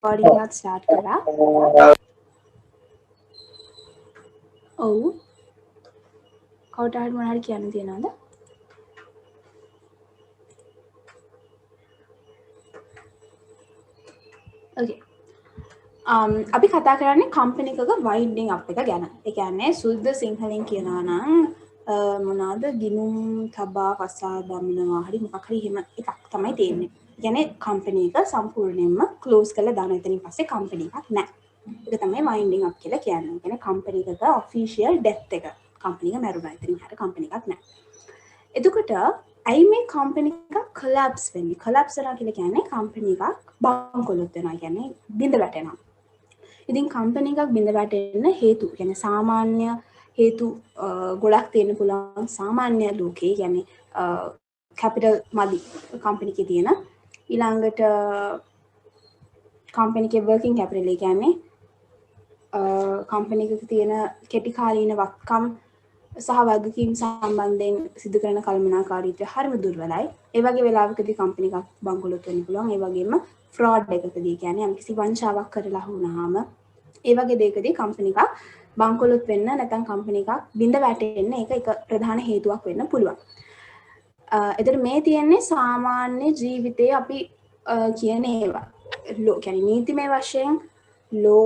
recording එකත් start කරා. ඔව්. කවුට හරි මොනවා හරි කියන්න තියනවද? Okay. අපි කතා කරන්නේ company එකක winding up එක ගැන. ඒ කියන්නේ සුද්ධ සිංහලෙන් කියනවා නම් මොනවාද ගිනුම් තබා වසා දමනවා හරි මොකක් හරි එහෙම එකක් තමයි තියෙන්නේ. ඒ කියන්නේ company එක සම්පූර්ණයෙන්ම close කරලා දාන එතනින් පස්සේ company එකක් නැහැ. ඒක තමයි winding up කියලා කියන්නේ. ඒ කියන්නේ company එකක official death එක. company එක මැරුණා. එතනින් හරිය company එකක් නැහැ. එතකොට ඇයි මේ company එක collapse වෙන්නේ? collapse වෙනවා කියලා කියන්නේ company එකක් බංකොලොත් වෙනවා. කියන්නේ බිඳ වැටෙනවා. ඉතින් company එකක් බිඳ වැටෙන්න හේතු කියන්නේ සාමාන්‍ය හේතු ගොඩක් තියෙන්න පුළුවන් සාමාන්‍ය ලෝකේ කියන්නේ capital මදි company එකේ තියෙන ඊළඟට company එකේ working capital ඒ කියන්නේ company එකක තියෙන කෙටි කාලීන වත්කම් සහ වගකීම් සම්බන්ධයෙන් සිදු කරන කළමනාකාරීත්වය හරිම දුර්වලයි. ඒ වගේ වෙලාවකදී company එකක් බංකොලොත් වෙන්න පුළුවන්. ඒ වගේම fraud එකකදී කියන්නේ යම්කිසි වංචාවක් කරලා වුණාම ඒ වගේ දෙයකදී company එකක් බංකොලොත් වෙන්න නැත්නම් company එකක් බිඳ වැටෙන්න ඒක එක ප්‍රධාන හේතුවක් වෙන්න පුළුවන්. එතකොට මේ තියෙන්නේ සාමාන්‍ය ජීවිතයේ අපි කියන ඒවා. කියන්නේ නීතිමය වශයෙන් ලෝ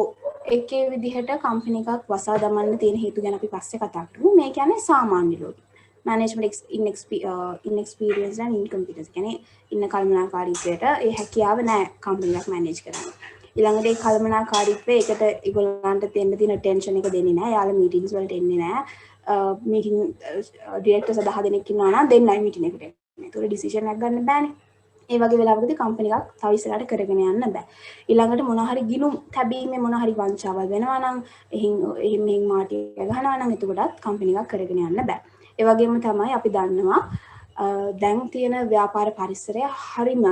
එකේ විදිහට company එකක් වසා දමන්න තියෙන හේතු ගැන අපි පස්සේ කතා කරමු. මේ කියන්නේ සාමාන්‍ය ලෝකෙ. management inexperience and incompetence. කියන්නේ ඉන්න කළමනාකාරීත්වයට ඒ හැකියාව නැහැ company එකක් manage කරන්න. ඊළඟට ඒ කළමනාකාරීත්වය ඒකට ඒගොල්ලන්ට දෙන්න තියෙන attention එක දෙන්නේ නැහැ. යාළුවා meetings වලට එන්නේ නැහැ. meeting directors 10 දෙනෙක් ඉන්නවා නම් දෙන්නයි meeting එකට එන්නේ. ඒතකොට decision එකක් ගන්න බෑනේ. ඒ වගේ වෙලාවකදී company එකක් තව ඉස්සරහට කරගෙන යන්න බෑ. ඊළඟට මොනවා හරි ගිණුම් තැබීමේ මොනවා හරි වංචාවල් වෙනවා නම් එහෙන් මාටිය ගහනවා නම් එතකොටත් company එකක් කරගෙන යන්න බෑ. ඒ වගේම තමයි අපි දන්නවා දැන් තියෙන ව්‍යාපාර පරිසරය හරිම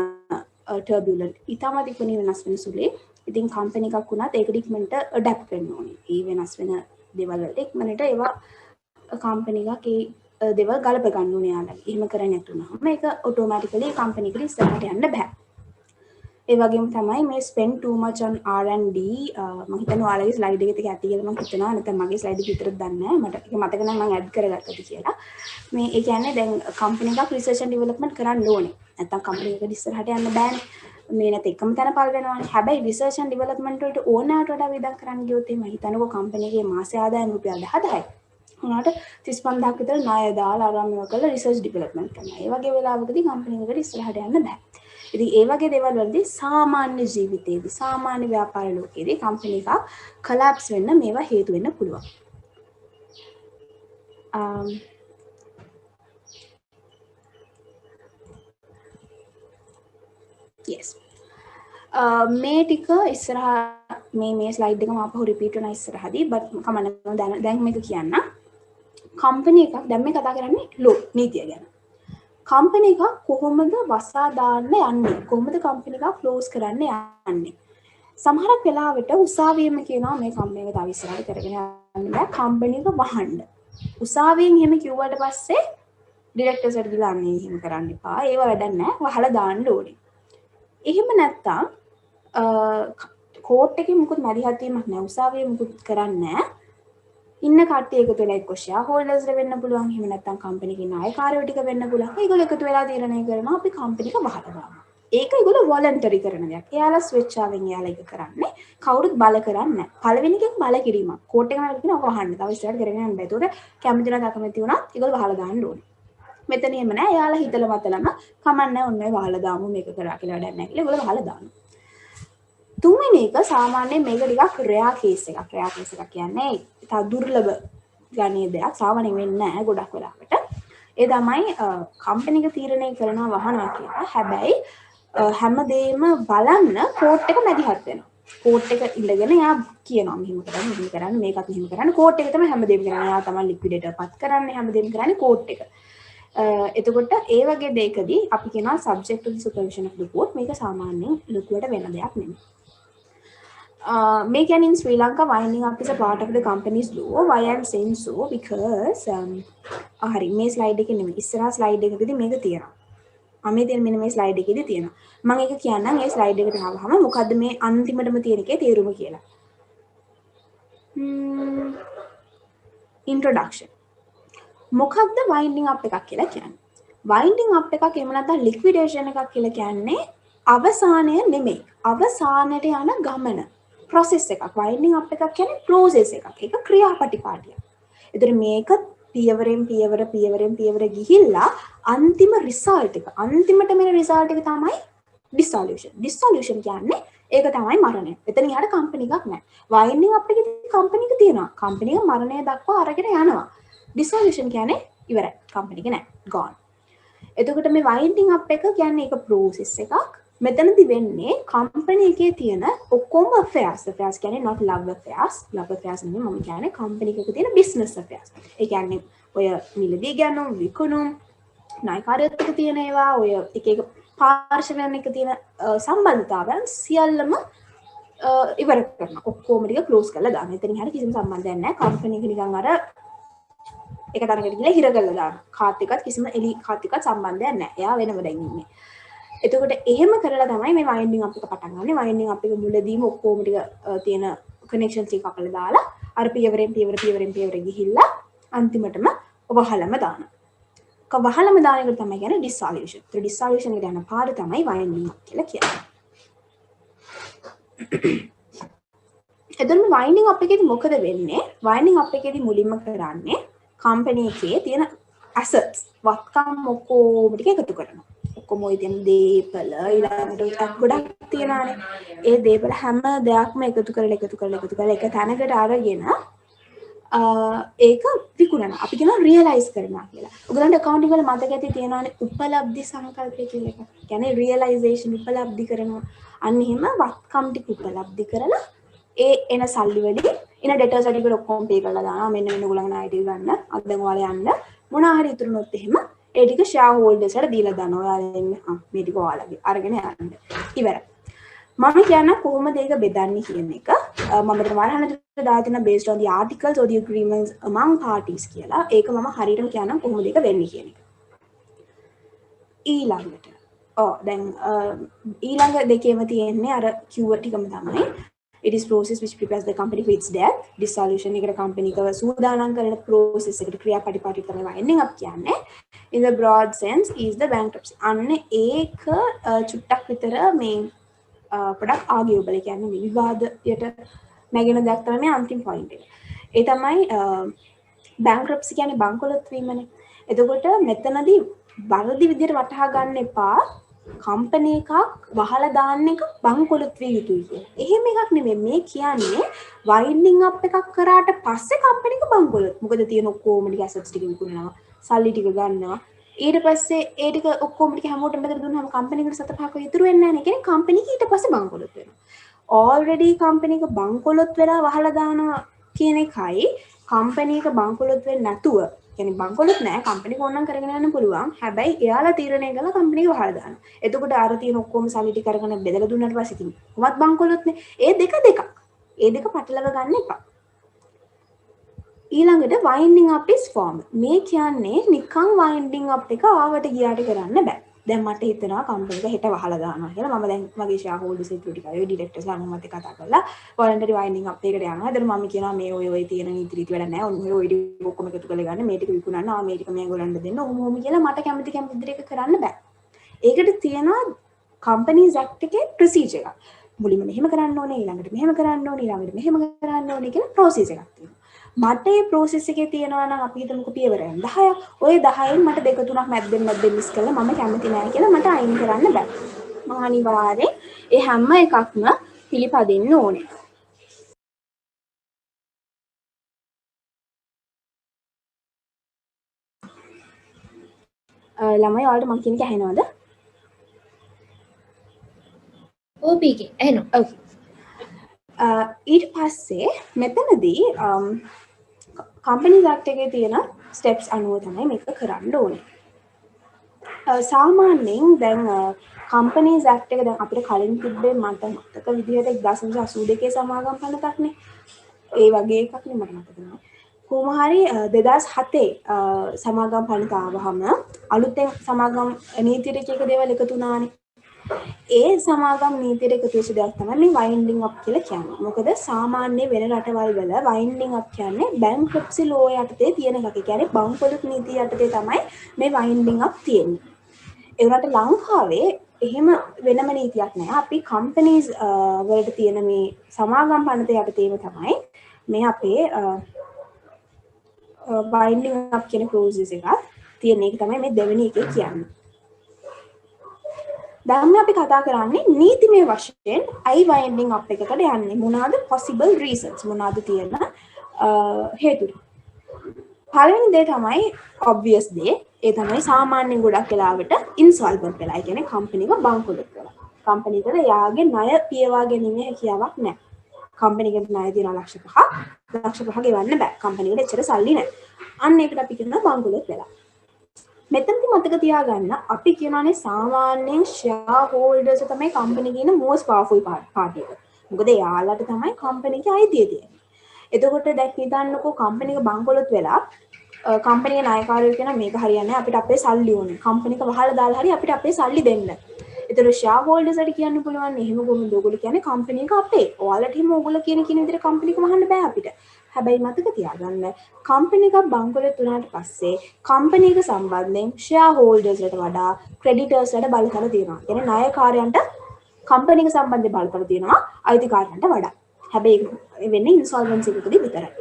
turbulent. ඊටමත් ඉක්මනින් වෙනස් වෙන සුළුයි. ඉතින් company එකක් වුණත් ඒකට ඉක්මනට adapt වෙන්න ඕනේ. ඒ වෙනස් වෙන දේවල් වලට ඉක්මනට ඒවා company එකක් ඒ දේවල් ගලප ගන්න ඕනේ යාළුවා. එහෙම කරන්නේ නැතුනම මේක automatically company එකට ඉස්සරහට යන්න බෑ. ඒ වගේම තමයි මේ spend too much on R&D මම හිතනවා ඔයාලගේ slide එකේ තියෙක ඇති කියලා මම හිතනවා නැත්නම් මගේ slide එක විතරක් දන්නේ නැහැ. මට ඒක මතක නැහැ මම add කරගත්තද කියලා. මේ ඒ කියන්නේ දැන් company එකක් research and development කරන්න ඕනේ. නැත්නම් company එකට ඉස්සරහට යන්න බෑනේ. මේ නැත් එකම තැන පල් වෙනවානේ. හැබැයි research and development වලට ඕනෑමට වඩා වියදම් කරන්න ගියොත් එහෙම හිතනකො company එකේ මාස ආදායම රුපියල් 10,000යි. උනාට 35000ක් විතර ණය දාලා ආරම්භ කරලා රිසර්ච් ඩෙවලොප්මන්ට් කරනවා. ඒ වගේ වෙලාවකදී කම්පැනි එකකට ඉස්සරහට යන්න බෑ. ඉතින් ඒ වගේ දේවල් වලදී සාමාන්‍ය ජීවිතයේදී සාමාන්‍ය ව්‍යාපාර ලෝකයේදී කම්පැනි එකක් කොලැප්ස් වෙන්න මේවා හේතු වෙන්න පුළුවන්. yes. මේ ටික ඉස්සරහා මේ ස්ලයිඩ් එක මම අපහු රිපීට් කරන ඉස්සරහදී but කමන්න දැන් මේක කියන්න. කම්පැනි එකක් දැන් මේ කතා කරන්නේ ලෝ නීතිය ගැන. කම්පැනි එකක් කොහොමද වසා දාන්න යන්නේ? කොහොමද කම්පැනි එකක් ක්ලෝස් කරන්න යන්නේ? සමහරක් වෙලාවට උසාවියේම කියනවා මේ කම්පැනි එක තව ඉස්සරහට කරගෙන යන්න බෑ කම්පැනි එක වහන්න. උසාවියෙන් එහෙම කිව්වට පස්සේ ඩිරෙක්ටර්ස්ට ගිහලා අන්නේ එහෙම කරන්න එපා. ඒව වැඩක් නැහැ. වහලා දාන්න ඕනේ. එහෙම නැත්තම් කෝට් එකේ මුකුත් මැදිහත් වීමක් නැහැ. උසාවියේ මුකුත් කරන්නේ නැහැ. ඉන්න කට්ටිය එකතු වෙලා එක්ක ෂෙයා හෝල්ඩර්ස්ලා වෙන්න පුළුවන්. එහෙම නැත්නම් කම්පැනි එකේ නායකාරයෝ ටික වෙන්න පුළුවන්. ඒගොල්ලෝ එකතු වෙලා තීරණය කරනවා අපි කම්පැනි එක වහලා දාමු. ඒක ඒගොල්ලෝ වොලන්ටරි කරන දෙයක්. එයාලා ස්වේච්ඡාවෙන් එයාලා ඒක කරන්නේ. කවුරුත් බල කරන්නේ නැහැ. පළවෙනි එකෙන් බල කිරීමක්. කෝට් එක වල කියනවා ඔක වහන්න. තව ඉස්සරහට කරගෙන යන්න බෑ. ඒතකොට කැමති නැත්නම් අකමැති වුණත් ඒගොල්ලෝ වහලා දාන්න ඕනේ. මෙතන එහෙම නැහැ. එයාලා හිතලා මතලම කමන්නේ ඔන්න ඔය වහලා දාමු මේක කරා කියලා වැඩක් නැහැ කියලා ඒගොල්ලෝ වහලා දානවා. තුන්වෙනි එක සාමාන්‍යයෙන් මේක ටිකක් රෙයා කේස් එකක්. රෙයා කේස් එකක් කියන්නේ තා දුර්ලභ ගණයේ දෙයක්. සාමාන්‍යයෙන් වෙන්නේ නැහැ ගොඩක් වෙලාවට. ඒ තමයි කම්පැනි එක තීරණය කරනවා වහනවා කියලා. හැබැයි හැමදේම බලන්න කෝට් එක මැදිහත් වෙනවා. කෝට් එක ඉඳගෙන එයා කියනවා මෙහෙම කරන්න මේකත් මෙහෙම කරන්න. කෝට් එක තමයි හැමදේම කරන්නේ. එයා තමයි ලික්විඩේටර් පත් කරන්නේ හැමදේම කරන්නේ කෝට් එක. එතකොට ඒ වගේ දෙයකදී අපි කියනවා subject to the supervision of the court. මේක සාමාන්‍යයෙන් ලොකුවට වෙන දෙයක් නෙමෙයි. Make in Sri Lanka winding up is a part of the company's law. Why I'm saying so? Because hari මේ slide එකේ නෙමෙයි ඉස්සරහා slide එකකදී මේක තියෙනවා. මේ තියෙන මෙන්න මේ ස්ලයිඩ් එකේදී තියෙනවා. මම ඒක කියන්නම් ඒ ස්ලයිඩ් එකට ආවහම මොකද්ද මේ අන්තිමටම තියෙන එකේ තේරුම කියලා. ඉන්ට්‍රොඩක්ෂන්. මොකක්ද වයින්ඩින් අප් එකක් කියලා කියන්නේ? වයින්ඩින් අප් එකක් එහෙම නැත්නම් ලික්විඩේෂන් එකක් කියලා කියන්නේ අවසානය නෙමෙයි. අවසානයට යන ගමන. process එකක්. වයින්ඩින් අප් එකක් කියන්නේ process එකක්. ඒක ක්‍රියාපටිපාටියක්. ඒතර මේක පියවරෙන් පියවර ගිහිල්ලා අන්තිම රිසල්ට් එක. අන්තිමට මෙන රිසල්ට් එක තමයි dissolution. dissolution කියන්නේ ඒක තමයි මරණය. එතන ඊට කම්පැනි එකක් නැහැ. වයින්ඩින් අප් එකේ කම්පැනි එක තියෙනවා. කම්පැනි එක මරණය දක්වා අරගෙන යනවා. dissolution කියන්නේ ඉවරයි. කම්පැනි එක නැහැ. gone. එතකොට මේ වයින්ඩින් අප් එක කියන්නේ ඒක process එකක්. මෙතනදි වෙන්නේ කම්පැනි එකේ තියෙන ඔක්කොම affairs කියන්නේ not love affairs නෙමෙයි මම කියන්නේ කම්පැනි එකක තියෙන business affairs. ඒ කියන්නේ ඔය මිලදී ගන්නු විකුණුම් නායකාරියත් එක්ක තියෙන ඒවා ඔය එක පාර්ශවයන් එක්ක තියෙන සම්බන්ධතාවයන් සියල්ලම ඉවර කරනවා. ඔක්කොම ටික ක්ලෝස් කරලා දානවා. එතනින් හරිය කිසිම සම්බන්ධයක් නැහැ. කම්පැනි එක නිකන් අර එක තැනකට ගිහලා හිර කරලා දානවා. කාත් එක්කත් කිසිම එලි කාත් එක්කත් සම්බන්ධයක් නැහැ. එයා වෙනම දැන් ඉන්නේ. එතකොට එහෙම කරලා තමයි මේ වයින්ඩින් අප් එක පටන් ගන්නෙ. වයින්ඩින් අප් එක මුලදීම ඔක්කොම ටික තියෙන කනෙක්ෂන්ස් ටික කපලා දාලා අර පියවරෙන් පියවර ගිහිල්ලා අන්තිමටම වහලම දානවා. වහලම දාන එක තමයි කියන්නේ dissolution. ඒ dissolution එක යන පාර තමයි වයින්ඩින් අප් කියලා කියන්නේ. එතකොට වයින්ඩින් අප් එකේදී මොකද වෙන්නේ? වයින්ඩින් අප් එකේදී මුලින්ම කරන්නේ කම්පැනි එකේ තියෙන assets වත්කම් ඔක්කොම ටික එකතු කරනවා. ඔක්කොම ওই තියෙන දීපල ඊළඟට ගොඩක් තියෙනවානේ. ඒ දීපල හැම දෙයක්ම එකතු කරලා එක තැනකට අරගෙන ඒක විකුණන. අපි කියනවා රියලයිස් කරනවා කියලා. ඔයගලන්ට accounting වල මතක ඇති තියෙනවානේ උපලබ්ධි සංකල්පය කියලා එකක්. කියන්නේ රියලයිසේෂන් උපලබ්ධි කරනවා. අන්න එහෙම වත්කම් ටික උපලබ්ධි කරලා ඒ එන සල්ලි වලින් එන ඩෙටර්ස් ටික ඔක්කොම පේ කරලා දානවා. මෙන්න ඔයගොල්ලන් ණයට ගන්න. අද දැන් ඔයාලා යන්න මොනවා හරි ඉතුරුනොත් එහෙම ඒ ටික ෂෙයා හෝල්ඩර්ස්ලා දීලා දානවා. ඔයාලා එන්න මේ ටික ඔයාලගේ අරගෙන යන්න. ඉවරයි. මම කියන්න කොහොමද ඒක බෙදන්නේ කියන එක. මම මෙතන වරහනට දාලා තියෙන based on the articles or the agreements among parties කියලා. ඒක මම හරියටම කියන්නම් කොහොමද ඒක වෙන්නේ කියන එක. ඊළඟට දැන් ඊළඟ දෙකේම තියෙන්නේ අර කිව්ව ටිකම තමයි. It is process which prepares the company for its death. Dissolution එකට company එක සූදානම් කරන process එකට ක්‍රියාපටිපාටි තමයි winding up කියන්නේ. In the broad sense is the bankruptcy. අන්න ඒක චුට්ටක් විතර මේ පොඩක් ආගියබල් කියන්නේ විවාදයට නැගෙන දෙයක් තමයි මේ අන්තිම පොයින්ට් එක. ඒ තමයි bankruptcy කියන්නේ බංකොලොත් වීමනේ. එතකොට මෙතනදී වරදි විදියට වටහා ගන්න එපා. කම්පැනි එකක් වහලා දාන්න එක බංකොලොත් විය යුතුයි කියලා. එහෙම එකක් නෙමෙයි මේ කියන්නේ වයින්ඩින් අප් එකක් කරාට පස්සේ කම්පැනි එක බංකොලොත්. මොකද තියෙන ඔක්කොම ටික ඇසට්ස් ටික විකුණනවා. සල්ලි ටික ගන්නවා. ඊට පස්සේ ඒ ටික ඔක්කොම ටික හැමෝටම බෙදලා දුන්නාම කම්පැනි එකට 7-5ක ඉතුරු වෙන්නේ නැහැ නේ. කියන්නේ කම්පැනි එක ඊට පස්සේ බංකොලොත් වෙනවා. already කම්පැනි එක බංකොලොත් වෙලා වහලා දානවා කියන එකයි කම්පැනි එක බංකොලොත් වෙන්නේ නැතුව කියන්නේ බංකොලොත් නෑ කම්පැනි එක ඕනනම් කරගෙන යන්න පුළුවන්. හැබැයි එයාලා තීරණය කළා කම්පැනි එක වහලා දානවා. එතකොට අර තියෙන ඔක්කොම සල්ලි ටික අරගෙන බෙදලා දුන්නාට පස්සේ ඉතින් කොහොමත් බංකොලොත්නේ. ඒ දෙක දෙකක්. ඒ දෙක පටලව ගන්න එපා. ඊළඟට winding up is formed. මේ කියන්නේ නිකන් winding up එක ආවට ගියාට කරන්න බෑ. දැන් මට හිතෙනවා කම්පැනි එක හෙට වහලා දානවා කියලා. මම දැන් මගේ ෂෙයා හෝල්ඩර්ස් ඉතුරු ටික අය ඩිරෙක්ටර්ස්ලා මමත් කතා කරලා වොලන්ටරි winding up එකකට යනවා. එතන මම කියනවා මේ ඔය තියෙන නීති වැඩ නැහැ. ඔය ටික ඔක්කොම එකතු කරලා ගන්න. මේ ටික විකුණන්න. මේ ටික මේගොල්ලන්ට දෙන්න. ඔහොම කියලා මට කැමති විදිහට කරන්න බෑ. ඒකට තියෙනවා companies act එකේ procedure එකක්. මුලින්ම මෙහෙම කරන්න ඕනේ, ඊළඟට මෙහෙම කරන්න ඕනේ, ඊළඟට මෙහෙම කරන්න ඕනේ කියලා process එකක් තියෙනවා. මට මේ process එකේ තියෙනවා නම් අපි හිතමුකෝ පියවරයන් 10ක්. ওই 10න් මට දෙක තුනක් මැද්දෙන් මිස් කළා මම කැමති නැහැ කියලා මට අයින් කරන්න බෑ. මම අනිවාර්යෙන් ඒ හැම එකක්ම පිළිපදින්න ඕනේ. ළමයි ඔයාලට මම කියන එක ඇහෙනවද? ඔව් පීකේ ඇහෙනවා. ඔව්. ඊට පස්සේ මෙතනදී කම්පැනි ඇක්ට් එකේ තියෙන ස්ටෙප්ස් අනුව තමයි මේක කරන්න ඕනේ. සාමාන්‍යයෙන් දැන් කම්පැනිස් ඇක්ට් එක දැන් අපිට කලින් තිබ්බේ මට මතක විදිහට 1982 සමාගම් පනතක්නේ. ඒ වගේ එකක් නේ මට මතක නැහැ. කොහොම හරි 2007 සමාගම් පනත ආවහම අලුතෙන් සමාගම් නීතියට එක දේවල් එකතු වුණානේ. ඒ සමාගම් නීතියට එකතු වෙච්ච දෙයක් තමයි මේ වයින්ඩින් අප් කියලා කියන්නේ. මොකද සාමාන්‍ය වෙන රටවල් වල වයින්ඩින් අප් කියන්නේ බැංක්‍රප්සි ලෝ යටතේ තියෙන එකක්. ඒ කියන්නේ බංකොලොත් නීතිය යටතේ තමයි මේ වයින්ඩින් අප් තියෙන්නේ. ඒ වුණාට ලංකාවේ එහෙම වෙනම නීතියක් නෑ. අපි කම්පනීස් වලට තියෙන මේ සමාගම් පනත යටතේම තමයි මේ අපේ වයින්ඩින් අප් කියන ක්ලෝසස් එකක් තියෙන එක තමයි මේ දෙවෙනි එකේ කියන්නේ. දැන් අපි කතා කරන්නේ නීතිමය වශයෙන් අයි වයින්ඩින් අප් එකකට යන්නේ මොනවාද possible reasons මොනවාද තියෙන හේතු. පළවෙනි දේ තමයි obvious දේ. ඒ තමයි සාමාන්‍යයෙන් ගොඩක් වෙලාවට insolvent වෙලා. ඒ කියන්නේ කම්පැනි එක බංකොලොත් වෙලා. කම්පැනි එකට යාගේ ණය පියවා ගැනීමේ හැකියාවක් නැහැ. කම්පැනි එකට ණය දෙනවා ලක්ෂ 5 ගෙවන්න බෑ. කම්පැනි එකට එච්චර සල්ලි නැහැ. අන්න ඒකට අපි කියනවා බංකොලොත් වෙලා. මෙතනදි මතක තියාගන්න අපි කියනවානේ සාමාන්‍යයෙන් ෂෙයා හෝල්ඩර්ස් තමයි කම්පැනි කියන most powerful party එක. මොකද එයාලට තමයි කම්පැනි එකේ අයිතිය තියෙන්නේ. එතකොට දැන් හිතන්නකෝ කම්පැනි එක බංකොලොත් වෙලා කම්පැනි එකේ නායකයෝ කියන මේක හරියන්නේ නැහැ අපිට අපේ සල්ලි ඕනේ. කම්පැනි එක වහලා දාලා හරි අපිට අපේ සල්ලි දෙන්න. ඒතර ෂෙයා හෝල්ඩර්ස්ට කියන්න පුළුවන් එහෙම කොහොමද ඔයගොල්ලෝ කියන්නේ කම්පැනි එක අපේ. ඔයාලට හිම ඔයගොල්ලෝ කියන විදිහට කම්පැනි එක වහන්න බෑ අපිට. හැබැයි මතක තියාගන්න කම්පැනි එකක් බංකොලොත් වුණාට පස්සේ කම්පැනි එක සම්බන්ධයෙන් ෂෙයා හෝල්ඩර්ස්ලට වඩා ක්‍රෙඩිටර්ස්ලට බලතල තියෙනවා. කියන්නේ ණයකාරයන්ට කම්පැනි එක සම්බන්ධයෙන් බලතල තියෙනවා අයිතිකාරයන්ට වඩා. හැබැයි වෙන්නේ ඉන්සෝල්වෙන්සි එකකදී විතරයි.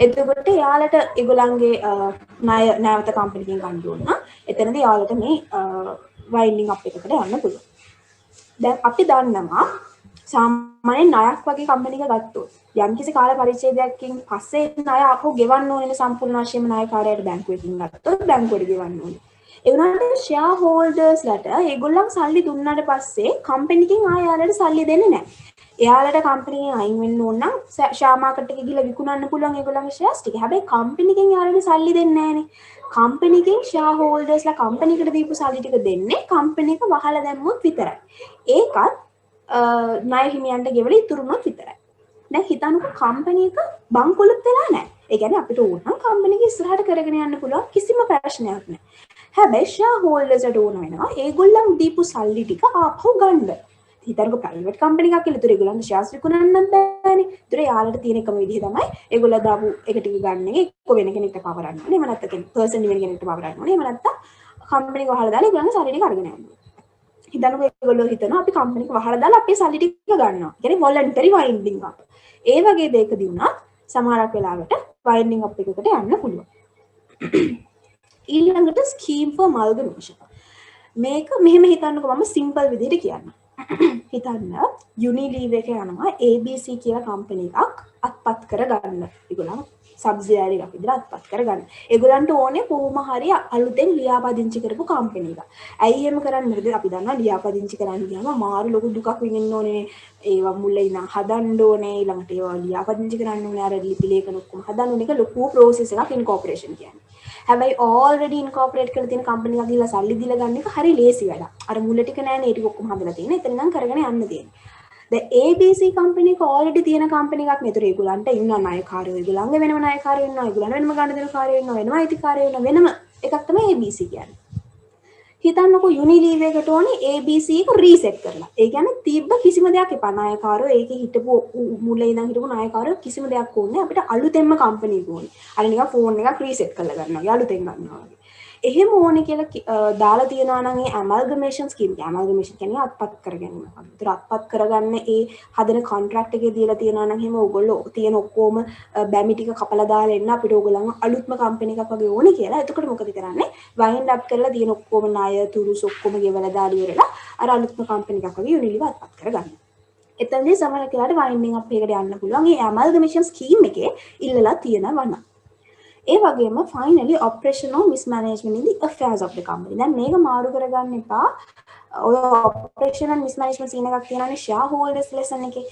එතකොට යාලට ඒගොල්ලන්ගේ ණය නැවත කම්පැනි එකෙන් ගන්න ඕන. එතනදී යාලට මේ වයින්ඩින් අප් එකකට යන්න පුළුවන්. දැන් අපි දන්නවා සාමාන්‍යයෙන් ණයක් වගේ කම්පැනි එක ගත්තොත් යම්කිසි කාල පරිච්ඡේදයකින් පස්සේ ණය ආපහු ගෙවන්න ඕනේ සම්පූර්ණ වශයෙන්ම ණයකාරයාට බැංකුවකින් ගත්තොත් බැංකුවට ගෙවන්න ඕනේ. ඒ වුණාට ෂෙයා හෝල්ඩර්ස්ලට ඒගොල්ලන් සල්ලි දුන්නාට පස්සේ කම්පැනි එකෙන් ආයෙ යාලට සල්ලි දෙන්නේ නැහැ. එයාලට කම්පැනි එකෙන් අයින් වෙන්න ඕන නම් ෂෙයා මාකට් එකේ ගිහලා විකුණන්න පුළුවන් ඒගොල්ලන්ගේ ෂෙයාර්ස් ටික. හැබැයි කම්පැනි එකෙන් යාලට සල්ලි දෙන්නේ නැහනේ. කම්පැනි එකෙන් ෂෙයා හෝල්ඩර්ස්ලා කම්පැනි එකට දීපු සල්ලි ටික දෙන්නේ කම්පැනි එක වහලා දැම්මොත් විතරයි. ඒකත් ණය හිමියන්ට ගෙවලා ඉතුරුනොත් විතරයි. දැන් හිතන්නකෝ කම්පැනි එක බංකොලොත් වෙලා නැහැ. ඒ කියන්නේ අපිට ඕන නම් කම්පැනි එක ඉස්සරහට කරගෙන යන්න පුළුවන් කිසිම ප්‍රශ්නයක් නැහැ. හැබැයි ෂෙයා හෝල්ඩර්ස්ට ඕන වෙනවා ඒගොල්ලන් දීපු සල්ලි ටික ආපහු ගන්න. හිතන්නකෝ ප්‍රයිවට් කම්පැනි එකක් කියලා. ඒතර ඒගොල්ලන්ට ෂෙයාර්ස් විකුණන්න බෑනේ. ඒතර යාලට තියෙන එකම විදිහ තමයි ඒගොල්ලෝ දාපු එක ටික ගන්න එක එක්ක වෙන කෙනෙක්ට පවරන්න ඕනේ. එහෙම නැත්නම් පර්සන් වෙන කෙනෙක්ට පවරන්න ඕනේ. එහෙම නැත්නම් කම්පැනි එක වහලා දාලා ඒගොල්ලන්ගේ සල්ලි ටික අරගෙන යන්න. හිතන්නකෝ ඒගොල්ලෝ හිතනවා අපි කම්පැනි එක වහලා දාලා අපේ සල්ලි ටික ගන්නවා. කියන්නේ වොලන්ටරි වයින්ඩින් අප්. ඒ වගේ දෙයකදී වුණත් සමහරක් වෙලාවට වයින්ඩින් අප් එකකට යන්න පුළුවන්. ඊළඟට ස්කීම් ෆෝ මල්ගමේෂන්. මේක මෙහෙම හිතන්නකෝ මම සිම්පල් විදිහට කියන්නම්. හිතන්න යුනිලීවර් එක යනවා ABC කියලා කම්පැනි එකක් අත්පත් කරගන්න. ඒගොල්ලන් සබ්සිඩියරි එකක් විදිහට අත්පත් කරගන්න. ඒගොල්ලන්ට ඕනේ කොහොම හරි අලුතෙන් ලියාපදිංචි කරපු කම්පැනි එකක්. ඇයි එහෙම කරන්නේ? අපි දන්නවා ලියාපදිංචි කරන්න ගියාම මාරු ලොකු දුකක් විඳින්න ඕනේ. ඒවා මුල ඉඳන් හදන්න ඕනේ. ඊළඟට ඒවා ලියාපදිංචි කරන්න ඕනේ. අර ලිපි ලේඛන ඔක්කොම හදන්න ඕනේ. ඒක ලොකු ප්‍රොසෙස් එකක් ඉන්කෝපරේෂන් කියන්නේ. හැබැයි already incorporate කරලා තියෙන කම්පැනි එකක් ගිහලා සල්ලි දීලා ගන්න එක හරි ලේසි වැඩක්. අර මුල ටික නෑනේ ඒ ටික ඔක්කොම හදලා තියෙන. එතන ඉඳන් කරගෙන යන්න තියෙන්නේ. දැන් ABC කම්පැනි එක already තියෙන කම්පැනි එකක් නේද? ඒගොල්ලන්ට ඉන්න ණයකාරයෝ ඒගොල්ලන්ගේ වෙනම ණයකාරයෝ ඉන්නවා. ඒගොල්ලන් වෙනම ගන්න දෙන කාර්යෝ ඉන්නවා. වෙනම අයිතිකාරයෝ ඉන්නවා. වෙනම එකක් තමයි ABC කියන්නේ. හිතන්නකෝ යුනිලීවර් එකට ඕනේ ABC එක රීසෙට් කරලා. ඒ කියන්නේ තිබ්බ කිසිම දෙයක් එපා. ණයකාරයෝ ඒකේ හිටපු මුලින් ඉඳන් හිටපු ණයකාරයෝ කිසිම දෙයක් ඕනේ. අපිට අලුතෙන්ම කම්පැනි එක ඕනේ. අර නිකන් ෆෝන් එකක් රීසෙට් කරලා ගන්නවා. අලුතෙන් ගන්නවා වගේ. එහෙම ඕනේ කියලා දාලා තියනවා නම් ඒ ඇමල්ගමේෂන් ස්කීම් එක. ඇමල්ගමේෂන් කියන්නේ අත්පත් කරගැනීම. ඒතර අත්පත් කරගන්න ඒ හදන කොන්ට්‍රැක්ට් එකේ දීලා තියනවා නම් එහෙම ඕගොල්ලෝ තියෙන ඔක්කොම බැමි ටික කපලා දාලා එන්න අපිට ඕගොල්ලන්ව අලුත්ම කම්පැනි එකක් වගේ ඕනේ කියලා. එතකොට මොකද කරන්නේ? වයින්ඩ් අප් කරලා තියෙන ඔක්කොම ණය තුරුස් ඔක්කොම ගෙවලා දාලා ඉවරලා අර අලුත්ම කම්පැනි එකක් වගේ යුනිලිව අත්පත් කරගන්න. එතනදී සමහර කෙනාට වයින්ඩින් අප් එකකට යන්න පුළුවන්. ඒ ඇමල්ගමේෂන් ස්කීම් එකේ ඉල්ලලා තියෙනවා නම් ඒ වගේම finally operational mismanagement in the affairs of the company. දැන් මේක මාරු කරගන්න එපා. ඔය operational mismanagement scene එකක් තියෙනවානේ shareholders lesson එකේ.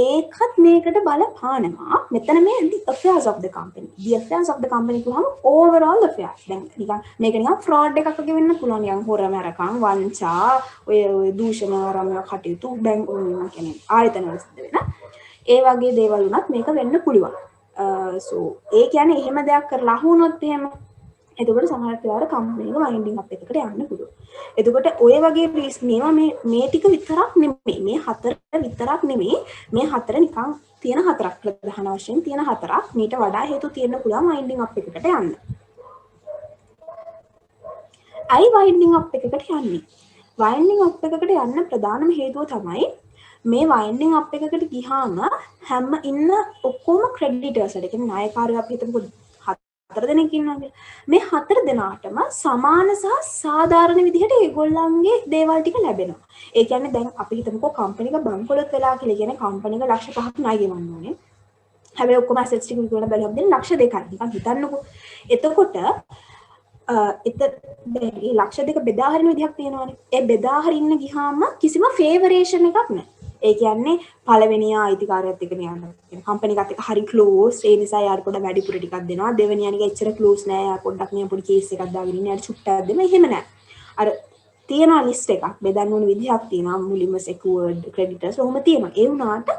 ඒකත් මේකට බලපානවා. මෙතන මේ the affairs of the company. The affairs of the company කියවම overall affairs. දැන් නිකන් මේක නිකන් fraud එකක් වගේ වෙන්න පුළුවන්. නිකන් හොරමරකම්, වංචා, ඔය දූෂණ ආරම්භ කටයුතු බැංකුවල කියන්නේ ආයතන වල සිද්ධ වෙන. ඒ වගේ දේවල් උනත් මේක වෙන්න පුළුවන්. so ඒ කියන්නේ එහෙම දෙයක් කරලා වුණොත් එහෙම එතකොට සමහර වෙලාවට කම්පැනි එක වයින්ඩින් අප් එකකට යන්න පුළුවන්. එතකොට ඔය වගේ මේවා මේ ටික විතරක් නෙමෙයි. මේ හතර විතරක් නෙමෙයි. මේ හතර නිකන් තියෙන හතරක් ප්‍රධාන වශයෙන් තියෙන හතරක්. මීට වඩා හේතු තියෙන්න පුළුවන් වයින්ඩින් අප් එකකට යන්න. ඇයි වයින්ඩින් අප් එකකට යන්නේ? වයින්ඩින් අප් එකකට යන්න ප්‍රධානම හේතුව තමයි මේ වයින්ඩින් අප් එකකට ගියාම හැම ඉන්න ඔක්කොම ක්‍රෙඩිටර්ස්ලා, ඒ කියන්නේ ණයකාරයෝ අපි හිතමුකෝ හතර දෙනෙක් ඉන්නවා කියලා. මේ හතර දෙනාටම සමාන සහ සාධාරණ විදිහට ඒගොල්ලන්ගේ දේවල් ටික ලැබෙනවා. ඒ කියන්නේ දැන් අපි හිතමුකෝ කම්පැනි එක බංකොලොත් වෙලා කියලා. කියන්නේ කම්පැනි එක ලක්ෂ 5ක් ණය ගෙවන්න ඕනේ. හැබැයි ඔක්කොම ඇසෙට්ස් ටික විකුණලා බලලා දෙන ලක්ෂ 2ක්. නිකන් හිතන්නකෝ. එතකොට ඒ ලක්ෂ 2 බෙදා හරින විදිහක් තියෙනවානේ. ඒ බෙදා හරින්න ගියාම කිසිම ෆේවරේෂන් එකක් නැහැ. ඒ කියන්නේ පළවෙනියා අයිතිකාරයත් එක්ක යනවා. يعني කම්පැනි එකත් එක්ක හරි ක්ලෝස්. ඒ නිසා යාට පොඩ වැඩිපුර ටිකක් දෙනවා. දෙවෙනියානික එච්චර ක්ලෝස් නෑ. යා පොඩ්ඩක් නිකන් පොඩි කේස් එකක් දාගෙන ඉන්නේ. යාට චුට්ටක් දෙන්න. එහෙම නෑ. අර තියෙන ලිස්ට් එකක් බෙදන්න ඕන විදිහක් තියෙනවා. මුලින්ම secured creditors ඔහොම තියෙනවා. ඒ වුණාට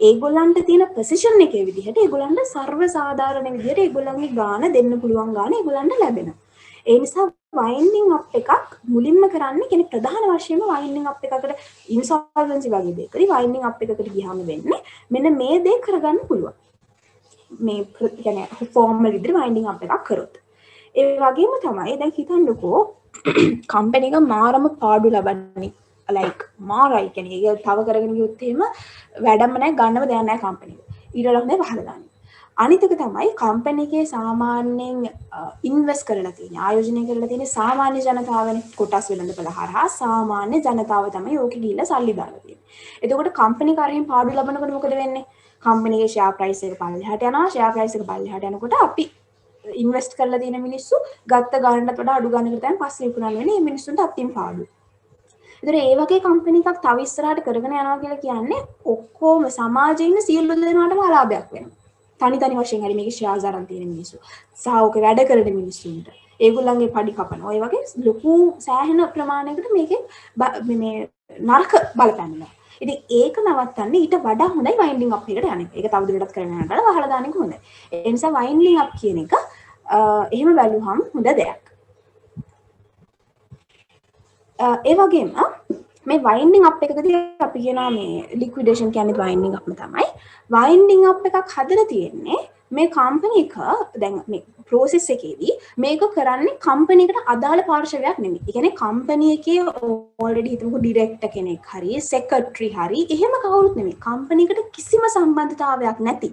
ඒගොල්ලන්ට තියෙන පොසිෂන් එකේ විදිහට ඒගොල්ලන්ට සර්ව සාධාරණ විදිහට ඒගොල්ලන්ගේ ගාණ දෙන්න පුළුවන් ගාණ ඒගොල්ලන්ට ලැබෙනවා. ඒ නිසා වයින්ඩින් අප් එකක් මුලින්ම කරන්නේ කියන්නේ ප්‍රධාන වශයෙන්ම වයින්ඩින් අප් එකකට ඉන්සෝල්වෙන්සි වගේ දෙයකදී වයින්ඩින් අප් එකකට ගියාම වෙන්නේ මෙන්න මේ දේ කරගන්න පුළුවන්. මේ කියන්නේ ෆෝමල් විදිහට වයින්ඩින් අප් එකක් කරොත්. ඒ වගේම තමයි දැන් හිතන්නකෝ කම්පැනි එක මාරම පාඩු ලබන්නේ like මාරයි කියන්නේ ඒක තව කරගෙන ගියොත් එහෙම වැඩම නැහැ ගන්නම දෙයක් නැහැ කම්පැනි එක. ඊට ලොකුනේ පහළ දාන්නේ. අනිත් එක තමයි කම්පැනි එකේ සාමාන්‍යයෙන් ඉන්වෙස්ට් කරලා තියෙන ආයෝජනය කරලා තියෙන සාමාන්‍ය ජනතාවනේ කොටස් වෙළඳපළ හරහා සාමාන්‍ය ජනතාව තමයි ඕකේ ගිහිල්ලා සල්ලි දාලා තියෙන්නේ. එතකොට කම්පැනි කරෙන් පාඩු ලබනකොට මොකද වෙන්නේ? කම්පැනි එකේ ෂෙයා ප්‍රයිස් එක පල්ලෙහාට යනවා. ෂෙයා ප්‍රයිස් එක පල්ලෙහාට යනකොට අපි ඉන්වෙස්ට් කරලා තියෙන මිනිස්සු ගත්ත ගානකට වඩා අඩු ගානකට තමයි පස්සේ විකුණන්න වෙන්නේ. මේ මිනිස්සුන්ට අත්තින් පාඩු. ඒතර ඒ වගේ කම්පැනි එකක් තව ඉස්සරහට කරගෙන යනවා කියලා කියන්නේ ඔක්කොම සමාජයේ ඉන්න සියලු දෙනාටම අලාභයක් වෙනවා. තනි වශයෙන් හරි මේකේ ෂෙයාර්ස් අරන් තියෙන මිනිස්සු සහ ඔක වැඩ කරන මිනිස්සුන්ට ඒගොල්ලන්ගේ පඩි කපනවා. ඒ වගේ ලොකු සෑහෙන ප්‍රමාණයකට මේකේ මේ නරක බලපෑමක්. ඉතින් ඒක නවත්තන්න ඊට වඩා හොඳයි වයින්ඩින් අප් එකට යන එක. ඒක තවදුරටත් කරගෙන යනකොට වහලා දාන එක හොඳයි. ඒ නිසා වයින්ඩින් අප් කියන එක එහෙම බැලුවහම හොඳ දෙයක්. ඒ වගේම මේ වයින්ඩින් අප් එකකදී අපි කියනවා මේ ලික්විඩේෂන් කියන්නේ වයින්ඩින් අප්ම තමයි. වයින්ඩින් අප් එකක් හදලා තියෙන්නේ මේ කම්පැනි එක දැන් මේ process එකේදී මේක කරන්නේ කම්පැනි එකට අදාළ පාර්ශවයක් නෙමෙයි. ඒ කියන්නේ කම්පැනි එකේ already හිතමුකෝ ඩිරෙක්ටර් කෙනෙක් හරි සෙක්‍රටරි හරි එහෙම කවුරුත් නෙමෙයි. කම්පැනි එකට කිසිම සම්බන්ධතාවයක් නැති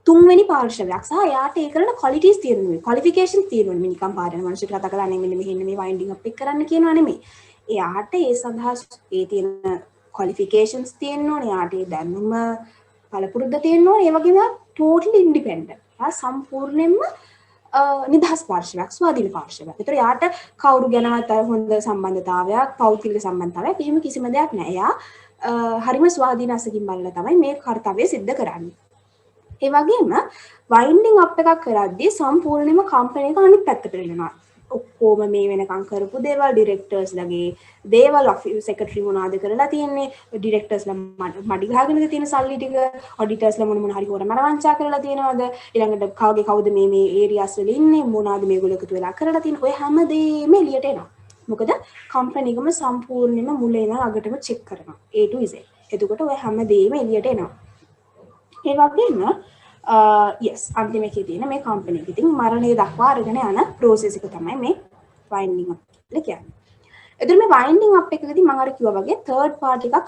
තුන්වෙනි පාර්ශවයක් සහ යාට ඒ කරන qualities තියෙනවා. qualifications තියෙනවා. මේ නිකන් පාරේන මිනිස්සුන්ට කතා කරලා මෙන්න මෙහෙන්න මේ වයින්ඩින් අප් එක කරන්න කියනවා නෙමෙයි. එයාට ඒ සඳහා ඒ තියෙන qualifications තියෙන්න ඕනේ. එයාට ඒ දැනුම පළපුරුද්ද තියෙන්න ඕනේ. ඒ වගේම totally independent. සම්පූර්ණයෙන්ම නිදහස් පාර්ශවයක්, ස්වාධීන පාර්ශවයක්. ඒතර යාට කවුරු ගැනවත් හොඳ සම්බන්ධතාවයක්, පෞද්ගලික සම්බන්ධතාවයක් එහෙම කිසිම දෙයක් නැහැ. එයා හරිම ස්වාධීන අසකින් බලලා තමයි මේ කාර්යය සිද්ධ කරන්නේ. ඒ වගේම වයින්ඩින් අප් එකක් කරද්දී සම්පූර්ණයෙන්ම කම්පැනි එක අනිත් පැත්තට වෙනවා. ඔක්කොම මේ වෙනකන් කරපු දේවල් ඩිරෙක්ටර්ස්ලාගේ දේවල් සෙක්‍රටරි මොනවාද කරලා තියෙන්නේ ඩිරෙක්ටර්ස්ලා මඩි ගහගෙනද තියෙන සල්ලි ටික ඔඩිටර්ස්ලා මොන හරි හොර මරවංචා කරලා තියෙනවද ඊළඟට කවුද මේ ඒරියාස් වල ඉන්නේ මොනවාද මේගොල්ලෝ එකතු වෙලා කරලා තියෙන්නේ ඔය හැමදේම එළියට එනවා මොකද කම්පැනි එකම සම්පූර්ණයෙන්ම මුලින් ඉඳන් අගටම චෙක් කරනවා A to Z එතකොට ඔය හැමදේම එළියට එනවා ඒ වගේම yes අන්තිම එකේ තියෙන මේ කම්පැනි එක ඉතින් මරණය දක්වා අරගෙන යන process එක තමයි මේ winding up කියලා කියන්නේ. එතකොට මේ winding up එකකදී මම අර කිව්වා වගේ third party එකක්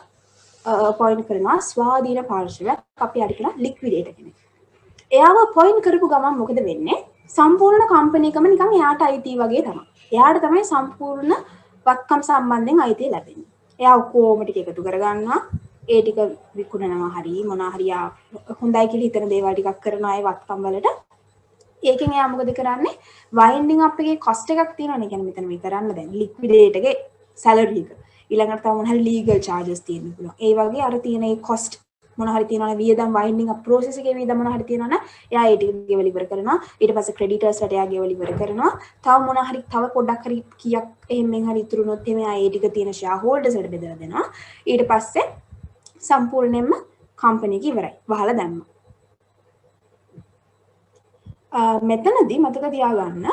point කරනවා ස්වාධීන පාර්ශවයක් අපි අර කියන liquidator කෙනෙක්. එයාව point කරපු ගමන් මොකද වෙන්නේ? සම්පූර්ණ කම්පැනි එකම නිකන් එයාට අයිති වගේ තමයි. එයාට තමයි සම්පූර්ණ වත්කම් සම්බන්ධයෙන් අයිතිය ලැබෙන්නේ. එයා ඔක්කොම ටික එකතු කරගන්නවා. ඒ ටික විකුණනවා හරි මොනවා හරි හොඳයි කියලා හිතන දේවල් ටිකක් කරනවා ඒ වත්කම් වලට ඒකෙන් එයා මොකද කරන්නේ වයින්ඩින් අප් එකේ කොස්ට් එකක් තියෙනවනේ කියන්නේ මෙතන මේ කරන්න දැන් ලික්විඩේට් එකේ සැලරි එක ඊළඟට තව මොන හරි ලීගල් චාර්ජස් තියෙන්න පුළුවන් ඒ වගේ අර තියෙන ඒ කොස්ට් මොන හරි තියෙනවනේ වියදම් වයින්ඩින් අප් ප්‍රොසෙස් එකේ වියදම් මොන හරි තියෙනවනේ එයා ඒ ටික ගෙවල ඉවර කරනවා ඊට පස්සේ ක්‍රෙඩිටර්ස්ලට එයා ගෙවල ඉවර කරනවා තව මොන හරි තව පොඩ්ඩක් හරි කීයක් එහෙමෙන් හරි ඉතුරුනොත් එහම එයා ඒ ටික තියෙන ෂෙයා හෝල්ඩර්ස්ලට බෙදලා දෙනවා ඊට පස්සේ සම්පූර්ණයෙන්ම කම්පැනි එක ඉවරයි. වහලා දැම්මා. මෙතනදී මතක තියාගන්න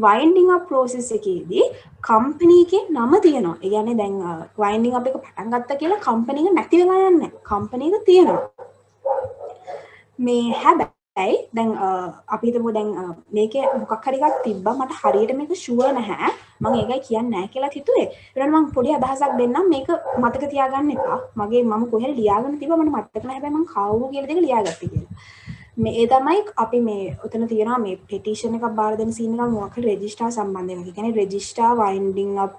වයින්ඩිං අප් ප්‍රොසෙස් එකේදී කම්පැනි එකේ නම තියෙනවා. ඒ කියන්නේ දැන් වයින්ඩිං අප් එක පටන් ගත්තා කියලා කම්පැනි එක නැති වෙලා යන්නේ නැහැ. කම්පැනි එක තියෙනවා. මේ හැබැයි දැන් අපි හිතමු දැන් මේකේ මොකක් හරි එකක් තිබ්බා මට හරියට මේක ෂුවර් නැහැ. මම ඒකයි කියන්නේ නැහැ කියලා හිතුවේ. ඊට මම පොඩි අදහසක් දෙන්නම් මේක මතක තියාගන්න එපා. මම කොහෙද ලියාගෙන තිබ්බා මට මතක නැහැ. හැබැයි මම කවුරු කියලා දෙක ලියාගත්තේ කියලා. මේ තමයි අපි මේ උතන තියෙනවා මේ පෙටිෂන් එකක් බාර දෙන සීන් එකක් මොකක් හරි රෙජිස්ටර් සම්බන්ධයෙන්. ඒ කියන්නේ රෙජිස්ටර් වයින්ඩිං අප්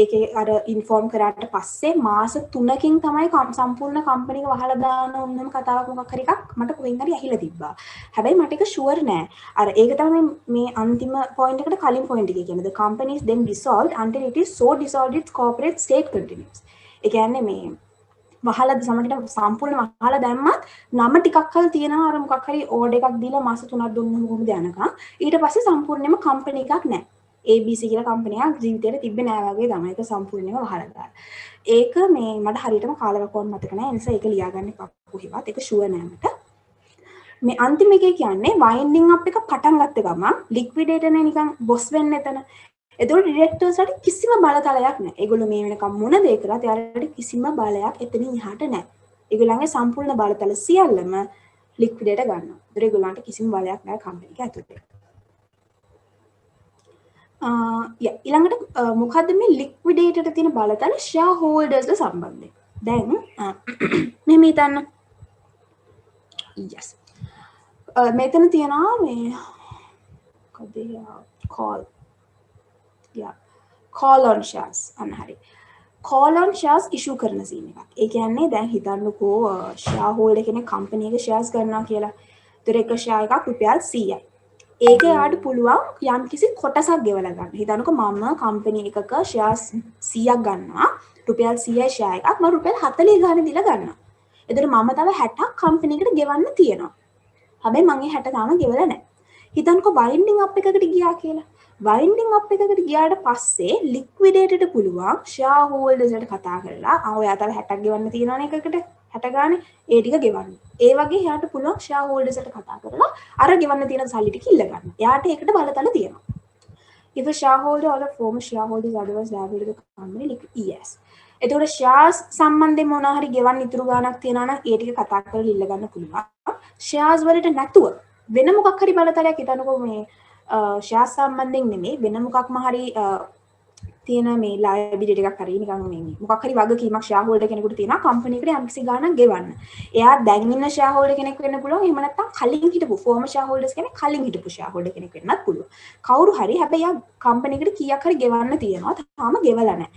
ඒකේ අර ඉන්ෆෝම් කරාට පස්සේ මාස 3කින් තමයි සම්පූර්ණ කම්පැනි එක වහලා දාන උන්නම කතාවක් මොකක් හරි එකක් මට කොහෙන් හරි ඇහිලා තිබ්බා. හැබැයි මට ඒක ෂුවර් නෑ. අර ඒක තමයි මේ අන්තිම පොයින්ට් එකට කලින් පොයින්ට් එකේ කියන්නේ the company is then dissolved until it is so dissolved its corporate state continues. ඒ කියන්නේ මේ වහලා සමහරට සම්පූර්ණ වහලා දැම්මත් නම ටිකක් කල් තියෙනවා අර මොකක් හරි ඕඩර් එකක් දීලා මාස 3ක් දුන්නම කොහොමද යනකම් ඊට පස්සේ සම්පූර්ණයෙන්ම කම්පැනි එකක් නැහැ. ABC කියලා කම්පැනියක් ජීවිතේට තිබ්බේ නෑ වගේ තමයි ඒක සම්පූර්ණයෙන්ම වහලා දාලා. ඒක මේ මට හරියටම කාලවකෝන් මතක නෑ. ඒ නිසා ඒක ලියාගන්න එපා කොහෙවත්. ඒක ෂුවර් නෑ මට. මේ අන්තිම එකේ කියන්නේ වයින්ඩිං අප් එක පටන් ගත්ත ගමන් ලික්විඩේටර්නේ නිකන් බොස් වෙන්න එතන. එතකොට ඩිරෙක්ටර්ස්ලාට කිසිම බලතලයක් නැහැ. ඒගොල්ලෝ මේ වෙනකම් මොන දේ කරත් එයාලට කිසිම බලයක් එතනින් එහාට නැහැ. ඒගොල්ලන්ගේ සම්පූර්ණ බලතල සියල්ලම ලික්විඩේට ගන්නවා. ඒගොල්ලන්ට කිසිම බලයක් නැහැ කම්පැනි එක ඇතුළේ. ඊළඟට මොකද්ද මේ ලික්විඩේටර්ට තියෙන බලතල ෂෙයා හෝල්ඩර්ස්ලා සම්බන්ධයෙන්. දැන් මෙහෙම හිතන්න. yes. මෙතන තියනවා මේ මොකද call on shares අන්න හරි. call on shares issue කරන සීන් එකක්. ඒ කියන්නේ දැන් හිතන්නකෝ ෂෙයා හෝල්ඩර් කෙනෙක් කම්පැනි එකේ shares කරනවා කියලා. ඒතර එක ෂෙයා එකක් රුපියල් 100යි. ඒක යාට පුළුවන් යම්කිසි කොටසක් ගෙවලා ගන්න. හිතන්නකෝ මම කම්පැනි එකක shares 100ක් ගන්නවා. රුපියල් 100යි ෂෙයා එකක් මම රුපියල් 40 ගානේ දීලා ගන්නවා. එතකොට මම තව 60ක් කම්පැනි එකට ගෙවන්න තියෙනවා. හැබැයි මම ඒ 60 තාම ගෙවලා නැහැ. හිතන්නකෝ වයින්ඩිං අප් එකකට ගියා කියලා. වයින්ඩිං අප් එකකට ගියාට පස්සේ ලික්විඩේටර්ට පුළුවන් ෂෙයා හෝල්ඩර්ස්ලට කතා කරලා ඔයා තව 60ක් ගෙවන්න තියෙනවනේ එකකට 60 ගානේ ඒ ටික ගෙවන්න. ඒ වගේ එයාට පුළුවන් ෂෙයා හෝල්ඩර්ස්ලට කතා කරලා අර ගෙවන්න තියෙන සල්ලි ටික ඉල්ල ගන්න. එයාට ඒකට බලතල තියෙනවා. If a shareholder or a former shareholder is otherwise liable to the company, yes. එතකොට ෂෙයාර්ස් සම්බන්ධයෙන් මොනවා හරි ගෙවන්න ඉතුරු ගාණක් තියෙනවා නම් ඒ ටික කතා කරලා ඉල්ල ගන්න පුළුවන්. ෂෙයාර්ස් වලට නැතුව වෙන මොකක් හරි බලතලයක් හිතන්නකෝ මේ ෂෙයාර්ස් සම්බන්ධයෙන් නෙමෙයි වෙන මොකක්ම හරි තියෙන මේ ලයබිලිටි එකක් හරි නිකන් මේ මොකක් හරි වගකීමක් ෂෙයා හෝල්ඩර් කෙනෙකුට තියෙනවා කම්පැනි එකට යම්කිසි ගාණක් ගෙවන්න. එයා දැන් ඉන්න ෂෙයා හෝල්ඩර් කෙනෙක් වෙන්න පුළුවන්. එහෙම නැත්නම් කලින් හිටපු ෆෝමර් ෂෙයා හෝල්ඩර්ස් කෙනෙක් කලින් හිටපු ෂෙයා හෝල්ඩර් කෙනෙක් වෙන්නත් පුළුවන්. කවුරු හරි හැබැයි එයා කම්පැනි එකට කීයක් හරි ගෙවන්න තියෙනවා. තාම ගෙවලා නැහැ.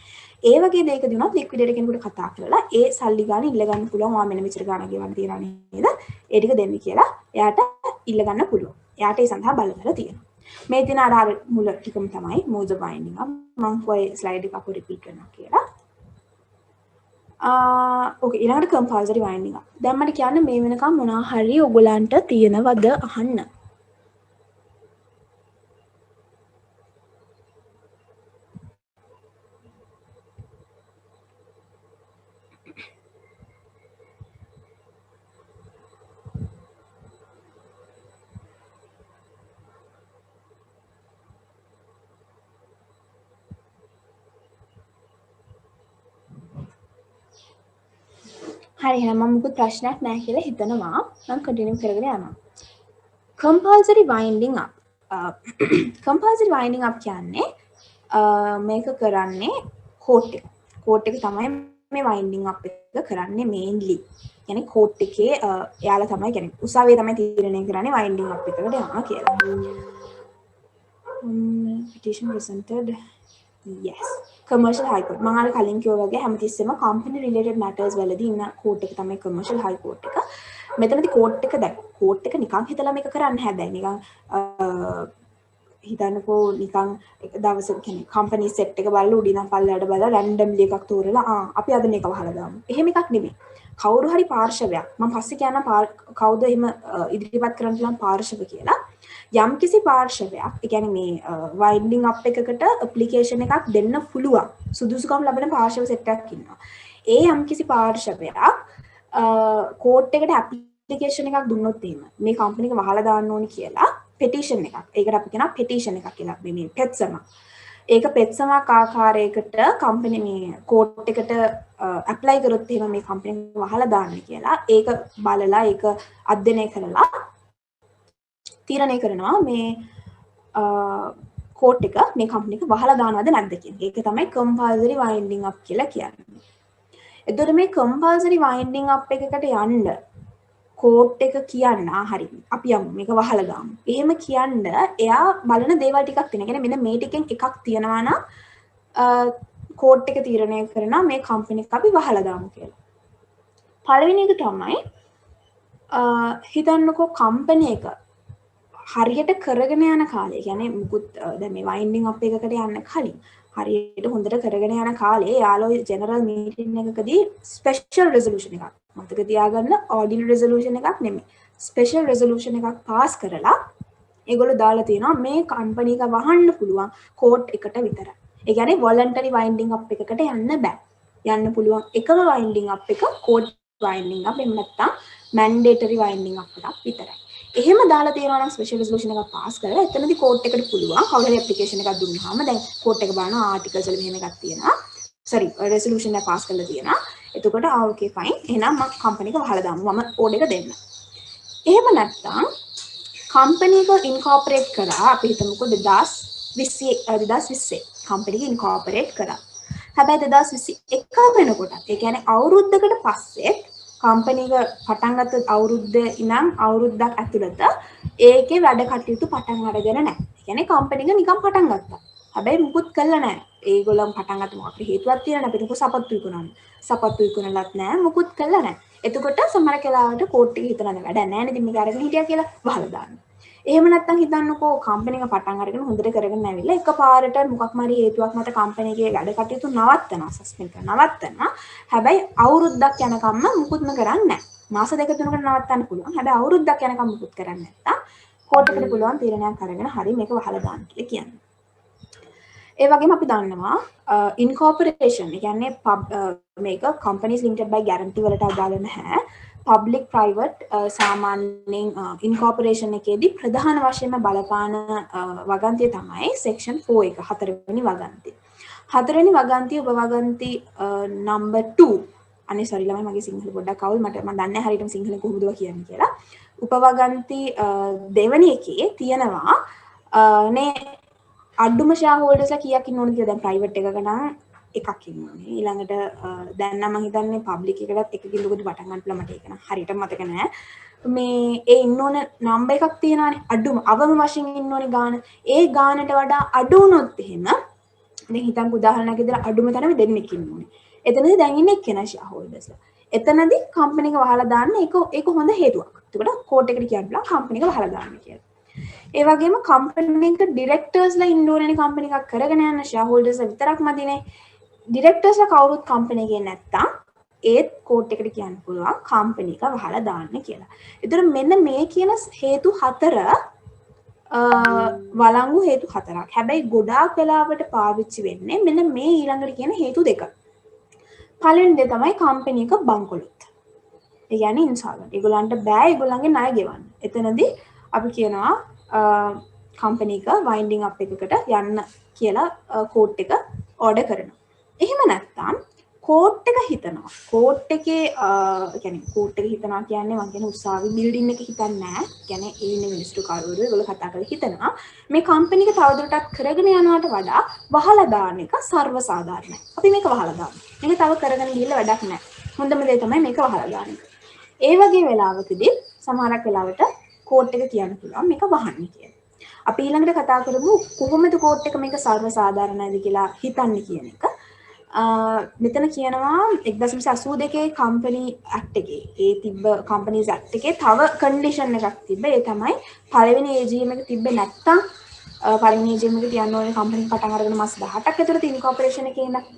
ඒ වගේ දෙයක දිනුනොත් ලික්විඩේටර් කෙනෙකුට කතා කරලා ඒ සල්ලි ගාණ ඉල්ල ගන්න පුළුවන්. ඔයා මෙන්න මෙච්චර ගාණක් ගෙවන්න තියනවා නේද? ඒ ටික දෙන්න කියලා එයාට ඉල්ල ගන්න පුළුවන්. එයාට ඒ සඳහා බලතල තියෙනවා. මේ දින අර මුල ටිකම තමයි modes of winding up. මම ඔය ස්ලයිඩ් එක අපු රිපීට් කරනවා කියලා. ඕකේ ඊළඟට compulsory winding up. දැන් මට කියන්න මේ වෙනකම් මොනවා හරි ඔයගලන්ට තියෙනවද අහන්න? හරි එහෙනම් මම මුකුත් ප්‍රශ්නයක් නැහැ කියලා හිතනවා. මම කන්ටිනියු කරගෙන යනවා. compulsory winding up. compulsory winding up කියන්නේ මේක කරන්නේ කෝට් එක. කෝට් එක තමයි මේ winding up එක කරන්නේ mainly. කියන්නේ කෝට් එකේ එයාලා තමයි කියන්නේ උසාවියේ තමයි තීරණය කරන්නේ winding up එකට යනවා කියලා. petition presented yes. commercial high court මම අර කලින් කිව්වා වගේ හැමතිස්සෙම company related matters වලදී ඉන්න court එක තමයි commercial high court එක. මෙතනදී court එක දැන් court එක නිකන් හිතලා මේක කරන්න හැබැයි නිකන් හිතන්නකෝ නිකන් එක දවසක කියන්නේ company set එක බලලා උඩින් පල්ලයට බලලා randomly එකක් තෝරලා අපි අද මේක වහලා දාමු. එහෙම එකක් නෙමෙයි. කවුරු හරි පාර්ශවයක් මම පස්සේ කියනවා කවුද එහෙම ඉදිරිපත් කරන්න පුළුවන් පාර්ශව කියලා. යම්කිසි පාර්ශවයක් ඒ කියන්නේ මේ වයින්ඩිං අප් එකකට ඇප්ලිකේෂන් එකක් දෙන්න පුළුවන් සුදුසුකම් ලැබෙන පාර්ශව සෙට් එකක් ඉන්නවා. ඒ යම්කිසි පාර්ශවයක් කෝට් එකට ඇප්ලිකේෂන් එකක් දුන්නොත් එහෙම මේ කම්පැනි එක වහලා දාන්න ඕනි කියලා පෙටිෂන් එකක්. ඒකට අපි කියනවා පෙටිෂන් එකක් කියලා. මේ පෙත්සම. ඒක පෙත්සමක් ආකාරයකට කම්පැනි මේ කෝට් එකට ඇප්ලයි කරොත් එහෙම මේ කම්පැනි වහලා දාන්න කියලා. ඒක බලලා ඒක අධ්‍යයනය කරලා තීරණය කරනවා මේ කෝට් එක මේ කම්පැනි එක වහලා දානවද නැද්ද කියන. ඒක තමයි කම්පල්සරි වයින්ඩින් අප් කියලා කියන්නේ. එතකොට මේ කම්පල්සරි වයින්ඩින් අප් එකකට යන්න කෝට් එක කියන්න හරි අපි යමු මේක වහලා දාමු. එහෙම කියන්න එයා බලන දේවල් ටිකක් තියෙනවා. කියන්නේ මෙන්න මේ ටිකෙන් එකක් තියෙනවා නම් කෝට් එක තීරණය කරනවා මේ කම්පැනි එක අපි වහලා දාමු කියලා. පළවෙනි එක තමයි හිතන්නකෝ කම්පැනි එක හරියට කරගෙන යන කාලේ. කියන්නේ මුකුත් දැන් මේ වයින්ඩින් අප් එකකට යන්න කලින් හරියට හොඳට කරගෙන යන කාලේ යාලෝ ජෙනරල් මීටින් එකකදී ස්පෙෂල් රෙසලූෂන් එකක් මතක තියාගන්න ඕඩිනරි රෙසලූෂන් එකක් නෙමෙයි ස්පෙෂල් රෙසලූෂන් එකක් පාස් කරලා ඒගොල්ලෝ දාලා තියෙනවා මේ කම්පැනි එක වහන්න පුළුවන් කෝට් එකට විතරයි. ඒ කියන්නේ වොලන්ටරි වයින්ඩින් අප් එකකට යන්න බෑ. යන්න පුළුවන් එකම වයින්ඩින් අප් එක කෝට් වයින්ඩින් අප් එහෙම නැත්නම් මැන්ඩේටරි වයින්ඩින් අප් එකක් විතරයි. එහෙම දාලා තියෙනවා නම් ස්පෙෂල් රෙසලූෂන් එකක් පාස් කරලා එතනදී කෝට් එකට පුළුවන් කවුරු හරි ඇප්ලිකේෂන් එකක් දුන්නාම දැන් කෝට් එක බලන ආටිකල්ස් වල මෙහෙම එකක් තියෙනවා. සෝරි රෙසලූෂන් එක පාස් කරලා තියෙනවා. එතකොට ඕකේ ෆයින්. එහෙනම් මම කම්පැනි එක වහලා දාමු. මම ඕඩර් එක දෙන්න. එහෙම නැත්නම් කම්පැනි එක ඉන්කෝපරේට් කරා අපි හිතමුකෝ 2020 කම්පැනි එක ඉන්කෝපරේට් කරා. හැබැයි 2021 වෙනකොට ඒ කියන්නේ අවුරුද්දකට පස්සේ කම්පැනි එක පටන් ගත්ත අවුරුද්ද ඉඳන් අවුරුද්දක් ඇතුළත ඒකේ වැඩ කටයුතු පටන් අරගෙන නැහැ. ඒ කියන්නේ කම්පැනි එක නිකන් පටන් ගත්තා. හැබැයි මුකුත් කළා නැහැ. ඒගොල්ලන් පටන් ගත්ත මොකක් හේතුවක් තියෙනවා අපිට සපත්තු විකුණන්න. සපත්තු විකුණලත් නැහැ මුකුත් කළා නැහැ. එතකොට සමහර කාලවලට කෝට් එක හිතනද වැඩ නැහැ නේද මේක අරගෙන හිටියා කියලා වහලා දාන්න. එහෙම නැත්නම් හිතන්නකෝ කම්පැනි එක පටන් අරගෙන හොඳට කරගෙන ඇවිල්ලා එකපාරට මොකක් මාරි හේතුවක් මත කම්පැනි එකේ වැඩ කටයුතු නවත්තනවා සස්පෙන්ඩ් කරනවා නවත්තනවා. හැබැයි අවුරුද්දක් යනකම්ම මුකුත්ම කරන්නේ නැහැ. මාස දෙක තුනකට නවත්තන්න පුළුවන්. හැබැයි අවුරුද්දක් යනකම් මුකුත් කරන්නේ නැත්තම් කෝට් එකට පුළුවන් තීරණයක් අරගෙන හරි මේක වහලා දාන්න කියලා කියන්නේ. ඒ වගේම අපි දන්නවා ඉන්කෝපරේෂන් ඒ කියන්නේ මේක කම්පැනිස් ලිමිටඩ් බයි ගැරන්ටි වලට අදාළ නැහැ. පබ්ලික් ප්‍රයිවට් සාමාන්‍යයෙන් ඉන්කෝපරේෂන් එකේදී ප්‍රධාන වශයෙන්ම බලපාන වගන්තිය තමයි සෙක්ෂන් 4 එක හතරවෙනි වගන්තිය. හතරවෙනි වගන්තිය උපවගන්ති නම්බර් 2 අනේ සෝරි ළමයි මගේ සිංහල පොඩ්ඩක් අවුල් මම දන්නේ නැහැ හරියටම සිංහලෙන් කොහොමද කියන්නේ කියලා. උපවගන්ති දෙවෙනි එකේ තියෙනවා නේ අඩුම ෂෙයා හෝල්ඩර්ස්ලා කීයක් ඉන්න ඕනද කියලා. දැන් ප්‍රයිවට් එකක නම් එකක් ඉන්නවා. ඊළඟට දැන් නම් මම හිතන්නේ පබ්ලික් එකකටත් එකකින් ලොකුට පටන් ගන්න පුළුවන් මට ඒක නම් හරියට මතක නැහැ. මේ ඒ ඉන්න ඕන නම්බර් එකක් තියෙනවානේ. අඩුම අවම වශයෙන් ඉන්න ඕනේ ගාන. ඒ ගානට වඩා අඩු වුණොත් එහෙම දැන් හිතන්කෝ උදාහරණයක් විදිහට අඩුම තරමේ දෙන්නෙක් ඉන්න ඕනේ. එතනදී දැන් ඉන්නේ එක්කෙනා ෂෙයා හෝල්ඩර්ස්ලා. එතනදී කම්පැනි එක වහලා දාන්න ඒක හොඳ හේතුවක්. එතකොට කෝට් එකට කියන්න පුළුවන් කම්පැනි එක වහලා දාන්න කියලා. ඒ වගේම කම්පැනි එක ඩිරෙක්ටර්ස්ලා ඉන්න ඕනේ කම්පැනි එකක් කරගෙන යන ෂෙයා හෝල්ඩර්ස්ලා විතරක් මදිනේ. ඩිරෙක්ටර්ස්ලා කවුරුත් කම්පැනි එකේ නැත්තම් ඒත් කෝට් එකට කියන්න පුළුවන් කම්පැනි එක වහලා දාන්න කියලා. ඒතර මෙන්න මේ කියන හේතු හතර වළංගු හේතු හතරක්. හැබැයි ගොඩාක් වෙලාවට පාවිච්චි වෙන්නේ මෙන්න මේ ඊළඟට කියන හේතු දෙක. පළවෙනි දේ තමයි කම්පැනි එක බංකොලොත්. ඒ කියන්නේ ඉන්සල්වන්ට්. ඒගොල්ලන්ට බෑ ඒගොල්ලන්ගේ ණය ගෙවන්න. එතනදී අපි කියනවා කම්පැනි එක වයින්ඩින් අප් එකකට යන්න කියලා කෝට් එක ඕඩර් කරනවා. එහෙම නැත්නම් කෝට් එක හිතනවා. කෝට් එකේ කියන්නේ කෝට් එක හිතනවා කියන්නේ මම කියන උසාවි බිල්ඩින් එක හිතන්නේ නැහැ. කියන්නේ ඒ ඉන්නේ මිනිස්සු කවුරුද ඒගොල්ලෝ කතා කරලා හිතනවා මේ කම්පැනි එක තවදුරටත් කරගෙන යනවට වඩා වහලා දාන එක සර්ව සාධාරණයි. අපි මේක වහලා දාමු. මේක තව කරගෙන ගිහිල්ලා වැඩක් නැහැ. හොඳම දේ තමයි මේක වහලා දාන එක. ඒ වගේ වෙලාවකදී සමහරක් වෙලාවට කෝට් එක කියන්න පුළුවන් මේක වහන්න කියලා. අපි ඊළඟට කතා කරමු කොහොමද කෝට් එක මේක සර්ව සාධාරණයිද කියලා හිතන්නේ කියන එක. මෙතන කියනවා 1982 කම්පැනි ඇක්ට් එකේ ඒ තිබ්බ කම්පැනිස් ඇක්ට් එකේ තව කන්ඩිෂන් එකක් තිබ්බ. ඒ තමයි පළවෙනි AGM එක තිබ්බේ නැත්තම් පළවෙනි AGM එක තියන්න ඕනේ කම්පැනි පටන් අරගෙන මාස 18ක් ඇතුළත ඉන්කෝපරේෂන් එකේ ඉඳන්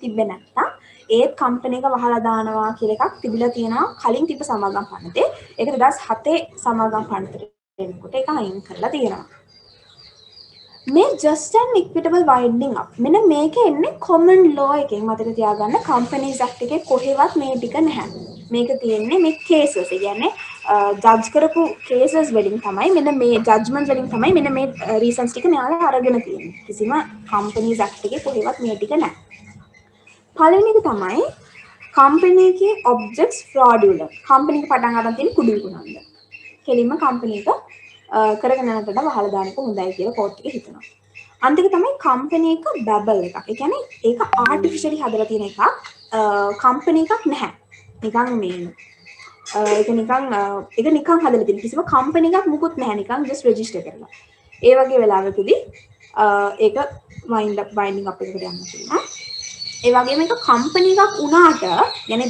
තිබ්බේ නැත්තම් ඒත් කම්පැනි එක වහලා දානවා කියලා එකක් තිබිලා තියෙනවා කලින් තිබ්බ සමාගම් පනතේ. ඒක 2007 සමාගම් පනතේ එනකොට ඒක අයින් කරලා තියෙනවා. මේ just an equitable winding up මෙන්න මේක එන්නේ common law එකෙන් මතක තියාගන්න. companies act එකේ කොහෙවත් මේ ටික නැහැ. මේක තියෙන්නේ මේ cases. ඒ කියන්නේ ජජ් කරපු කේසස් වලින් තමයි මෙන්න මේ ජජ්මන්ට් වලින් තමයි මෙන්න මේ රීසන්ස් ටික මෙයාලා අරගෙන තියෙන්නේ. කිසිම කම්පනීස් ඇක්ට් එකේ කොහෙවත් මේ ටික නැහැ. පළවෙනි එක තමයි කම්පැනි එකේ ඔබ්ජෙක්ට්ස් ෆ්‍රොඩුලන්ට්. කම්පැනි එක පටන් ගන්න තියෙන කුඩු විකුණන්න. කෙලින්ම කම්පැනි එක කරගෙන යනකොට වහලා දාන්න එක හොඳයි කියලා කෝට් එකේ හිතනවා. අන්තික තමයි කම්පැනි එක බබල් එකක්. ඒ කියන්නේ ඒක ආටිෆිෂියලි හදලා තියෙන එකක්. කම්පැනි එකක් නැහැ. නිකන් මේ ඒක නිකන් හදලා තියෙන කිසිම කම්පැනි එකක් මුකුත් නැහැ. නිකන් ජස්ට් රෙජිස්ටර් කරලා. ඒ වගේ වෙලාවකදී ඒක වයින්ඩින් අප් එකකට යන්න පුළුවන්. ඒ වගේම එක කම්පැනි එකක් වුණාට يعني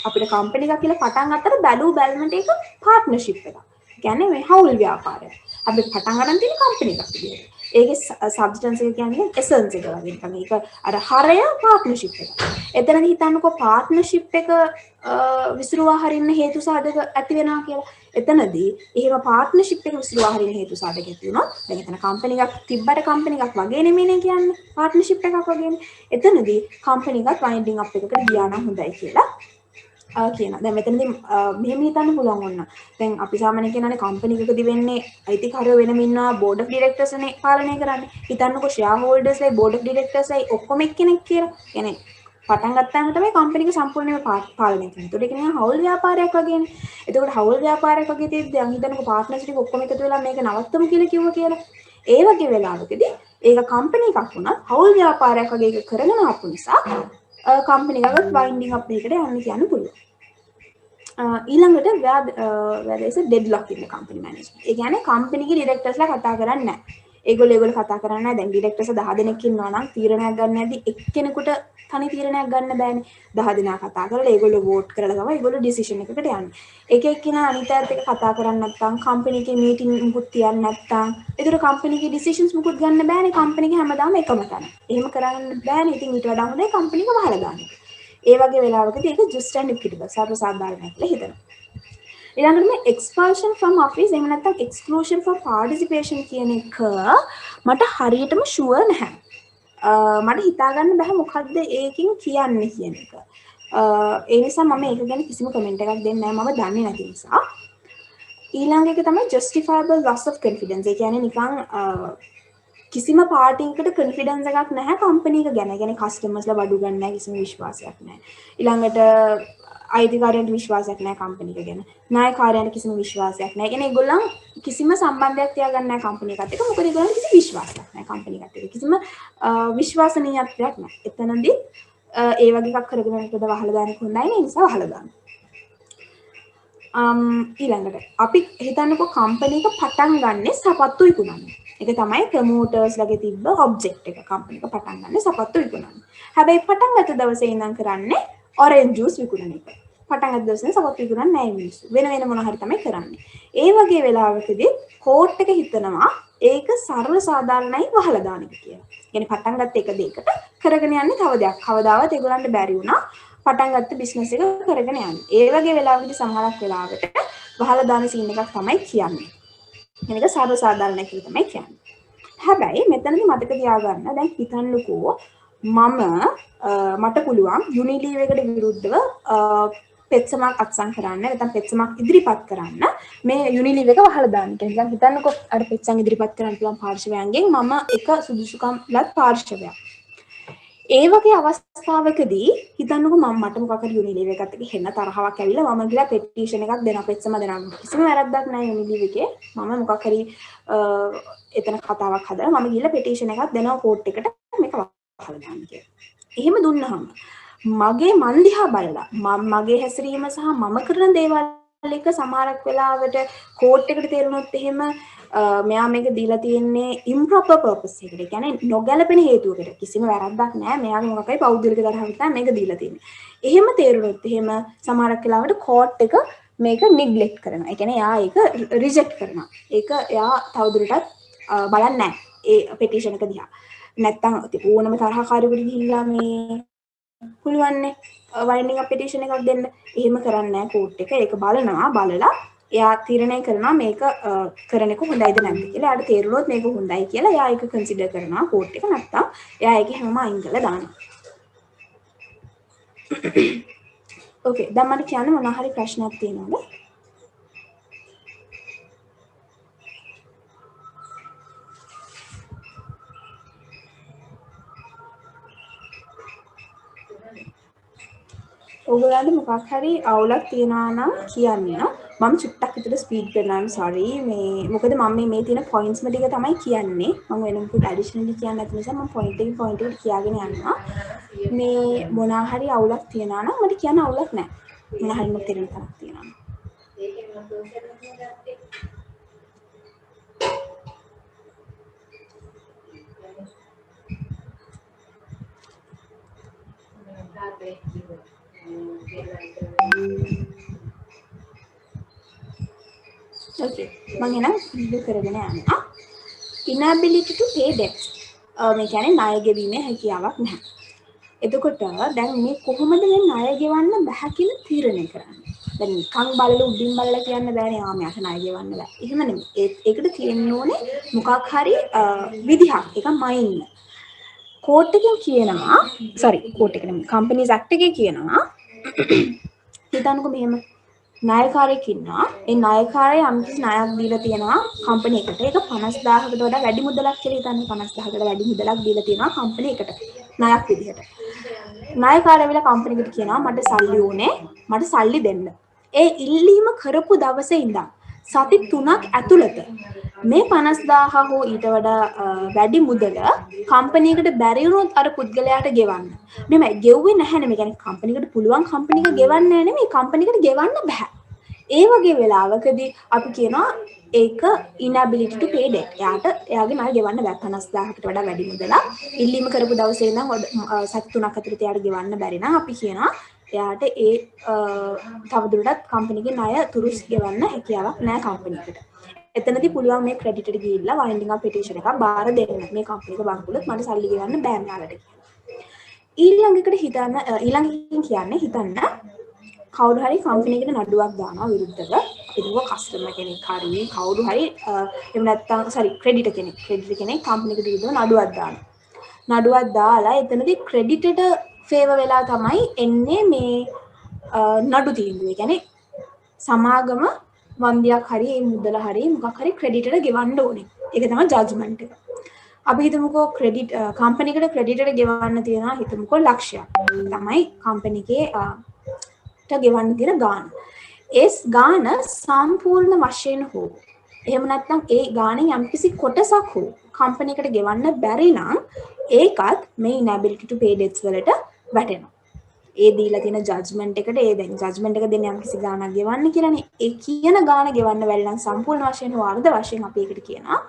අපිට කම්පැනි එකක් කියලා පටන් ගත්තට බැලූ බැලමට ඒක පාර්ට්නර්ෂිප් එකක්. කියන්නේ මේ හවුල් ව්‍යාපාරයක්. අපි පටන් ගන්න තියෙන කම්පැනි එකක් විදියට. ඒකේ සබ්ස්ටන්ස් එක කියන්නේ එසන්ස් එක වගේ නිකන් ඒක අර හරය පාර්ට්නර්ෂිප් එක. එතනදී හිතන්නකෝ පාර්ට්නර්ෂිප් එක විසිරුවා හරින්න හේතු සාධක ඇති වෙනවා කියලා. එතනදී එහෙම පාර්ට්නර්ෂිප් එක විසිරුවා හරින්න හේතු සාධක ඇති වුණා. දැන් එතන කම්පැනි එකක් තිබ්බට කම්පැනි එකක් වගේ නෙමෙයිනේ කියන්නේ. පාර්ට්නර්ෂිප් එකක් වගේනේ. එතනදී කම්පැනි එකක් වයින්ඩින් අප් එකකට ගියා නම් හොඳයි කියලා කියනවා. දැන් මෙතනදී මෙහෙම හිතන්න පුළුවන් වුණා. දැන් අපි සාමාන්‍යයෙන් කියනවානේ කම්පැනි එකකදී වෙන්නේ අයිතිකාරයෝ වෙනම ඉන්නවා බෝඩ් ඔෆ් ඩිරෙක්ටර්ස්නේ පාලනය කරන්නේ. හිතන්නකෝ ෂෙයා හෝල්ඩර්ස්ලා බෝඩ් ඔෆ් ඩිරෙක්ටර්ස්ලා ඔක්කොම එක්කෙනෙක් කියලා. يعني පටන් ගත්තාම තමයි කම්පැනි එක සම්පූර්ණයෙන්ම පාලනය කරන්නේ. ඒකට ඒක නිකන් හවුල් ව්‍යාපාරයක් වගේනේ. එතකොට හවුල් ව්‍යාපාරයක් වගේ තියෙද්දි දැන් හිතන්නකෝ පාර්ට්නර්ස් ටික ඔක්කොම එකතු වෙලා මේක නවත්තමු කියලා කිව්වා කියලා. ඒ වගේ වෙලාවකදී ඒක කම්පැනි එකක් වුණත් හවුල් ව්‍යාපාරයක් වගේ එක කරගෙන ආපු නිසා කම්පැනි එකකට වයින්ඩින් අප් එකකට යන්න කියන්න පුළුවන්. ඊළඟට where is a deadlock in the company management. ඒ කියන්නේ කම්පැනි එකේ ඩිරෙක්ටර්ස්ලා කතා කරන්නේ නැහැ. ඒගොල්ලෝ කතා කරන්නේ නැහැ. දැන් ඩිරෙක්ටර්ස් 10 දෙනෙක් ඉන්නවා නම් තීරණයක් ගන්න නැද්දි එක්කෙනෙකුට තනි තීරණයක් ගන්න බෑනේ. 10 දෙනා කතා කරලා ඒගොල්ලෝ වෝට් කරලා තමයි ඒගොල්ලෝ ඩිසිෂන් එකකට යන්නේ. එක එක්කෙනා අනිත් අයත් එක්ක කතා කරන්නේ නැත්නම් කම්පැනි එකේ මීටින් මුකුත් තියන්නේ නැත්නම් ඒතර කම්පැනි එකේ ඩිසිෂන්ස් මුකුත් ගන්න බෑනේ. කම්පැනි එක හැමදාම එකම තැන. එහෙම කරන්න බෑනේ. ඉතින් ඊට වඩා හොඳයි කම්පැනි එක වහලා දාන්න. ඒ වගේ වෙලාවකදී ඒක just and equitable සර්වසාධාරණයි කියලා හිතනවා. ඊළඟට මේ expulsion from office එහෙම නැත්නම් exclusion from participation කියන එක මට හරියටම sure නැහැ. මට හිතා ගන්න බෑ මොකද්ද ඒකින් කියන්නේ කියන එක. ඒ නිසා මම ඒක ගැන කිසිම කමෙන්ට් එකක් දෙන්නේ නැහැ. මම දන්නේ නැති නිසා. ඊළඟ එක තමයි justifiable loss of confidence. ඒ කියන්නේ නිකන් කිසිම පාර්ටියකට කොන්ෆිඩන්ස් එකක් නැහැ කම්පැනි එක ගැන. يعني කස්ටමර්ස්ලා බඩු ගන්න නැහැ කිසිම විශ්වාසයක් නැහැ. ඊළඟට අයිතිකාරයන්ට විශ්වාසයක් නැහැ කම්පැනි එක ගැන. නායකයන්ට කිසිම විශ්වාසයක් නැහැ. يعني ඒගොල්ලන් කිසිම සම්බන්ධයක් තියාගන්න නැහැ කම්පැනි එකත් එක්ක. මොකද ඒගොල්ලන්ට කිසි විශ්වාසයක් නැහැ කම්පැනි එකත් එක්ක. කිසිම විශ්වාසනීයත්වයක් නැහැ. එතනදී ඒ වගේ එකක් කරගෙන යනකොට වහලා දාන්න හොඳයි. ඒ නිසා වහලා දාන්න. ඊළඟට අපි හිතන්නකෝ කම්පැනි එක පටන් ගන්නෙ සපත්තු විකුණන්න. ඒක තමයි ප්‍රොමෝටර්ස්ලාගේ තිබ්බ ඔබ්ජෙක්ට් එක. කම්පැනි එක පටන් ගන්නෙ සපත්තු විකුණන්න. හැබැයි පටන් ගත්ත දවසේ ඉඳන් කරන්නේ ඔරෙන්ජ් ජූස් විකුණන එක. පටන් ගත්ත දවසේ සපත්තු විකුණන්නේ නැහැ මිනිස්සු. වෙන මොන හරි තමයි කරන්නේ. ඒ වගේ වෙලාවකදී කෝට් එක හිතනවා ඒක සරල සාධාරණයි වහලා දාන එක කියලා. يعني පටන් ගත්ත එක දෙයකට කරගෙන යන්නේ තව දෙයක්. කවදාවත් ඒගොල්ලන්ට බැරි වුණා පටන් ගත්ත බිස්නස් එක කරගෙන යන්නේ. ඒ වගේ වෙලාවකදී සමහරක් වෙලාවට වහලා දාන සීන් එකක් තමයි කියන්නේ. මේක සරල සාධාරණයි කියලා තමයි කියන්නේ. හැබැයි මෙතනදී මතක තියාගන්න දැන් හිතන්නකෝ මට පුළුවන් යුනිලීව් එකට විරුද්ධව පෙත්සමක් අත්සන් කරන්න නැත්නම් පෙත්සමක් ඉදිරිපත් කරන්න මේ යුනිලීව් එක වහලා දාන්න. කියන්නේ හිතන්නකෝ අර පෙත්සම් ඉදිරිපත් කරන්න පුළුවන් පාර්ශවයන්ගෙන් මම එක සුදුසුකම් ලත් පාර්ශවයක්. ඒ වගේ අවස්ථාවකදී හිතන්නකෝ මට මොකක් හරි යුනිලීව් එකත් එක්ක හෙන්න තරහවක් ඇවිල්ලා මම ගිහලා පෙටිෂන් එකක් දෙනවා පෙත්සම දෙනවා. කිසිම වැරද්දක් නැහැ යුනිලීව් එකේ. මම මොකක් හරි එතන කතාවක් හදලා මම ගිහලා පෙටිෂන් එකක් දෙනවා කෝට් එකට මේක වහලා දාන්න කියලා. එහෙම දුන්නාම මගේ මන් දිහා බලලා මගේ හැසිරීම සහ මම කරන දේවල් එක සමහරක් වෙලාවට කෝට් එකට තේරුනොත් එහෙම මෙයා මේක දීලා තියෙන්නේ improper purpose එකකට. ඒ කියන්නේ නොගැලපෙන හේතුවකට. කිසිම වැරද්දක් නැහැ. මෙයාගේ මොකක්යි පෞද්ගලික තරහකට තමයි මේක දීලා තියෙන්නේ. එහෙම තේරුනොත් එහෙම සමහරක් වෙලාවට කෝට් එක මේක neglect කරනවා. ඒ කියන්නේ එයා ඒක reject කරනවා. ඒක එයා තවදුරටත් බලන්නේ නැහැ. ඒ petition එක දිහා. නැත්තම් ඕනම තරහකාරයෙකුට ගිහිල්ලා මේ පුළුවන්නේ වයින්ඩින් අප් පෙටිෂන් එකක් දෙන්න. එහෙම කරන්නේ නැහැ කෝට් එක. ඒක බලලා එයා තීරණය කරනවා මේක කරන එක හොඳයිද නැද්ද කියලා. එයාට තේරුණොත් මේක හොඳයි කියලා එයා ඒක කන්සිඩර් කරනවා කෝට් එක. නැත්තම් එයා ඒක හැමම අයින් කරලා දානවා. ඕකේ. දැන් මට කියන්න මොනවා හරි ප්‍රශ්නයක් තියෙනවද? ඕගොල්ලන්ට මොකක් හරි අවුලක් තියනවා නම් කියන්න. මම චුට්ටක් විතර ස්පීඩ් කරනවා. sorry මේ මොකද මම මේ තියෙන points ටික තමයි කියන්නේ. මම වෙන මොකද additionally කියන්න නැති නිසා මම point එකට කියාගෙන යනවා. මේ මොනවා හරි අවුලක් තියනවා නම් මට කියන්න අවුලක් නැහැ. මොනවා හරි මට තේරෙන තරක් තියනවා. Okay, මම එනම් ඉල්ලු කරගෙන යනවා. Inability to pay debts. මේ කියන්නේ ණය ගෙවීමේ හැකියාවක් නැහැ. එතකොට දැන් මේ කොහොමද මේ ණය ගෙවන්න බෑ කියලා තීරණය කරන්නේ? දැන් නිකන් බලලා උඩින් බලලා කියන්න බෑනේ ආ මෙයාට ණය ගෙවන්න බෑ. එහෙම නෙමෙයි. ඒකට තියෙන්න ඕනේ මොකක් හරි විදිහක්. ඒක මයින්. කෝට් එකෙන් කියනවා කෝට් එක නෙමෙයි කම්පනීස් ඇක්ට් එකේ කියනවා හිතන්නකෝ මෙහෙම ණයකාරයෙක් ඉන්නවා. ඒ ණයකාරයා යම්කිසි ණයක් දීලා තියෙනවා කම්පැනි එකට. ඒක 50000කට වඩා වැඩි මුදලක් කියලා හිතන්න. 50000කට වැඩි මුදලක් දීලා තියෙනවා කම්පැනි එකට. ණයක් විදිහට. ණයකාරයා විලා කම්පැනි එකට කියනවා මට සල්ලි ඕනේ. මට සල්ලි දෙන්න. ඒ ඉල්ලීම කරපු දවසේ ඉඳන් සති 3ක් ඇතුළත මේ 50000 හෝ ඊට වඩා වැඩි මුදල කම්පැනි එකට බැරි වුණොත් අර පුද්ගලයාට ගෙවන්න. නෙමෙයි ගෙව්වේ නැහැ නෙමෙයි. කියන්නේ කම්පැනි එකට පුළුවන් කම්පැනි එක ගෙවන්නේ නැහැ නෙමෙයි. කම්පැනි එකට ගෙවන්න බෑ. ඒ වගේ වෙලාවකදී අපි කියනවා ඒක inability to pay debt. එයාගේ ණය ගෙවන්න බෑ. 50000කට වඩා වැඩි මුදලක් ඉල්ලීම කරපු දවසේ ඉඳන් සති 3ක් ඇතුළත එයාට ගෙවන්න බැරි නම් අපි කියනවා එයාට ඒ තවදුරටත් කම්පැනිගේ ණය තුරුස් ගෙවන්න හැකියාවක් නැහැ කම්පැනි එකට. එතනදී පුළුවන් මේ ක්‍රෙඩිටර් ගිහිල්ලා වයින්ඩින් අප් පිටිෂන් එකක් බාර දෙන්න. මේ කම්පැනි එක බංකුලොත් මට සල්ලි ගෙවන්න බෑ මෙයාලට කියලා. ඊළඟකින් කියන්නේ හිතන්න කවුරු හරි කම්පැනි එකට නඩුවක් දානවා විරුද්ධව. ඒක කස්ටමර් කෙනෙක් හරි කවුරු හරි එහෙම නැත්නම් ක්‍රෙඩිටර් කෙනෙක් කම්පැනි එකට විරුද්ධව නඩුවක් දානවා. නඩුවක් දාලා එතනදී ක්‍රෙඩිටර්ට ෆේවර් වෙලා තමයි එන්නේ මේ නඩු තීන්දුව. ඒ කියන්නේ සමාගම වන්දියක් හරි ඒ මුදල හරි මොකක් හරි ක්‍රෙඩිටර්ට ගෙවන්න ඕනේ. ඒක තමයි ජජ්මන්ට් එක. අපි හිතමුකෝ කම්පැනි එකට ක්‍රෙඩිටර්ට ගෙවන්න තියෙනවා හිතමුකෝ ලක්ෂයක්. තමයි කම්පැනි එකේ ගෙවන්න තියෙන ගාණ. ඒ ගාණ සම්පූර්ණ වශයෙන් හෝ එහෙම නැත්නම් ඒ ගාණෙන් යම්කිසි කොටසක් හෝ කම්පැනි එකට ගෙවන්න බැරි නම් ඒකත් මේ inability to pay debts වලට වැටෙනවා. ඒ දීලා තියෙන ජජ්මන්ට් එකට ඒ දැන් ජජ්මන්ට් එක දෙන්නේ යම්කිසි ගාණක් ගෙවන්න කියලානේ. ඒ කියන ගාණ ගෙවන්න බැරි නම් සම්පූර්ණ වශයෙන් හෝ අර්ධ වශයෙන් අපි ඒකට කියනවා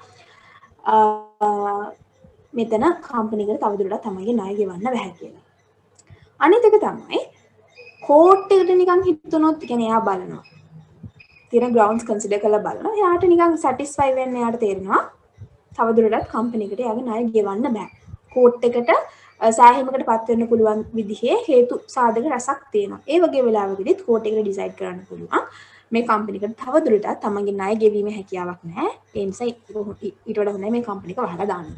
මෙතන කම්පැනි එකට තවදුරටත් තමයිගේ ණය ගෙවන්න බැහැ කියලා. අනිත් එක තමයි කෝට් එකට නිකන් හිතුනොත් කියන්නේ එයා බලනවා. තියෙන ග්‍රවුන්ඩ්ස් කන්සිඩර් කරලා බලනවා. එයාට නිකන් සැටිස්ෆයි වෙන්න එයාට තේරෙනවා. තවදුරටත් කම්පැනි එකට එයාගේ ණය ගෙවන්න බෑ. කෝට් එකට සෑහීමකට පත් වෙන්න පුළුවන් විදිහේ හේතු සාධක රසක් තියෙනවා. ඒ වගේ වෙලාවකදීත් කෝට් එකට ඩිසයිඩ් කරන්න පුළුවන් මේ කම්පැනි එකට තවදුරටත් තමන්ගේ ණය ගෙවීමේ හැකියාවක් නැහැ. ඒ නිසා ඊට වඩා හොඳයි මේ කම්පැනි එක වහලා දාන්න.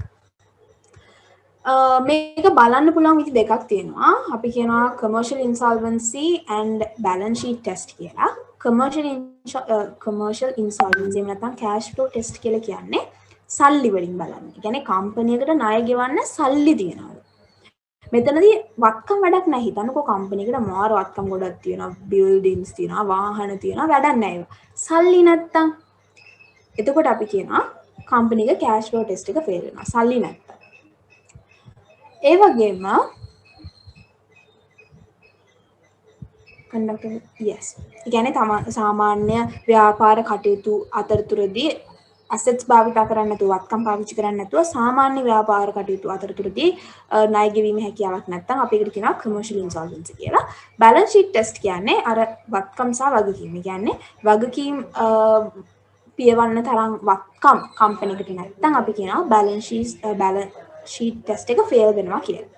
මේක බලන්න පුළුවන් විදි දෙකක් තියෙනවා. අපි කියනවා commercial insolvency and balance sheet test කියලා. commercial insolvency එහෙම නැත්නම් cash flow test කියලා කියන්නේ සල්ලි වලින් බලන්න. ඒ කියන්නේ කම්පැනි එකට ණය ගෙවන්න සල්ලි තියනවා. මෙතනදී වත්කම් වැඩක් නැහැ. හිතන්නකෝ කම්පැනි එකට මාර වත්කම් ගොඩක් තියෙනවා. බිල්ඩින්ග්ස් තියෙනවා, වාහන තියෙනවා, වැඩක් නැහැ ඒවා. සල්ලි නැත්තම් එතකොට අපි කියනවා කම්පැනි එක cash flow test එක ෆේල් වෙනවා. සල්ලි නැත්තම්. ඒ වගේම conducting yes. ඒ කියන්නේ සාමාන්‍ය ව්‍යාපාර කටයුතු අතරතුරදී assets භාවිතා කරන්නේ නැතුව වත්කම් පාවිච්චි කරන්නේ නැතුව සාමාන්‍ය ව්‍යාපාර කටයුතු අතරතුරදී ණය ගෙවීමේ හැකියාවක් නැත්නම් අපි ඒකට කියනවා commercial insolvency කියලා. balance sheet test කියන්නේ අර වත්කම් සහ වගකීම්. ඒ කියන්නේ වගකීම් පියවන්න තරම් වත්කම් කම්පැනි එකට නැත්නම් අපි කියනවා balance sheet test එක fail වෙනවා කියලා.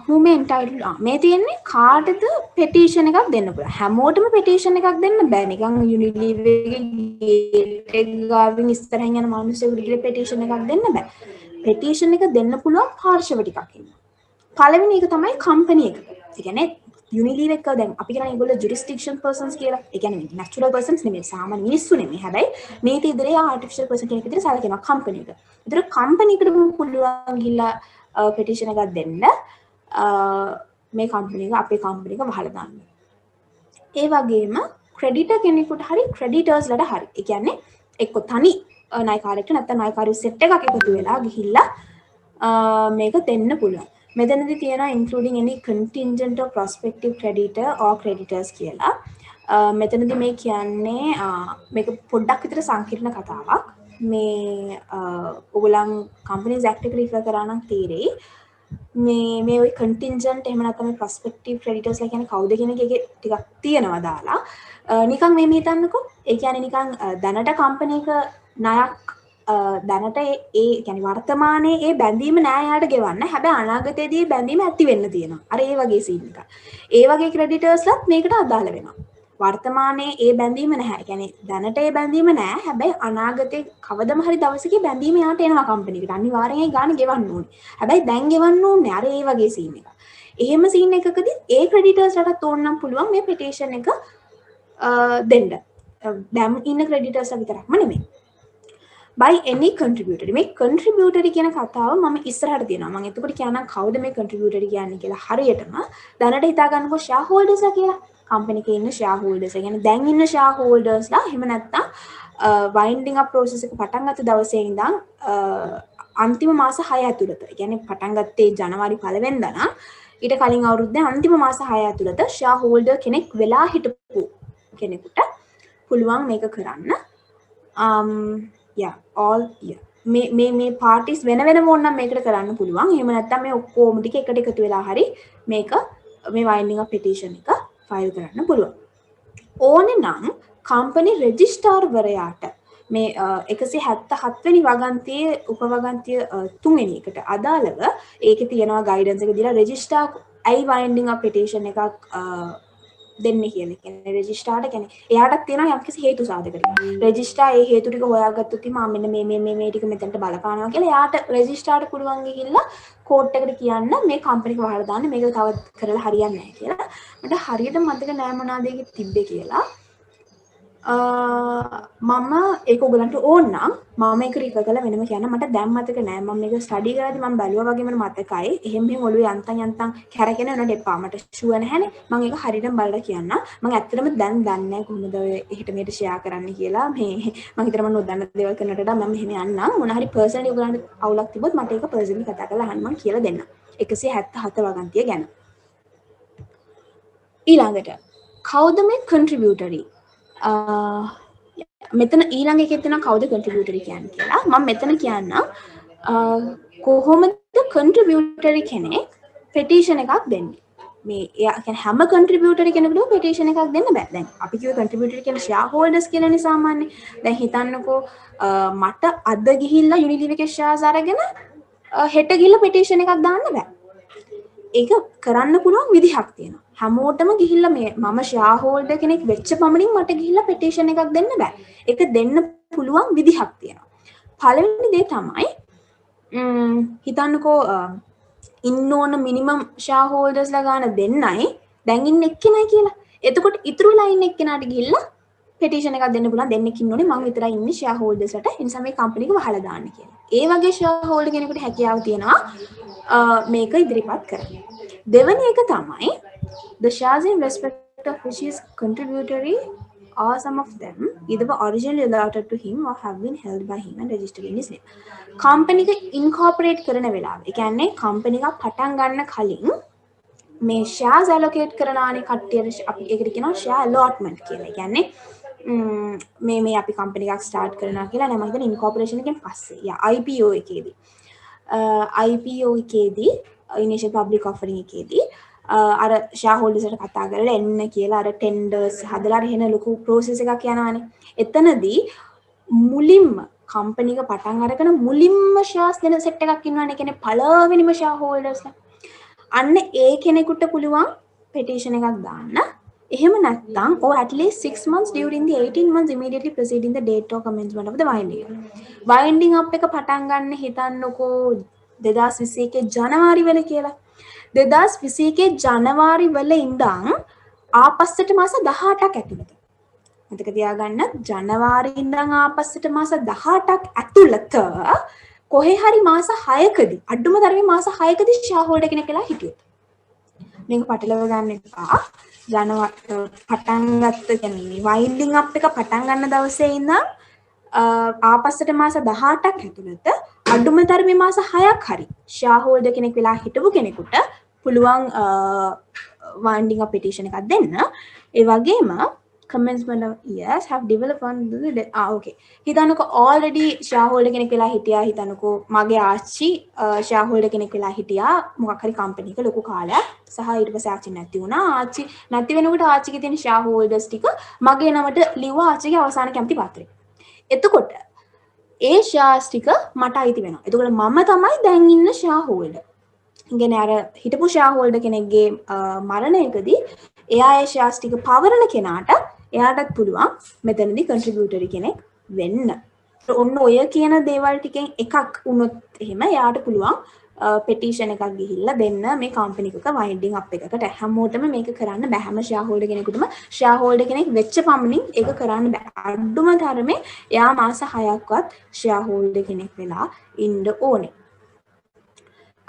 who may entitled මේ තියෙන්නේ කාටද petition එකක් දෙන්න පුළුවන්. හැමෝටම petition එකක් දෙන්න බෑ. නිකන් Unilever එකේ ගාවින් ඉස්සරහින් යන මිනිස්සුන්ට කියලා petition එකක් දෙන්න බෑ. petition එක දෙන්න පුළුවන් පාර්ශව ටිකක් ඉන්නවා. පළවෙනි එක තමයි company එක. ඒ කියන්නේ Unilever එක දැන් අපි කියන්නේ ඒගොල්ලෝ jurisdiction persons කියලා. ඒ කියන්නේ natural persons නෙමෙයි, සාමාන්‍ය මිනිස්සු නෙමෙයි. හැබැයි නීති ඉදිරියේ artificial person කෙනෙක් විදිහට සැලකෙනවා company එක. ඒතර company එකට පුළුවන් ගිහිල්ලා petition එකක් දෙන්න. මේ කම්පැනි එක අපේ කම්පැනි එක වහලා දාන්න. ඒ වගේම ක්‍රෙඩිටර් කෙනෙකුට හරි ක්‍රෙඩිටර්ස්ලට හරි. ඒ කියන්නේ එක්ක තනි ණයකාරයෙක්ට නැත්නම් ණයකාරයෝ සෙට් එකක් එකතු වෙලා ගිහිල්ලා මේක දෙන්න පුළුවන්. මෙතනදී තියෙනවා including any contingent or prospective creditor or creditors කියලා. මෙතනදී මේ කියන්නේ මේක පොඩ්ඩක් විතර සංකීර්ණ කතාවක්. මේ ඔයගොල්ලන් companies act එක රිෆර් කරා නම් තීරෙයි. මේ ওই contingent එහෙම නැත්නම් prospective creditors ලා කියන්නේ කවුද කියන එකේ ටිකක් තියෙනවා දාලා. නිකන් මේ හිතන්නකෝ. ඒ කියන්නේ නිකන් දැනට company එක ණයක් දැනට ඒ කියන්නේ වර්තමානයේ ඒ බැඳීම නෑ යාට ගෙවන්න. හැබැයි අනාගතයේදී බැඳීම ඇති වෙන්න තියෙනවා. අර ඒ වගේ සීන් එකක්. ඒ වගේ ක්‍රෙඩිටර්ස්ලත් මේකට අදාළ වෙනවා. වර්තමානයේ ඒ බැඳීම නැහැ. කියන්නේ දැනට ඒ බැඳීම නෑ. හැබැයි අනාගතේ කවදම හරි දවසක බැඳීම යාට එනවා කම්පැනි එකට. අනිවාර්යෙන් ඒ ගාණ ගෙවන්න ඕනේ. හැබැයි දැන් ගෙවන්න ඕනේ. අර ඒ වගේ සීන් එකක්. එහෙම සීන් එකකදී ඒ ක්‍රෙඩිටර්ස්ලට ඕනනම් පුළුවන් මේ පිටිෂන් එක දෙන්න. දැන් ඉන්න ක්‍රෙඩිටර්ස්ලා විතරක්ම නෙමෙයි. by any contributor. මේ contributor කියන කතාව මම ඉස්සරහට දෙනවා. මම එතකොට කියන්නම් කවුද මේ contributor කියන්නේ කියලා හරියටම දැනට හිතා ගන්නකො shareholders ලා කියලා. company එකේ ඉන්න shareholders. ඒ කියන්නේ දැන් ඉන්න shareholders ලා එහෙම නැත්නම් winding up process එක පටන් ගත්ත දවසේ ඉඳන් අන්තිම මාස 6 ඇතුළත. ඒ කියන්නේ පටන් ගත්තේ ජනවාරි 1 වෙනිදා නම් ඊට කලින් අවුරුද්දේ අන්තිම මාස 6 ඇතුළත shareholder කෙනෙක් වෙලා හිටපු කෙනෙකුට පුළුවන් මේක කරන්න. all මේ පාටිස් වෙන වෙනම ඕනනම් මේකට කරන්න පුළුවන්. එහෙම නැත්නම් මේ ඔක්කොම ටික එකට එකතු වෙලා හරි මේක මේ winding up petition එක ෆයිල් කරන්න පුළුවන්. ඕනේ නම් කම්පැනි රෙජිස්ට්‍රාර් වරයාට මේ 177 වෙනි වගන්තියේ උපවගන්තිය 3 වෙනි එකට අදාළව ඒකේ තියෙනවා ගයිඩන්ස් එක දීලා රෙජිස්ට්‍රාර් ඇයි winding up petition එකක් දෙන්නේ කියලා. කියන්නේ රෙජිස්ට්‍රාර්ට කියන්නේ එයාටත් තියෙනවා යම්කිසි හේතු සාධකයක්. රෙජිස්ට්‍රාර් ඒ හේතු ටික හොයාගත්තොත් මෙන්න මේ ටික මෙතනට බලපානවා කියලා එයාට රෙජිස්ට්‍රාර්ට පුළුවන් ගිහිල්ලා කෝට් එකට කියන්න මේ කම්පැනි එක වහලා දාන්න මේක තව කරලා හරියන්නේ නැහැ කියලා. මට හරියට මතක නෑ මොනවාද ඒකේ තිබ්බේ කියලා. මම ඒක ඔයගලන්ට ඕන නම් මම ඒක රිෆර් කරලා වෙනම කියන්න මට දැන් මතක නෑ. මම මේක ස්ටඩි කරද්දි මම බැලුවා වගේම මතකයි. එහෙම ඔළුවේ යන්තම් කැරගෙන යනට එපා. මට ෂුවර් නැහැනේ. මම ඒක හරියටම බලලා කියන්න. මම ඇත්තටම දැන් දන්නේ නැහැ කොහොමද ඔය එහෙට මෙහෙට ෂෙයා කරන්න කියලා. මේ මම හිතනවා මම නොදන්න දේවල් කරනට වඩා මම මෙහෙම යන්නම්. මොන හරි පර්සනලි ඔයගලන්ට අවුලක් තිබ්බොත් මට ඒක පර්සනලි කතා කරලා අහන්න මම කියලා දෙන්නම්. 177 වගන්තිය ගැන. ඊළඟට කවුද මේ කන්ට්‍රිබියුටරි? මෙතන ඊළඟ එකේ තියෙන කවුද කන්ට්‍රිබියුටරි කියන්නේ කියලා මම මෙතන කියන්නම්. කොහොමද කන්ට්‍රිබියුටරි කෙනෙක් පෙටිෂන් එකක් දෙන්නේ? මේ එයා කියන්නේ හැම කන්ට්‍රිබියුටරි කෙනෙකුටම පෙටිෂන් එකක් දෙන්න බෑ. දැන් අපි කියුවේ කන්ට්‍රිබියුටරි කියන්නේ ෂෙයා හෝල්ඩර්ස් කියලානේ සාමාන්‍ය. දැන් හිතන්නකෝ මට අද ගිහිල්ලා යුනිලිවර් එකේ ෂෙයාර්ස් අරගෙන හෙට ගිහිල්ලා පෙටිෂන් එකක් දාන්න බෑ. ඒක කරන්න පුළුවන් විදිහක් තියෙනවා. හැමෝටම ගිහිල්ලා මේ මම ෂෙයා හෝල්ඩර් කෙනෙක් වෙච්ච පමණින් මට ගිහිල්ලා පෙටිෂන් එකක් දෙන්න බෑ. ඒක දෙන්න පුළුවන් විදිහක් තියෙනවා. පළවෙනි දේ තමයි හිතන්නකෝ ඉන්න ඕන මිනිමම් ෂෙයා හෝල්ඩර්ස්ලා ගන්න දෙන්නයි දැන් ඉන්න එක්කෙනයි කියලා. එතකොට ඉතුරු වෙලා ඉන්න එක්කෙනාට ගිහිල්ලා පෙටිෂන් එකක් දෙන්න පුළුවන්. දෙන්නෙක් ඉන්න ඕනේ මම විතරයි ඉන්නේ ෂෙයා හෝල්ඩර්ස්ලට. ඒ නිසා මේ කම්පැනි එක වහලා දාන්න කියලා. ඒ වගේ ෂෙයා හෝල්ඩර් කෙනෙකුට හැකියාව තියෙනවා මේක ඉදිරිපත් කරන්න. දෙවෙනි එක තමයි the shares in respect of which is contributory or some of them either were originally allotted to him or have been held by him and registered in his name. Company එක ඉන්කෝපරේට් කරන වෙලාව. ඒ කියන්නේ company එකක් පටන් ගන්න කලින් මේ shares allocate කරනානේ කට්ටියට අපි ඒකට කියනවා share allotment කියලා. ඒ කියන්නේ මේ අපි කම්පැනි එකක් ස්ටාර්ට් කරනවා කියලා නෑ මම හිතන්නේ ඉන්කෝපරේෂන් එකෙන් පස්සේ IPO එකේදී IPO එකේදී initial public offering එකේදී අර shareholdersට කතා කරලා එන්න කියලා අර tenders හදලා එහෙන ලොකු process එකක් යනවානේ. එතනදී මුලින්ම කම්පැනි එක පටන් අරගෙන මුලින්ම shares දෙන set එකක් ඉන්නවනේ. කියන්නේ පළවෙනිම shareholdersලා. අන්න ඒ කෙනෙකුට පුළුවන් petition එකක් දාන්න. එහෙම නැත්නම් or at least 6 months during the 18 months immediately preceding the date of commencement of the winding up. winding up එක පටන් ගන්න හිතන්නකෝ 2021 ජනවාරි වෙල කියලා. 2021 ජනවාරි වල ඉඳන් ආපස්සට මාස 18ක් ඇතුළත. මතක තියාගන්න ජනවාරි ඉඳන් ආපස්සට මාස 18ක් ඇතුළත කොහේ හරි මාස 6කදී අඩුම තරමේ මාස 6කදී ෂෙයා හෝල්ඩර් කෙනෙක් වෙලා හිටියොත්. මේක පටලව ගන්න එපා. පටන් ගත්ත කියන්නේ වයින්ඩින් අප් එක පටන් ගන්න දවසේ ඉඳන් ආපස්සට මාස 18ක් ඇතුළත අඩුම තරමේ මාස 6ක් හරි ෂෙයා හෝල්ඩර් කෙනෙක් වෙලා හිටපු කෙනෙකුට පුළුවන් winding up petition එකක් දෙන්න. ඒ වගේම commencement of years have developed on the okay. හිතන්නකෝ already shareholder කෙනෙක් වෙලා හිටියා. හිතන්නකෝ මගේ ආච්චි shareholder කෙනෙක් වෙලා හිටියා මොකක් හරි company එක ලොකු කාලයක්. සහ ඊට පස්සේ ආච්චි නැති වුණා. ආච්චි නැති වෙනකොට ආච්චිගේ තියෙන shareholders ටික මගේ නමට ලිව්වා ආච්චිගේ අවසාන කැමති පත්‍රය. එතකොට ඒ shares ටික මට අයිති වෙනවා. එතකොට මම තමයි දැන් ඉන්න shareholder. ඉගෙන අර හිටපු shareholder කෙනෙක්ගේ මරණයකදී එයා ඒ shares ටික පවරන කෙනාට එයාටත් පුළුවන් මෙතනදී contributory කෙනෙක් වෙන්න. ඔන්න ඔය කියන දේවල් ටිකෙන් එකක් වුණොත් එහෙම එයාට පුළුවන් petition එකක් ගිහිල්ලා දෙන්න මේ company එකක winding up එකකට. හැමෝටම මේක කරන්න බෑ. හැම shareholder කෙනෙකුටම shareholder කෙනෙක් වෙච්ච පමණින් ඒක කරන්න බෑ. අඩුම තරමේ එයා මාස 6ක්වත් shareholder කෙනෙක් වෙලා ඉන්න ඕනේ.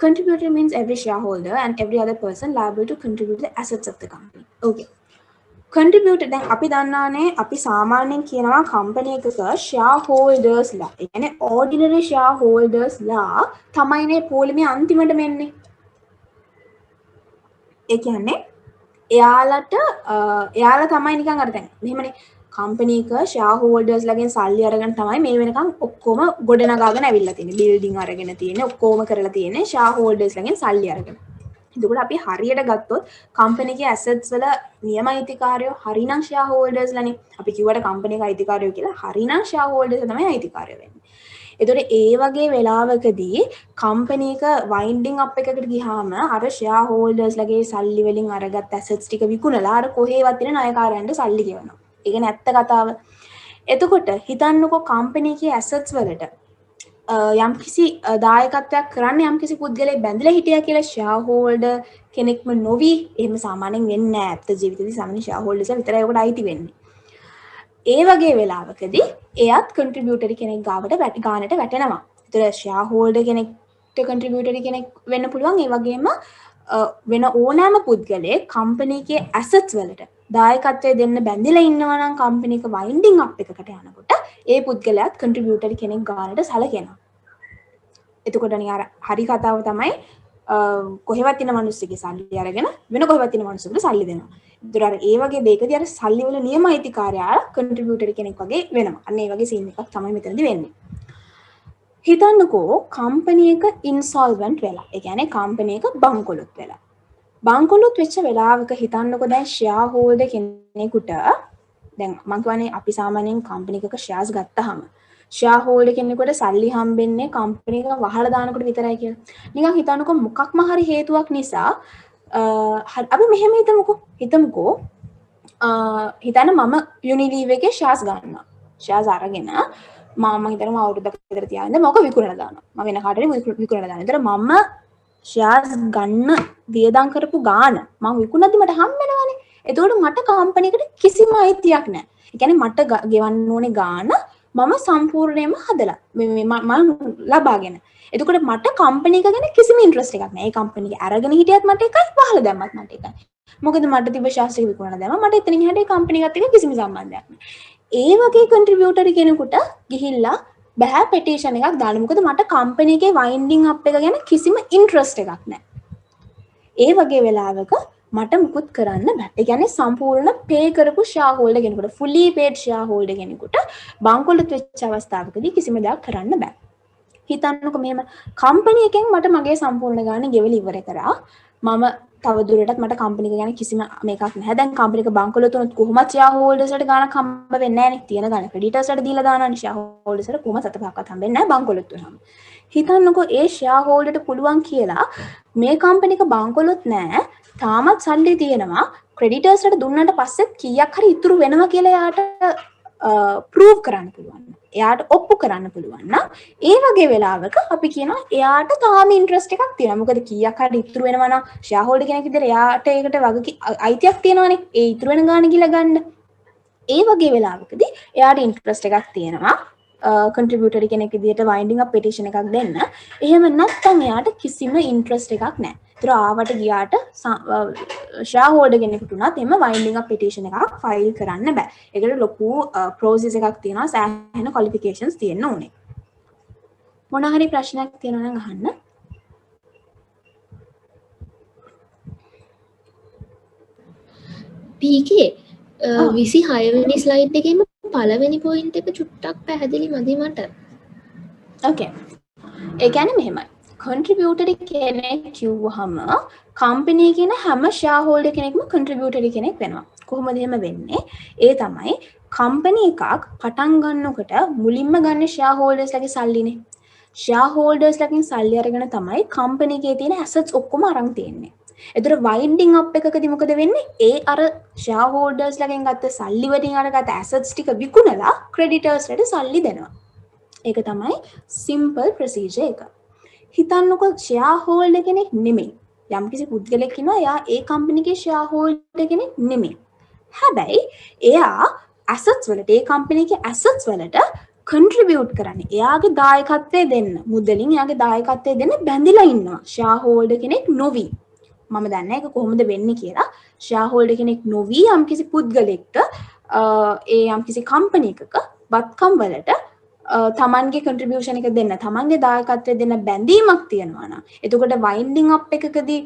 Contributor means every shareholder and every other person liable to contribute to the assets of the company. Okay. Contributor දැන් අපි දන්නානේ අපි සාමාන්‍යයෙන් කියනවා company එකක shareholders ලා. ඒ කියන්නේ ordinary shareholders ලා තමයිනේ පොලිමේ අන්තිමටම එන්නේ. ඒ කියන්නේ එයාලා තමයි නිකන් අර දැන් මෙහෙමනේ company එක shareholders ලගෙන් සල්ලි අරගෙන තමයි මේ වෙනකන් ඔක්කොම ගොඩනගාගෙන ඇවිල්ලා තියෙන්නේ. building අරගෙන තියෙන්නේ ඔක්කොම කරලා තියෙන්නේ shareholders ලගෙන් සල්ලි අරගෙන. එතකොට අපි හරියට ගත්තොත් company එකේ assets වල නියම අයිතිකාරයෝ හරිනම් shareholders ලානේ. අපි කිව්වට company එක අයිතිකාරයෝ කියලා හරිනම් shareholders තමයි අයිතිකාරයෝ වෙන්නේ. එතකොට ඒ වගේ වෙලාවකදී company එක winding up එකකට ගියාම අර shareholders ලගේ සල්ලි වලින් අරගත් assets ටික විකුණලා අර කොහේවත් ඉන්න ණයකාරයන්ට සල්ලි ගෙවනවා. ඒක නැත්ත කතාව. එතකොට හිතන්නකෝ company එකේ assets වලට යම්කිසි දායකත්වයක් කරන්න යම්කිසි පුද්ගලයෙක් බැඳලා හිටියා කියලා shareholder කෙනෙක්ම නොවි එහෙම සාමාන්‍යයෙන් වෙන්නේ නැහැ. ඇත්ත ජීවිතේදී සාමාන්‍ය shareholders විතරයි ඔකට අයිති වෙන්නේ. ඒ වගේ වෙලාවකදී එයාත් contributory කෙනෙක් ගාවට ගානට වැටෙනවා. ඒතර shareholder කෙනෙක්ට contributory කෙනෙක් වෙන්න පුළුවන්. ඒ වගේම වෙන ඕනෑම පුද්ගලයෙක් company එකේ assets වලට දායකත්වය දෙන්න බැඳලා ඉන්නවා නම් company එක winding up එකකට යනකොට ඒ පුද්ගලයාත් contributory කෙනෙක් ගානට සැලකෙනවා. එතකොට නිකන් හරි කතාව තමයි කොහෙවත් ඉන්න මිනිස්සුගේ සල්ලි අරගෙන වෙන කොහෙවත් ඉන්න මිනිස්සුන්ට සල්ලි දෙනවා. ඒතර අර ඒ වගේ දෙයකදී අර සල්ලි වල නියම අයිතිකාරයා contributory කෙනෙක් වගේ වෙනවා. අන්න ඒ වගේ සීන් එකක් තමයි මෙතනදී වෙන්නේ. හිතන්නකෝ company එක insolvent වෙලා. ඒ කියන්නේ company එක බංකොලොත් වෙලා. බංකොලොත් වෙච්ච වෙලාවක හිතන්නකෝ දැන් shareholder කෙනෙකුට දැන් මම කියන්නේ අපි සාමාන්‍යයෙන් company එකක shares ගත්තාම shareholder කෙනෙකුට සල්ලි හම්බෙන්නේ company එක වහලා දානකොට විතරයි කියලා. නිකන් හිතන්නකෝ මොකක්ම හරි හේතුවක් නිසා අපි මෙහෙම හිතමුකෝ හිතන්න මම Unilever එකේ shares ගන්නවා. shares අරගෙන මම හිතනවා අවුරුද්දක් විතර තියාගෙන මොක විකුණලා දානවා. මම වෙන කාටරි විකුණලා දානවා. ඒතර මම shares ගන්න වියදම් කරපු ගාන මම විකුණද්දි මට හම්බ වෙනවානේ. එතකොට මට කම්පැනි එකට කිසිම අයිතියක් නැහැ. ඒ කියන්නේ මට ගෙවන්න ඕනේ ගාන මම සම්පූර්ණයෙන්ම හදලා මම ලබාගෙන. එතකොට මට කම්පැනි එක ගැන කිසිම ඉන්ට්‍රස්ට් එකක් නැහැ. ඒ කම්පැනි එක අරගෙන හිටියත් මට එකයි වහලා දැම්මත් මට එකයි. මොකද මට තිබ්බ shares එක විකුණලා දැම්මා. මට එතනින් එහාට ඒ කම්පැනි එකත් එක්ක කිසිම සම්බන්ධයක් නැහැ. ඒ වගේ contributory කෙනෙකුට ගිහිල්ලා බෑ petition එකක් දාන්න. මොකද මට company එකේ winding up එක ගැන කිසිම interest එකක් නැහැ. ඒ වගේ වෙලාවක මට මුකුත් කරන්න බෑ. ඒ කියන්නේ සම්පූර්ණ pay කරපු shareholder කෙනෙකුට fully paid shareholder කෙනෙකුට බංකොලොත් වෙච්ච අවස්ථාවකදී කිසිම දෙයක් කරන්න බෑ. හිතන්නකෝ මෙහෙම company එකෙන් මට මගේ සම්පූර්ණ ගාණ ගෙවල ඉවර කරා. මම තව දුරටත් මට company එක ගැන කිසිම මේකක් නැහැ. දැන් company එක බංකොලොත් වුණොත් කොහොමද shareholders ට ගාණක් හම්බ වෙන්නේ නැහැ නේ. තියෙන ගාණ creditors ට දීලා දානවනේ shareholders ට කොහොමද සතපහක්වත් හම්බෙන්නේ නැහැ බංකොලොත් වුණාම. හිතන්නකෝ ඒ shareholder ට පුළුවන් කියලා මේ company එක බංකොලොත් නැහැ. තාමත් සල්ලි තියෙනවා. creditors ට දුන්නාට පස්සෙත් කීයක් හරි ඉතුරු වෙනවා කියලා යාට prove කරන්න පුළුවන්. එයාට ඔප්පු කරන්න පුළුවන් නම් ඒ වගේ වෙලාවක අපි කියනවා එයාට තාම ඉන්ට්‍රස්ට් එකක් තියෙනවා. මොකද කීයක් හරි ඉතුරු වෙනවා නම් ෂෙයාර් කෙනෙක් විදිහට එයාට ඒකට වගේ අයිතියක් තියෙනවානේ. ඒ ඉතුරු වෙන ගාණ කියලා ගන්න. ඒ වගේ වෙලාවකදී එයාට ඉන්ට්‍රස්ට් එකක් තියෙනවා. contributory කෙනෙක් විදිහට winding up petition එකක් දෙන්න. එහෙම නැත්නම් එයාට කිසිම ඉන්ට්‍රස්ට් එකක් නැහැ. ඒතර ආවට ගියාට ෂෙයා හෝල්ඩර් කෙනෙකුට උනත් එම වයින්ඩින් අප් පිටිෂන් එකක් ෆයිල් කරන්න බෑ. ඒකට ලොකු ප්‍රොසෙස් එකක් තියෙනවා. සෑහෙන ක්වොලිෆිකේෂන්ස් තියෙන්න ඕනේ. මොන හරි ප්‍රශ්නයක් තියෙනවා නම් අහන්න. PK 26 වෙනි ස්ලයිඩ් එකේම පළවෙනි පොයින්ට් එක චුට්ටක් පැහැදිලි මදි මට. ඕකේ. ඒ කියන්නේ මෙහෙමයි. කන්ට්‍රිබියුටරි කෙනෙක් කිව්වහම කම්පැනි කියන හැම ෂෙයා හෝල්ඩර් කෙනෙක්ම කන්ට්‍රිබියුටරි කෙනෙක් වෙනවා. කොහොමද එහෙම වෙන්නේ? ඒ තමයි කම්පැනි එකක් පටන් ගන්නකොට මුලින්ම ගන්න ෂෙයා හෝල්ඩර්ස්ලාගේ සල්ලිනේ. ෂෙයා හෝල්ඩර්ස්ලාගෙන් සල්ලි අරගෙන තමයි කම්පැනි එකේ තියෙන ඇසට්ස් ඔක්කොම අරන් තියෙන්නේ. එතකොට වයින්ඩින් අප් එකකදී මොකද වෙන්නේ? ඒ අර ෂෙයා හෝල්ඩර්ස්ලාගෙන් ගත්ත සල්ලි වලින් අරගත්ත ඇසට්ස් ටික විකුණලා ක්‍රෙඩිටර්ස්ලාට සල්ලි දෙනවා. ඒක තමයි සිම්පල් ප්‍රොසීජර් එක. හිතන්නකො ෂෙයා හෝල්ඩර් කෙනෙක් නෙමෙයි. යම්කිසි පුද්ගලෙක් ඉන්නවා එයා ඒ කම්පැනි එකේ ෂෙයා හෝල්ඩර් කෙනෙක් නෙමෙයි. හැබැයි එයා ඇසට්ස් වලට ඒ කම්පැනි එකේ ඇසට්ස් වලට කන්ට්‍රිබියුට් කරන්නේ. එයාගේ දායකත්වය දෙන්න. මුදලින් එයාගේ දායකත්වය දෙන්න බැඳිලා ඉන්නවා. ෂෙයා හෝල්ඩර් කෙනෙක් නොවි. මම දන්නේ ඒක කොහොමද වෙන්නේ කියලා. ෂෙයා හෝල්ඩර් කෙනෙක් නොවි යම්කිසි පුද්ගලෙක්ට ඒ යම්කිසි කම්පැනි එකක වත්කම් වලට තමන්ගේ කන්ට්‍රිබියුෂන් එක දෙන්න, තමන්ගේ දායකත්වය දෙන්න බැඳීමක් තියෙනවා නම් එතකොට වයින්ඩින් අප් එකකදී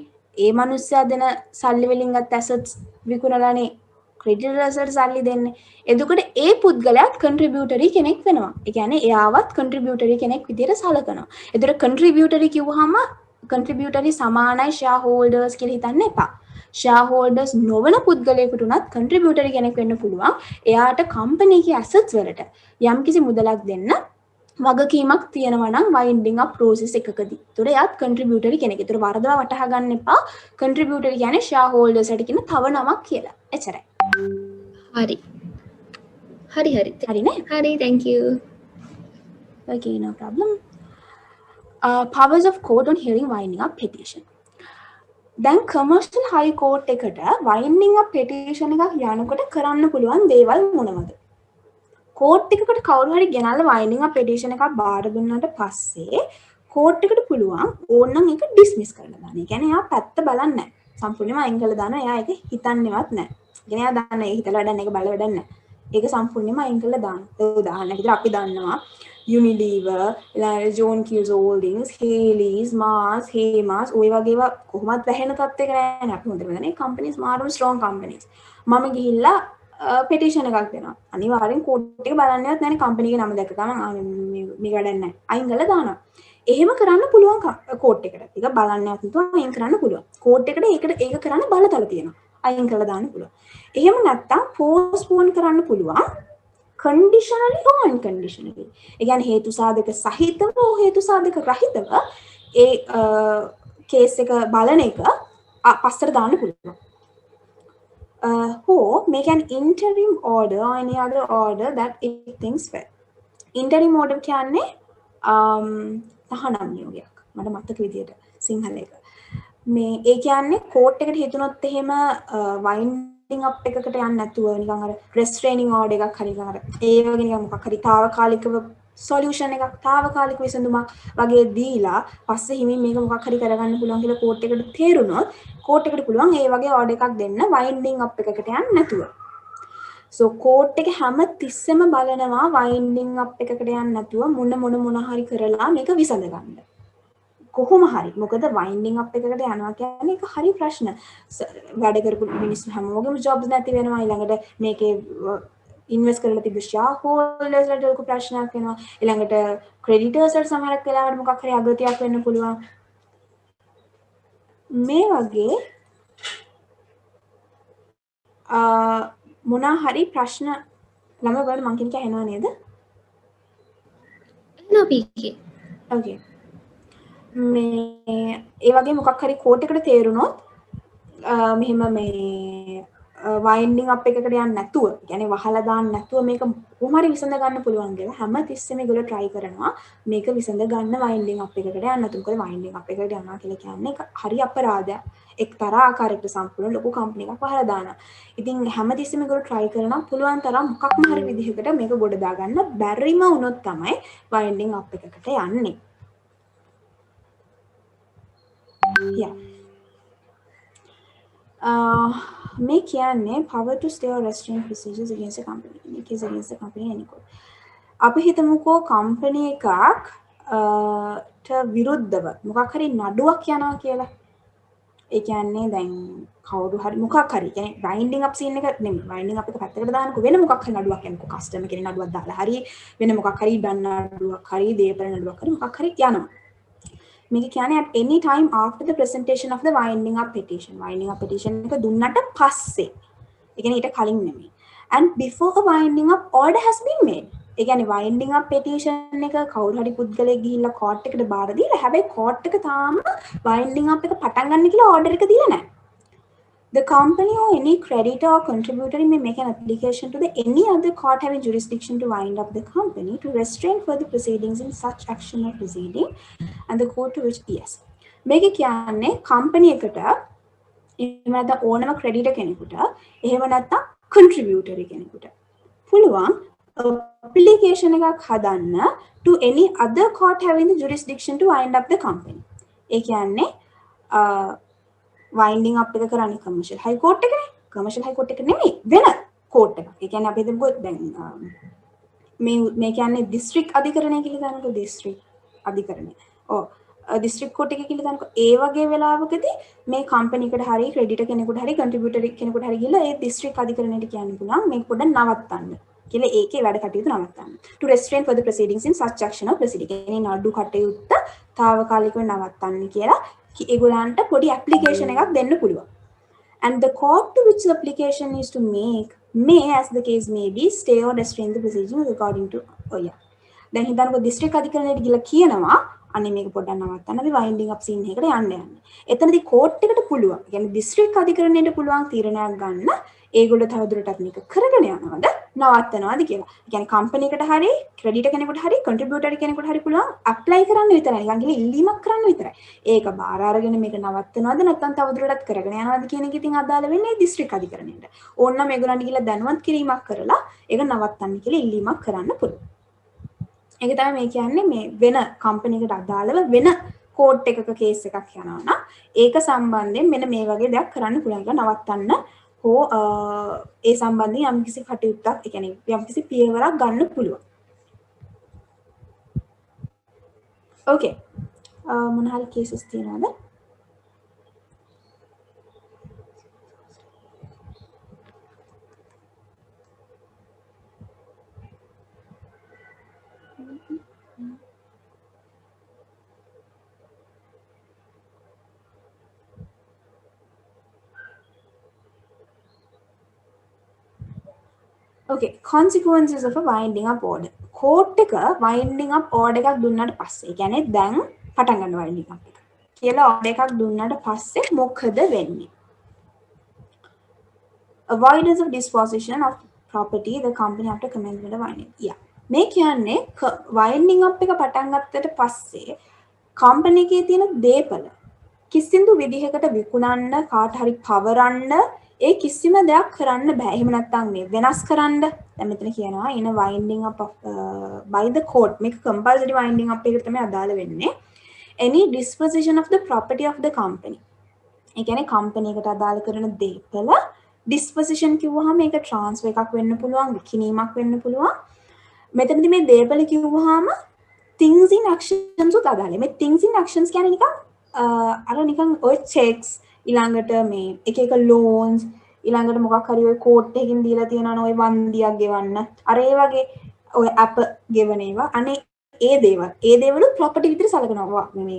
ඒ මිනිස්සයා දෙන සල්ලි වලින් ගත්ත ඇසට්ස් විකුණලානේ ක්‍රෙඩිටර්ස්ට සල්ලි දෙන්නේ. එතකොට ඒ පුද්ගලයාත් කන්ට්‍රිබියුටරි කෙනෙක් වෙනවා. ඒ කියන්නේ එයාවත් කන්ට්‍රිබියුටරි කෙනෙක් විදිහට සලකනවා. එතකොට කන්ට්‍රිබියුටරි කිව්වහම කන්ට්‍රිබියුටරි සමානයි ෂෙයා හෝල්ඩර්ස් කියලා හිතන්න එපා. ෂෙයා හෝල්ඩර්ස් නොවන පුද්ගලයෙකුට උනත් කන්ට්‍රිබියුටරි කෙනෙක් වෙන්න පුළුවන්. එයාට කම්පැනි එකේ ඇසට්ස් වලට යම්කිසි මුදලක් දෙන්න වගකීමක් තියෙනවා නම් වයින්ඩින් අප් ප්‍රොසෙස් එකකදී. ඒතර එයාත් කන්ට්‍රිබියුටරි කෙනෙක්. ඒතර වරදවා වටහා ගන්න එපා. කන්ට්‍රිබියුටරි කියන්නේ ෂෙයා හෝල්ඩර්ස්ට කියන තව නමක් කියලා. එච්චරයි. හරි. හරි. හරිනේ? හරි, thank you. Okay, no problem. Powers of court on hearing winding up petition. දැන් කමර්ෂල් හයි කෝට් එකට වයින්ඩින් අප් පෙටිෂන් එකක් යනකොට කරන්න පුළුවන් දේවල් මොනවද? කෝට් එකකට කවුරු හරි ගෙනල්ලා වයින්ඩින් අප් පෙටිෂන් එකක් බාර දුන්නාට පස්සේ කෝට් එකට පුළුවන් ඕනනම් ඒක ඩිස්මිස් කරලා දාන්න. ඒ කියන්නේ එයා පැත්ත බලන්නේ නැහැ. සම්පූර්ණයෙන්ම අයින් කරලා දානවා. එයා ඒක හිතන්නේවත් නැහැ. ඒ කියන්නේ එයා දන්නේ ඒක හිතලා වැඩක් නැහැ. ඒක බලලා වැඩක් නැහැ. ඒක සම්පූර්ණයෙන්ම අයින් කරලා දානවා. ඒ උදාහරණයක් විදිහට අපි දන්නවා Unilever, John Keells Holdings, Haleys, Mars, Hemas, ඔය වගේ ඒවා කොහොමත් වැහෙන තත්ත්වයක නැහැ නේ අපි හොඳට දන්නේ companies මාරම strong companies. මම ගිහිල්ලා petition එකක් දෙනවා. අනිවාර්යෙන් කෝට් එක බලන්නේවත් නැහැ නේ company එකේ නම දැක්ක ගමන් මේක වැඩක් නැහැ. අයින් කරලා දානවා. එහෙම කරන්න පුළුවන් කෝට් එකට. ඒක බලන්නේවත් නැතුව අයින් කරන්න පුළුවන්. කෝට් එකට ඒක කරන්න බලතල තියෙනවා. අයින් කරලා දාන්න පුළුවන්. එහෙම නැත්තම් postpone කරන්න පුළුවන්. conditionally or unconditionally. ඒ කියන්නේ හේතු සාධක සහිතව හෝ හේතු සාධක රහිතව ඒ කේස් එක බලන එක පස්සට දාන්න පුළුවන්. Or make an interim order or any other order that it thinks fair. Interim order කියන්නේ තහනම් නියෝගයක්. මට මතක විදියට සිංහල එක. මේ ඒ කියන්නේ කෝට් එකට හිතුනොත් එහෙම වයින්ඩින් අප් එකකට යන්න නැතුව නිකන් අර රෙස්ට්‍රේනින් ඕඩර් එකක් හරි නිකන් අර ඒ වගේ නිකන් මොකක් හරි తాවකාලිකව සොලියුෂන් එකක් తాවකාලික විසඳුමක් වගේ දීලා පස්සේ හිමින් මේක මොකක් හරි කරගන්න පුළුවන් කියලා කෝට් එකට තේරුණොත් කෝට් එකට පුළුවන් ඒ වගේ ඕඩර් එකක් දෙන්න වයින්ඩින් අප් එකකට යන්න නැතුව. So කෝට් එක හැම තිස්සෙම බලනවා වයින්ඩින් අප් එකකට යන්න නැතුව මොන හරි කරලා මේක විසඳ ගන්න. කොහොම හරි මොකද වයින්ඩින් අප් එකකට යනවා කියන්නේ ඒක හරි ප්‍රශ්න. වැඩ කරපු මිනිස්සු හැමෝගෙම ජොබ්ස් නැති වෙනවා. ඊළඟට මේකේ ඉන්වෙස්ට් කරලා තිබ්බ ෂෙයා හෝල්ඩර්ස්ලාට ලොකු ප්‍රශ්නයක් වෙනවා. ඊළඟට ක්‍රෙඩිටර්ස්ලාට සමහරක් වෙලාවට මොකක් හරි අගතියක් වෙන්න පුළුවන්. මේ වගේ මොනා හරි ප්‍රශ්න ළම වල මං කියන එක ඇහෙනව නේද? No PK. Okay. මේ ඒ වගේ මොකක් හරි කෝට් එකට තේරුණොත් මෙහෙම මේ වයින්ඩින් අප් එකකට යන්න නැතුව, يعني වහලා දාන්න නැතුව මේක කොහොම හරි විසඳ ගන්න පුළුවන් කියලා හැම තිස්සෙම ඒගොල්ලෝ try කරනවා මේක විසඳ ගන්න වයින්ඩින් අප් එකකට යන්න නැතුව. මොකද වයින්ඩින් අප් එකකට යනවා කියලා කියන්නේ ඒක හරි අපරාධයක්. එක්තරා ආකාරයකට සම්පූර්ණ ලොකු කම්පැනි එකක් වහලා දානවා. ඉතින් හැම තිස්සෙම ඒගොල්ලෝ try කරනවා පුළුවන් තරම් මොකක්ම හරි විදිහකට මේක ගොඩ දාගන්න. බැරිම වුණොත් තමයි වයින්ඩින් අප් එකකට යන්නේ. Yeah. මේ කියන්නේ power to stay or restrain procedures against a company. In case against the company anyකොට. අපි හිතමුකෝ කම්පැනි එකක් විරුද්ධව මොකක් හරි නඩුවක් යනවා කියලා. ඒ කියන්නේ දැන් කවුරු හරි මොකක් හරි කියන්නේ වයින්ඩින් අප් සීන් එක නෙමෙයි. වයින්ඩින් අප් එක පැත්තකට දානකො වෙන මොකක් හරි නඩුවක් යනකො කස්ටමර් කෙනෙක් නඩුවක් දාලා හරි වෙන මොකක් හරි දන්න නඩුවක් හරි දේපල නඩුවක් හරි මොකක් හරි යනවා. මේක කියන්නේ at any time after the presentation of the winding up petition. Winding up petition එක දුන්නට පස්සේ. ඒ කියන්නේ ඊට කලින් නෙමෙයි. And before a winding up order has been made. ඒ කියන්නේ winding up petition එක කවුරු හරි පුද්ගලයෙක් ගිහිල්ලා court එකට බාර දීලා හැබැයි court එක තාම winding up එක පටන් ගන්න කියලා order එක දීලා නැහැ. The company or any creditor or contributor may make an application to the any other court having jurisdiction to wind up the company to restrain further proceedings in such action or proceeding and the court to which yes. මේක කියන්නේ company එකට එහෙම නැත්නම් ඕනම creditor කෙනෙකුට එහෙම නැත්නම් contributor කෙනෙකුට පුළුවන් application එකක් හදන්න to any other court having the jurisdiction to wind up the company. ඒ කියන්නේ winding up එක කරන්නේ commercial high court එකනේ. commercial high court එක නෙමෙයි වෙන court එකක්. ඒ කියන්නේ අපි හිතමුකෝ දැන් මේ කියන්නේ district අධිකරණය කියලා දානකො district අධිකරණය. ඔව් district court එක කියලා දානකො ඒ වගේ වෙලාවකදී මේ company එකට හරි creditor කෙනෙකුට හරි contributor කෙනෙකුට හරි ගිහලා ඒ district අධිකරණයට කියන්න පුළුවන් මේක පොඩ්ඩක් නවත්තන්න. කියලා ඒකේ වැඩ කටයුතු නවත්තන්න. To restrain further proceedings in such action or proceeding. ඒ නඩු කටයුත්ත తాවකාලිකව නවත්තන්න කියලා ඒගොල්ලන්ට පොඩි ඇප්ලිකේෂන් එකක් දෙන්න පුළුවන්. And the court to which the application is to make may, as the case may be, stay or restrain the proceedings according to දැන් හිතන්නකෝ district අධිකරණයට ගිහලා කියනවා අනේ මේක පොඩ්ඩක් නවත්තන්න අපි winding up scene එකකට යන්න යන්නේ. එතනදී court එකට පුළුවන්. ඒ කියන්නේ district අධිකරණයට පුළුවන් තීරණයක් ගන්න ඒගොල්ලෝ තවදුරටත් මේක කරගෙන යනවද නවත්තනවාද කියලා. ඒ කියන්නේ company එකට හරි creditor කෙනෙකුට හරි contributor කෙනෙකුට හරි පුළුවන් apply කරන්න විතරයි. නිකන් ගිහලා ඉල්ලීමක් කරන්න විතරයි. ඒක බාර අරගෙන මේක නවත්තනවාද නැත්නම් තවදුරටත් කරගෙන යනවාද කියන එක ඉතින් අදාළ වෙන්නේ district අධිකරණයට. ඕනනම් මේගොල්ලන්ට ගිහලා දැනුවත් කිරීමක් කරලා ඒක නවත්තන්න කියලා ඉල්ලීමක් කරන්න පුළුවන්. ඒක තමයි මේ කියන්නේ මේ වෙන company එකට අදාළව වෙන court එකක case එකක් යනවා නම් ඒක සම්බන්ධයෙන් මෙන්න මේ වගේ දෙයක් කරන්න පුළුවන්. ඒක නවත්තන්න හෝ ඒ සම්බන්ධයෙන් යම්කිසි කටයුත්තක් ඒ කියන්නේ යම්කිසි පියවරක් ගන්න පුළුවන්. ඕකේ. මොන හරි cases තියෙනවද? Okay, consequences of a winding up order. Court එක winding up order එකක් දුන්නාට පස්සේ, ඒ කියන්නේ දැන් පටන් ගන්න winding up එක. කියලා order එකක් දුන්නාට පස්සේ මොකද වෙන්නේ? Avoidance of disposition of property the company after commencement of winding. Yeah. මේ කියන්නේ winding up එක පටන් ගත්තට පස්සේ company එකේ තියෙන දේපල කිසිදු විදිහකට විකුණන්න කාට හරි පවරන්න ඒ කිසිම දෙයක් කරන්න බෑ. එහෙම නැත්නම් මේ වෙනස් කරන්න දැන් මෙතන කියනවා in a winding up of, by the court මේක compulsory winding up එකට තමයි අදාළ වෙන්නේ. Any disposition of the property of the company. ඒ කියන්නේ company එකට අදාළ කරන දේපල disposition කිව්වහම ඒක transfer එකක් වෙන්න පුළුවන්, විකිණීමක් වෙන්න පුළුවන්. මෙතනදී මේ දේපල කිව්වහම things in actions උත් අදාළයි. මේ things in actions කියන්නේ නිකන් අර නිකන් ඔය checks ඊළඟට මේ එක එක loans ඊළඟට මොකක් හරි ඔය court එකකින් දීලා තියෙනවනේ ඔය වන්දියක් ගෙවන්න අර ඒ වගේ ඔය app ගෙවන ඒවා අනේ ඒ දේවල් property විදිහට සලකනවා මේ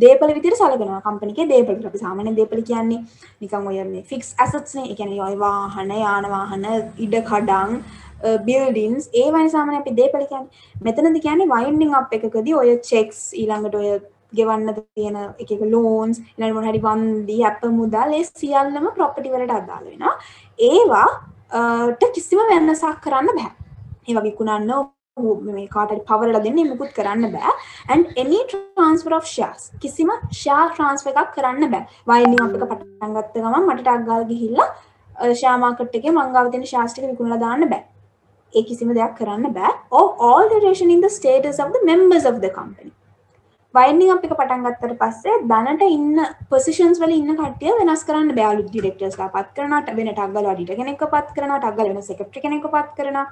දේපල විදිහට සලකනවා company එකේ දේපල අපි සාමාන්‍ය දේපල කියන්නේ නිකන් ඔය මේ fixed assets නේ ඒ කියන්නේ ඔය වාහන යාන වාහන ඉඩ කඩම් buildings ඒ වගේ සාමාන්‍ය අපි දේපල කියන්නේ මෙතනදී කියන්නේ winding up එකකදී ඔය checks ඊළඟට ඔය ගෙවන්න තියෙන එක එක loans ඊළඟ මොන හරි වන්දි අප මුදල් ඒ සියල්ලම property වලට අදාළ වෙනවා. ඒවට කිසිම වෙනසක් කරන්න බෑ. ඒවා විකුණන්න මේ කාට හරි පවරලා දෙන්නේ මුකුත් කරන්න බෑ. And any transfer of shares කිසිම share transfer එකක් කරන්න බෑ. winding up එක පටන් ගත්ත ගමන් මට ටක් ගාලා ගිහිල්ලා share market එකේ මං ගාව තියෙන shares ටික විකුණලා දාන්න බෑ. ඒ කිසිම දෙයක් කරන්න බෑ. Or alteration in the status of the members of the company. Winding up එක පටන් ගත්තට පස්සේ දැනට ඉන්න පොසිෂන්ස් වල ඉන්න කට්ටිය වෙනස් කරන්න බෑ. අලුත් ඩිරෙක්ටර්ස්ලා පත් කරනවා, වෙන ටග් ගාලා ඔඩිටර් කෙනෙක්ව පත් කරනවා, ටග් ගාලා වෙන සෙක්‍රටරි කෙනෙක්ව පත් කරනවා.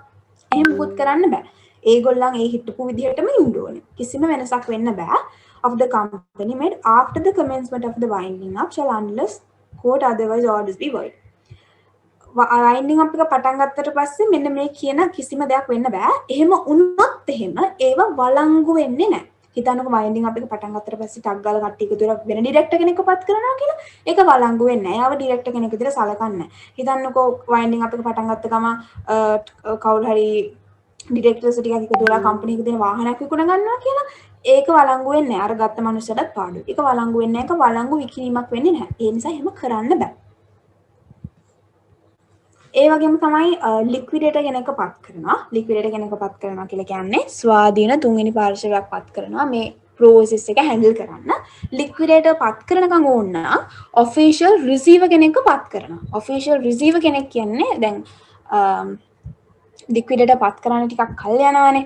එහෙම මුකුත් කරන්න බෑ. ඒගොල්ලන් ඒ හිටපු විදිහටම ඉන්න ඕනේ. කිසිම වෙනසක් වෙන්න බෑ. Of the company made after the commencement of the winding up shall unless quote otherwise orders be void. Winding up එක පටන් ගත්තට පස්සේ මෙන්න මේ කියන කිසිම දෙයක් වෙන්න බෑ. එහෙම වුණොත් එහෙම ඒව වළංගු වෙන්නේ නැහැ. හිතන්නකෝ වයින්ඩින් අප් එක පටන් ගත්තට පස්සේ ටග් ගාලා කට්ටිය එකතු වෙලා වෙන ඩිරෙක්ටර් කෙනෙක්ව පත් කරනවා කියලා. ඒක වළංගු වෙන්නේ නැහැ. යාව ඩිරෙක්ටර් කෙනෙක් විදිහට සලකන්නේ නැහැ. හිතන්නකෝ වයින්ඩින් අප් එක පටන් ගත්ත ගම කවුරු හරි ඩිරෙක්ටර්ස් ටිකක් එකතු වෙලා කම්පැනි එකේ දෙන වාහනයක් විකුණ ගන්නවා කියලා. ඒක වළංගු වෙන්නේ නැහැ. අර ගත්ත මනුස්සයටත් පාඩුයි. ඒක වළංගු වෙන්නේ නැහැ. ඒක වළංගු විකිණීමක් වෙන්නේ නැහැ. ඒ නිසා එහෙම කරන්න බෑ. ඒ වගේම තමයි ලික්විඩේටර් කෙනෙක්ව පත් කරනවා. ලික්විඩේටර් කෙනෙක්ව පත් කරනවා කියලා කියන්නේ ස්වාධීන තුන්වෙනි පාර්ශවයක් පත් කරනවා මේ ප්‍රොසෙස් එක හැන්ඩල් කරන්න. ලික්විඩේටර් පත් කරනකම් ඕන නම් ඔෆිෂියල් රිසීවර් කෙනෙක්ව පත් කරනවා. ඔෆිෂියල් රිසීවර් කෙනෙක් කියන්නේ දැන් ලික්විඩේටර් පත් කරන්න ටිකක් කල් යනවානේ.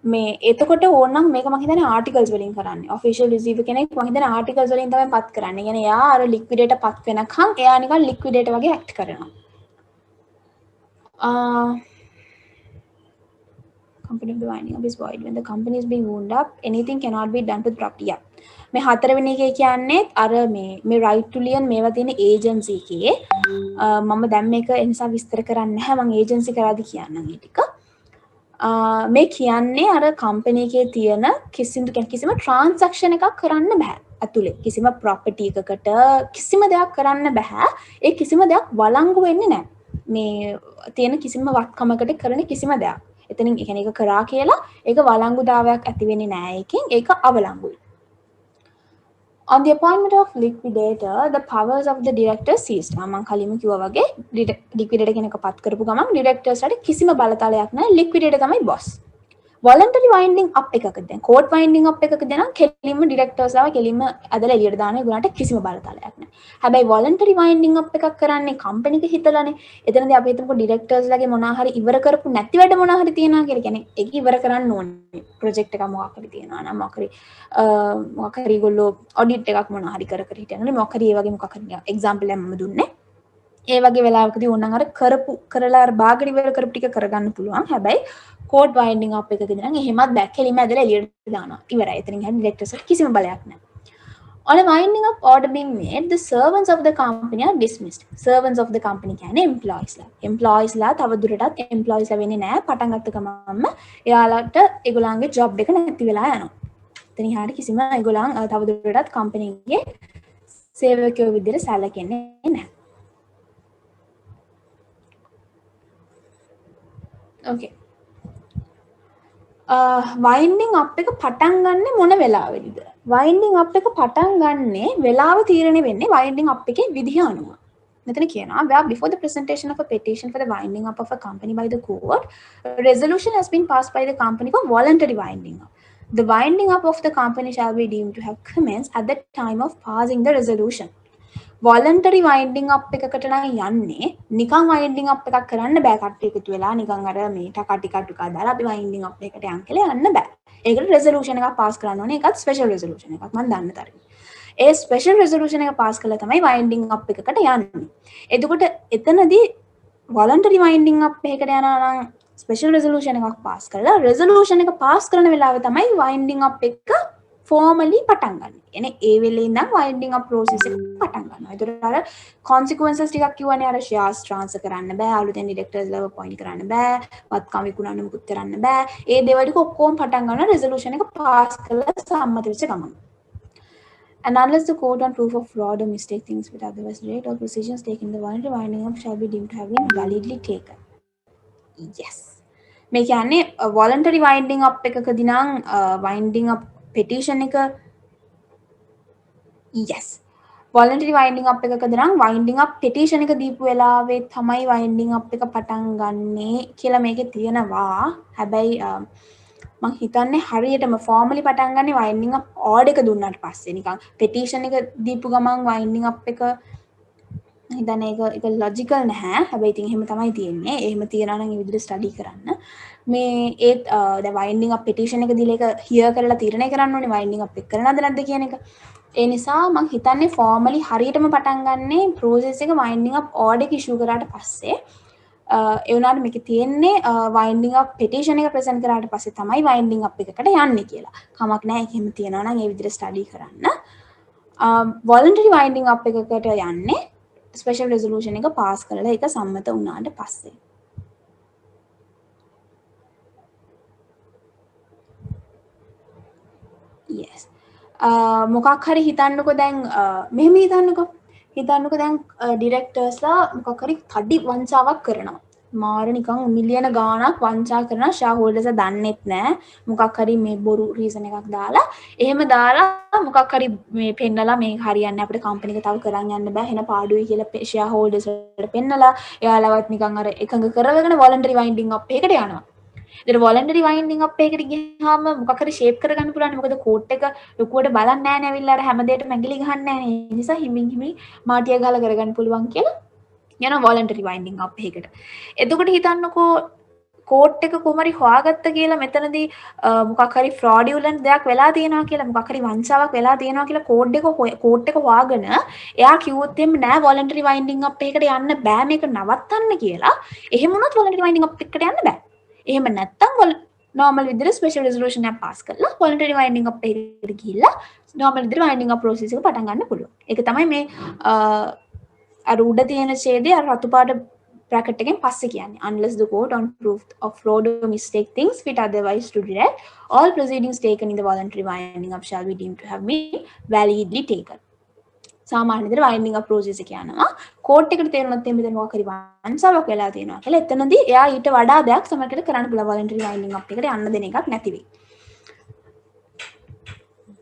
මේ එතකොට ඕනනම් මේක මම හිතන්නේ ආටිකල්ස් වලින් කරන්නේ. ඔෆිෂියල් රිසීවර් කෙනෙක් මම හිතන්නේ ආටිකල්ස් වලින් තමයි පත් කරන්නේ. يعني එයා අර ලික්විඩේටර් පත් වෙනකම් එයා නිකන් ලික්විඩේටර් වගේ ඇක්ට් කරනවා. Company of the winding up is void when the company is being wound up anything cannot be done to the property. Yeah. මේ හතරවෙනි එකේ කියන්නේ අර මේ right to lien මේවා තියෙන ඒජන්සි එකේ මම දැන් මේක ඒ නිසා විස්තර කරන්නේ නැහැ මම ඒජන්සි කරාද කියන්නම් ඒ ටික. මේ කියන්නේ අර කම්පැනි එකේ තියෙන කිසිම ට්‍රාන්සැක්ෂන් එකක් කරන්න බෑ. අතුලේ කිසිම ප්‍රොපර්ටි එකකට කිසිම දෙයක් කරන්න බෑ. ඒ කිසිම දෙයක් වළංගු වෙන්නේ නැහැ. මේ තියෙන කිසිම වත්කමකට කරන කිසිම දෙයක්. එතනින් ඒ කියන්නේ ඒක කරා කියලා ඒක වළංගුදාවයක් ඇති වෙන්නේ නැහැ. ඒකෙන් ඒක අවලංගුයි. On the appointment of liquidator, the powers of the director ceased. මම කලින්ම කිව්වා වගේ liquidator කෙනෙක් පත් කරපු ගමන් directorsලාට කිසිම බලතලයක් නැහැ. liquidator තමයි boss. voluntary winding up එකකද දැන් court winding up එකකද නම් කෙලින්ම directorsලාව කෙලින්ම ඇදලා එළියට දාන ඒගොල්ලන්ට කිසිම බලතලයක් නැහැ. හැබැයි voluntary winding up එකක් කරන්නේ company එක හිතලානේ. එතනදී අපි හිතමුකෝ directorsලාගේ මොනවා හරි ඉවර කරපු නැති වැඩ මොනවා හරි තියෙනවා කියලා. කියන්නේ ඒක ඉවර කරන්න ඕනේ. project එකක් මොකක් හරි තියෙනවා නම් මොකක් හරි ඒගොල්ලෝ audit එකක් මොනවා හරි කර හිටියනනේ මොකක් හරි ඒ වගේ මොකක් හරි example එකක් මම දුන්නේ. ඒ වගේ වෙලාවකදී ඕනනම් අර කරලා අර බාගඩ ඉවර කරපු ටික කරගන්න පුළුවන්. හැබැයි court winding up එකකදී නම් එහෙමත් බෑ. කෙලින්ම ඇදලා එළියට දානවා. ඉවරයි. එතනින් හැම directorsට කිසිම බලයක් නැහැ. On a winding up order being made, the servants of the company are dismissed. Servants of the company කියන්නේ employees ලා. employees ලා තවදුරටත් employees ලා වෙන්නේ නැහැ. පටන් ගත්ත ගමන්ම එයාලට ඒගොල්ලන්ගේ job එක නැති වෙලා යනවා. එතනින් හරිය කිසිම ඒගොල්ලන් තවදුරටත් company එකේ සේවකයෝ විදිහට සැලකෙන්නේ නැහැ. Okay. වයින්ඩින් අප් එක පටන් ගන්නෙ මොන වෙලාවෙදිද? වයින්ඩින් අප් එක පටන් ගන්නෙ වෙලාව තීරණය වෙන්නේ වයින්ඩින් අප් එකේ විදිහ අනුව. මෙතන කියනවා where before the presentation of a petition for the winding up of a company by the court, a resolution has been passed by the company for voluntary winding up. The winding up of the company shall be deemed to have commenced at the time of passing the resolution. voluntary winding up එකකට නම් යන්නේ නිකන් winding up එකක් කරන්න බෑ කට්ටිය එකතු වෙලා නිකන් අර මේ ටිකක් දාලා අපි winding up එකට යන් කියලා යන්න බෑ. ඒකට resolution එකක් pass කරන්න ඕනේ. ඒකත් special resolution එකක් මම දන්න තරමින්. ඒ special resolution එක pass කළා තමයි winding up එකකට යන්නේ. එතකොට එතනදී voluntary winding up එකකට යනවා නම් special resolution එකක් pass කරලා resolution එක pass කරන වෙලාවේ තමයි winding up එක formally පටන් ගන්න. يعني ඒ වෙලේ ඉඳන් winding up process එක පටන් ගන්නවා. ඒතර අර consequences ටිකක් කියවනේ අර shares transfer කරන්න බෑ, අලුතෙන් directors ලව appoint කරන්න බෑ, වත්කම් විකුණන්න මුකුත් කරන්න බෑ. ඒ දේවල් ටික ඔක්කොම පටන් ගන්න resolution එක pass කරලා සම්මත වෙච්ච ගමන්. And unless the court on proof of fraud or mistake things with otherwise rate or decisions taken, the voluntary winding up shall be deemed to have been validly taken. Yes. මේ කියන්නේ voluntary winding up එකකදී නම් winding up petition එක yes voluntary winding up එකකදී නම් winding up petition එක දීපු වෙලාවේ තමයි winding up එක පටන් ගන්නෙ කියලා මේකේ තියෙනවා. හැබැයි මම හිතන්නේ හරියටම formally පටන් ගන්නේ winding up order එක දුන්නාට පස්සේ නිකන් petition එක දීපු ගමන් winding up එක හිතන්නේ ඒක ලොජිකල් නැහැ. හැබැයි ඉතින් එහෙම තමයි තියෙන්නේ. එහෙම තියනවා නම් ඒ විදිහට ස්ටඩි කරන්න. මේ ඒත් දැන් වයින්ඩින් අප් පෙටිෂන් එක දීලා ඒක හියර් කරලා තීරණය කරන්න ඕනේ වයින්ඩින් අප් එක කරනවද නැද්ද කියන එක. ඒ නිසා මම හිතන්නේ ෆෝමලි හරියටම පටන් ගන්නේ ප්‍රොසෙස් එක වයින්ඩින් අප් ඕඩර් එක ඉෂුව කරාට පස්සේ. ඒ වුණාට මේකේ තියෙන්නේ වයින්ඩින් අප් පෙටිෂන් එක ප්‍රසන්ට් කරාට පස්සේ තමයි වයින්ඩින් අප් එකකට යන්නේ කියලා. කමක් නැහැ ඒක එහෙම තියනවා නම් ඒ විදිහට ස්ටඩි කරන්න. වොලන්ටරි වයින්ඩින් අප් එකකට යන්නේ ස්පෙෂල් රෙසලූෂන් එක පාස් කරලා ඒක සම්මත වුණාට පස්සේ. yes. මොකක් හරි හිතන්නකො දැන් මෙහෙම හිතන්නකො දැන් ඩිරෙක්ටර්ස්ලා මොකක් හරි තඩි වංචාවක් කරනවා. මාර නිකන් මිලියන ගාණක් වංචා කරන ෂෙයාර්හෝල්ඩර්ස් දන්නෙත් නෑ මොකක් හරි මේ බොරු රීසන් එකක් දාලා එහෙම දාලා මොකක් හරි මේ පෙන්නලා මේ හරියන්නේ අපිට කම්පැනි එක තව කරන් යන්න බෑ එහෙන පාඩුයි කියලා ෂෙයාර්හෝල්ඩර්ස් වලට පෙන්නලා එයාලවත් නිකන් අර එකඟ කරවගෙන වොලන්ටරි වයින්ඩින් අප් එකකට යනවා. ඒතර වොලන්ටරි වයින්ඩින් අප් එකකට ගියාම මොකක් හරි ෂේප් කරගන්න පුළුවන්. මොකද කෝට් එක ලොකුවට බලන්නේ නැහැ නේ ඇවිල්ලා අර හැම දෙයකටම ඇඟිලි ගහන්නේ නැහැ නේ. ඒ නිසා හිමින් මාටිය ගාලා කරගන්න පුළුවන් කියලා යන වොලන්ටරි වයින්ඩින් අප් එකකට. එතකොට හිතන්නකෝ කෝට් එක කොහොම හරි හොයාගත්ත කියලා මෙතනදී මොකක් හරි ෆ්‍රොඩියුලන්ට් දෙයක් වෙලා තියෙනවා කියලා මොකක් හරි වංචාවක් වෙලා තියෙනවා කියලා කෝට් එක හොයාගෙන එයා කිව්වොත් එම් නෑ වොලන්ටරි වයින්ඩින් අප් එකකට යන්න බෑ මේක නවත්තන්න කියලා. එහෙම වුණොත් වොලන්ටරි වයින්ඩින් අප් එකකට යන්න බෑ. එහෙම නැත්තම් normal විදිහට ස්පෙෂල් රෙසලූෂන් එකක් පාස් කරලා වොලන්ටරි වයින්ඩින් අප් එකකට ගිහිල්ලා normal විදිහට වයින්ඩින් අප් ප්‍රොසෙස් එක පටන් ගන්න පුළුවන්. ඒක තමයි මේ අර උඩ තියෙන ඡේදය අර රතු පාට bracket එකෙන් පස්සේ කියන්නේ unless the court on proof of fraud or mistake things fit otherwise to direct all proceedings taken in the voluntary winding up shall be deemed to have been validly taken. සාමාන්‍ය විදිහට වයින්ඩින් up process එක යනවා coat එකට තේරුණොත් එimhe මෙතන මොකක් හරි වංචාවක් වෙලා තියෙනවා කියලා එතනදී එයා ඊට වඩා දෙයක් සමහරකට කරන්න පුළුවන් වොලන්ටරි වයින්ඩින් අප් එකට යන්න දෙන එකක් නැති වෙයි.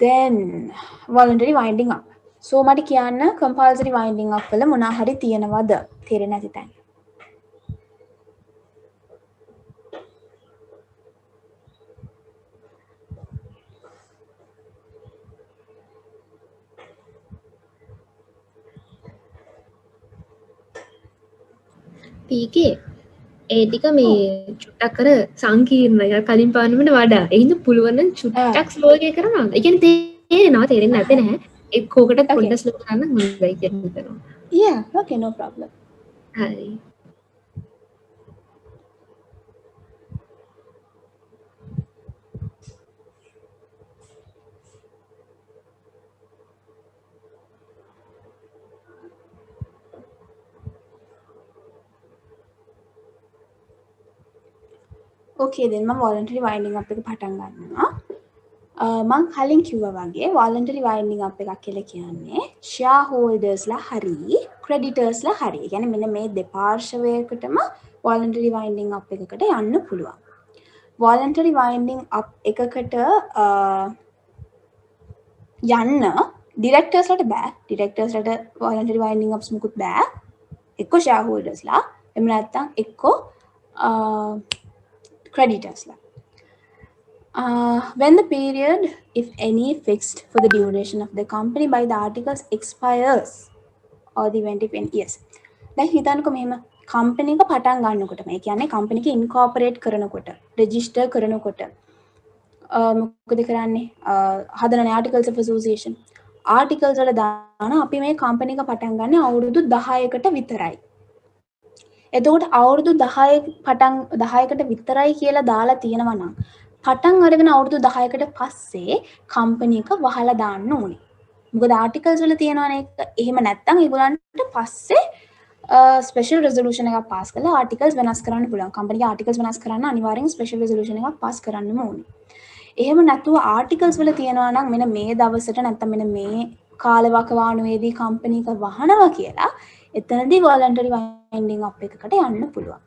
then voluntary winding up. so මට කියන්න compulsory winding up වල මොනවා හරි තියෙනවද තේරෙන්නේ නැති තැන්. පීකේ ඒ ටික මේ චුට්ටක් කර සංකීර්ණය කලින් පානමට වඩා එහින්ද පුළුවන් නම් චුට්ටක් ස්ලෝ එකේ කරනවා. ඒ කියන්නේ තේරෙනවා තේරෙන්නේ නැත්තේ නැහැ. ඒ කෝකටත් පොඩ්ඩක් ස්ලෝ කරන්න හොඳයි කියලා හිතනවා. yeah okay no problem. හරි. okay then මම voluntary winding up එක පටන් ගන්නවා. මං කලින් කිව්වා වගේ voluntary winding up එකක් කියලා කියන්නේ shareholdersලා හරි creditorsලා හරි. ඒ කියන්නේ මෙන්න මේ දෙපාර්ශවයකටම voluntary winding up එකකට යන්න පුළුවන්. voluntary winding up එකකට යන්න directorsලාට බෑ. directorsලාට voluntary winding ups මුකුත් බෑ. එක්ක shareholdersලා එහෙම නැත්නම් එක්ක creditorsලා. When the period, if any, fixed for the duration of the company by the articles expires or the event if any, yes. දැන් හිතන්නකෝ මෙහෙම කම්පැනි එක පටන් ගන්නකොට මේ කියන්නේ කම්පැනි එක ඉන්කෝපරේට් කරනකොට රෙජිස්ටර් කරනකොට මොකද කරන්නේ හදනනේ ආටිකල්ස් ඔෆ් ඇසෝසියේෂන් ආටිකල්ස් වල දාන අපි මේ කම්පැනි එක පටන් ගන්න අවුරුදු 10කට විතරයි. එතකොට අවුරුදු 10කට විතරයි කියලා දාලා තියෙනවා නම් පටන් අරගෙන අවුරුදු 10කට පස්සේ කම්පැනි එක වහලා දාන්න ඕනේ. මොකද ආටිකල්ස් වල තියෙනවනේ එහෙම නැත්නම් ඒගොල්ලන්ට පස්සේ ස්පෙෂල් රෙසලූෂන් එකක් පාස් කරලා ආටිකල්ස් වෙනස් කරන්න පුළුවන්. කම්පැනි එක ආටිකල්ස් වෙනස් කරන්න අනිවාර්යෙන් ස්පෙෂල් රෙසලූෂන් එකක් පාස් කරන්නම ඕනේ. එහෙම නැතුව ආටිකල්ස් වල තියෙනවා නම් මෙන්න මේ දවසට නැත්නම් මෙන්න මේ කාලවකවානුවේදී කම්පැනි එක වහනවා කියලා එතනදී voluntary winding up එකකට යන්න පුළුවන්.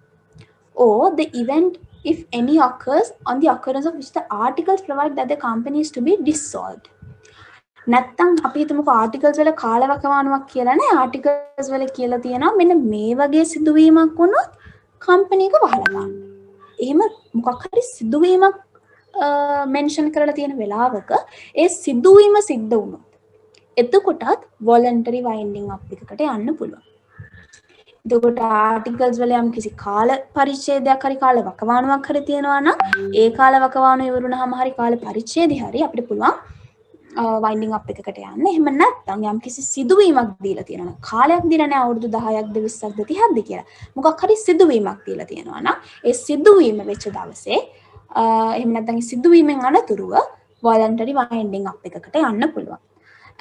or the event if any occurs on the occurrence of which the articles provide that the company is to be dissolved. නැත්තම් අපි හිතමුකෝ ආටිකල්ස් වල කාලවකවානුවක් කියලා නේ ආටිකල්ස් වල කියලා තියෙනවා මෙන්න මේ වගේ සිදුවීමක් වුණොත් කම්පැනි එක වහලා දාන්න. එහෙම මොකක් හරි සිදුවීමක් මෙන්ෂන් කරලා තියෙන වෙලාවක ඒ සිදුවීම සිද්ධ වුණොත් එතකොටත් voluntary winding up එකකට යන්න පුළුවන්. එතකොට ආටිකල්ස් වල යම් කිසි කාල පරිච්ඡේදයක් හරි කාල වකවානුවක් හරි තියෙනවා නම් ඒ කාල වකවානුව ඉවරුනහම හරි කාල පරිච්ඡේදය හරි අපිට පුළුවන් වයින්ඩින් අප් එකකට යන්න. එහෙම නැත්නම් යම් කිසි සිදුවීමක් දීලා තියෙනවා. කාලයක් දීලා නැහැ අවුරුදු 10ක්ද 20ක්ද 30ක්ද කියලා. මොකක් හරි සිදුවීමක් දීලා තියෙනවා නම් ඒ සිදුවීම වෙච්ච දවසේ එහෙම නැත්නම් ඒ සිදුවීමෙන් අනතුරුව voluntary winding up එකකට යන්න පුළුවන්.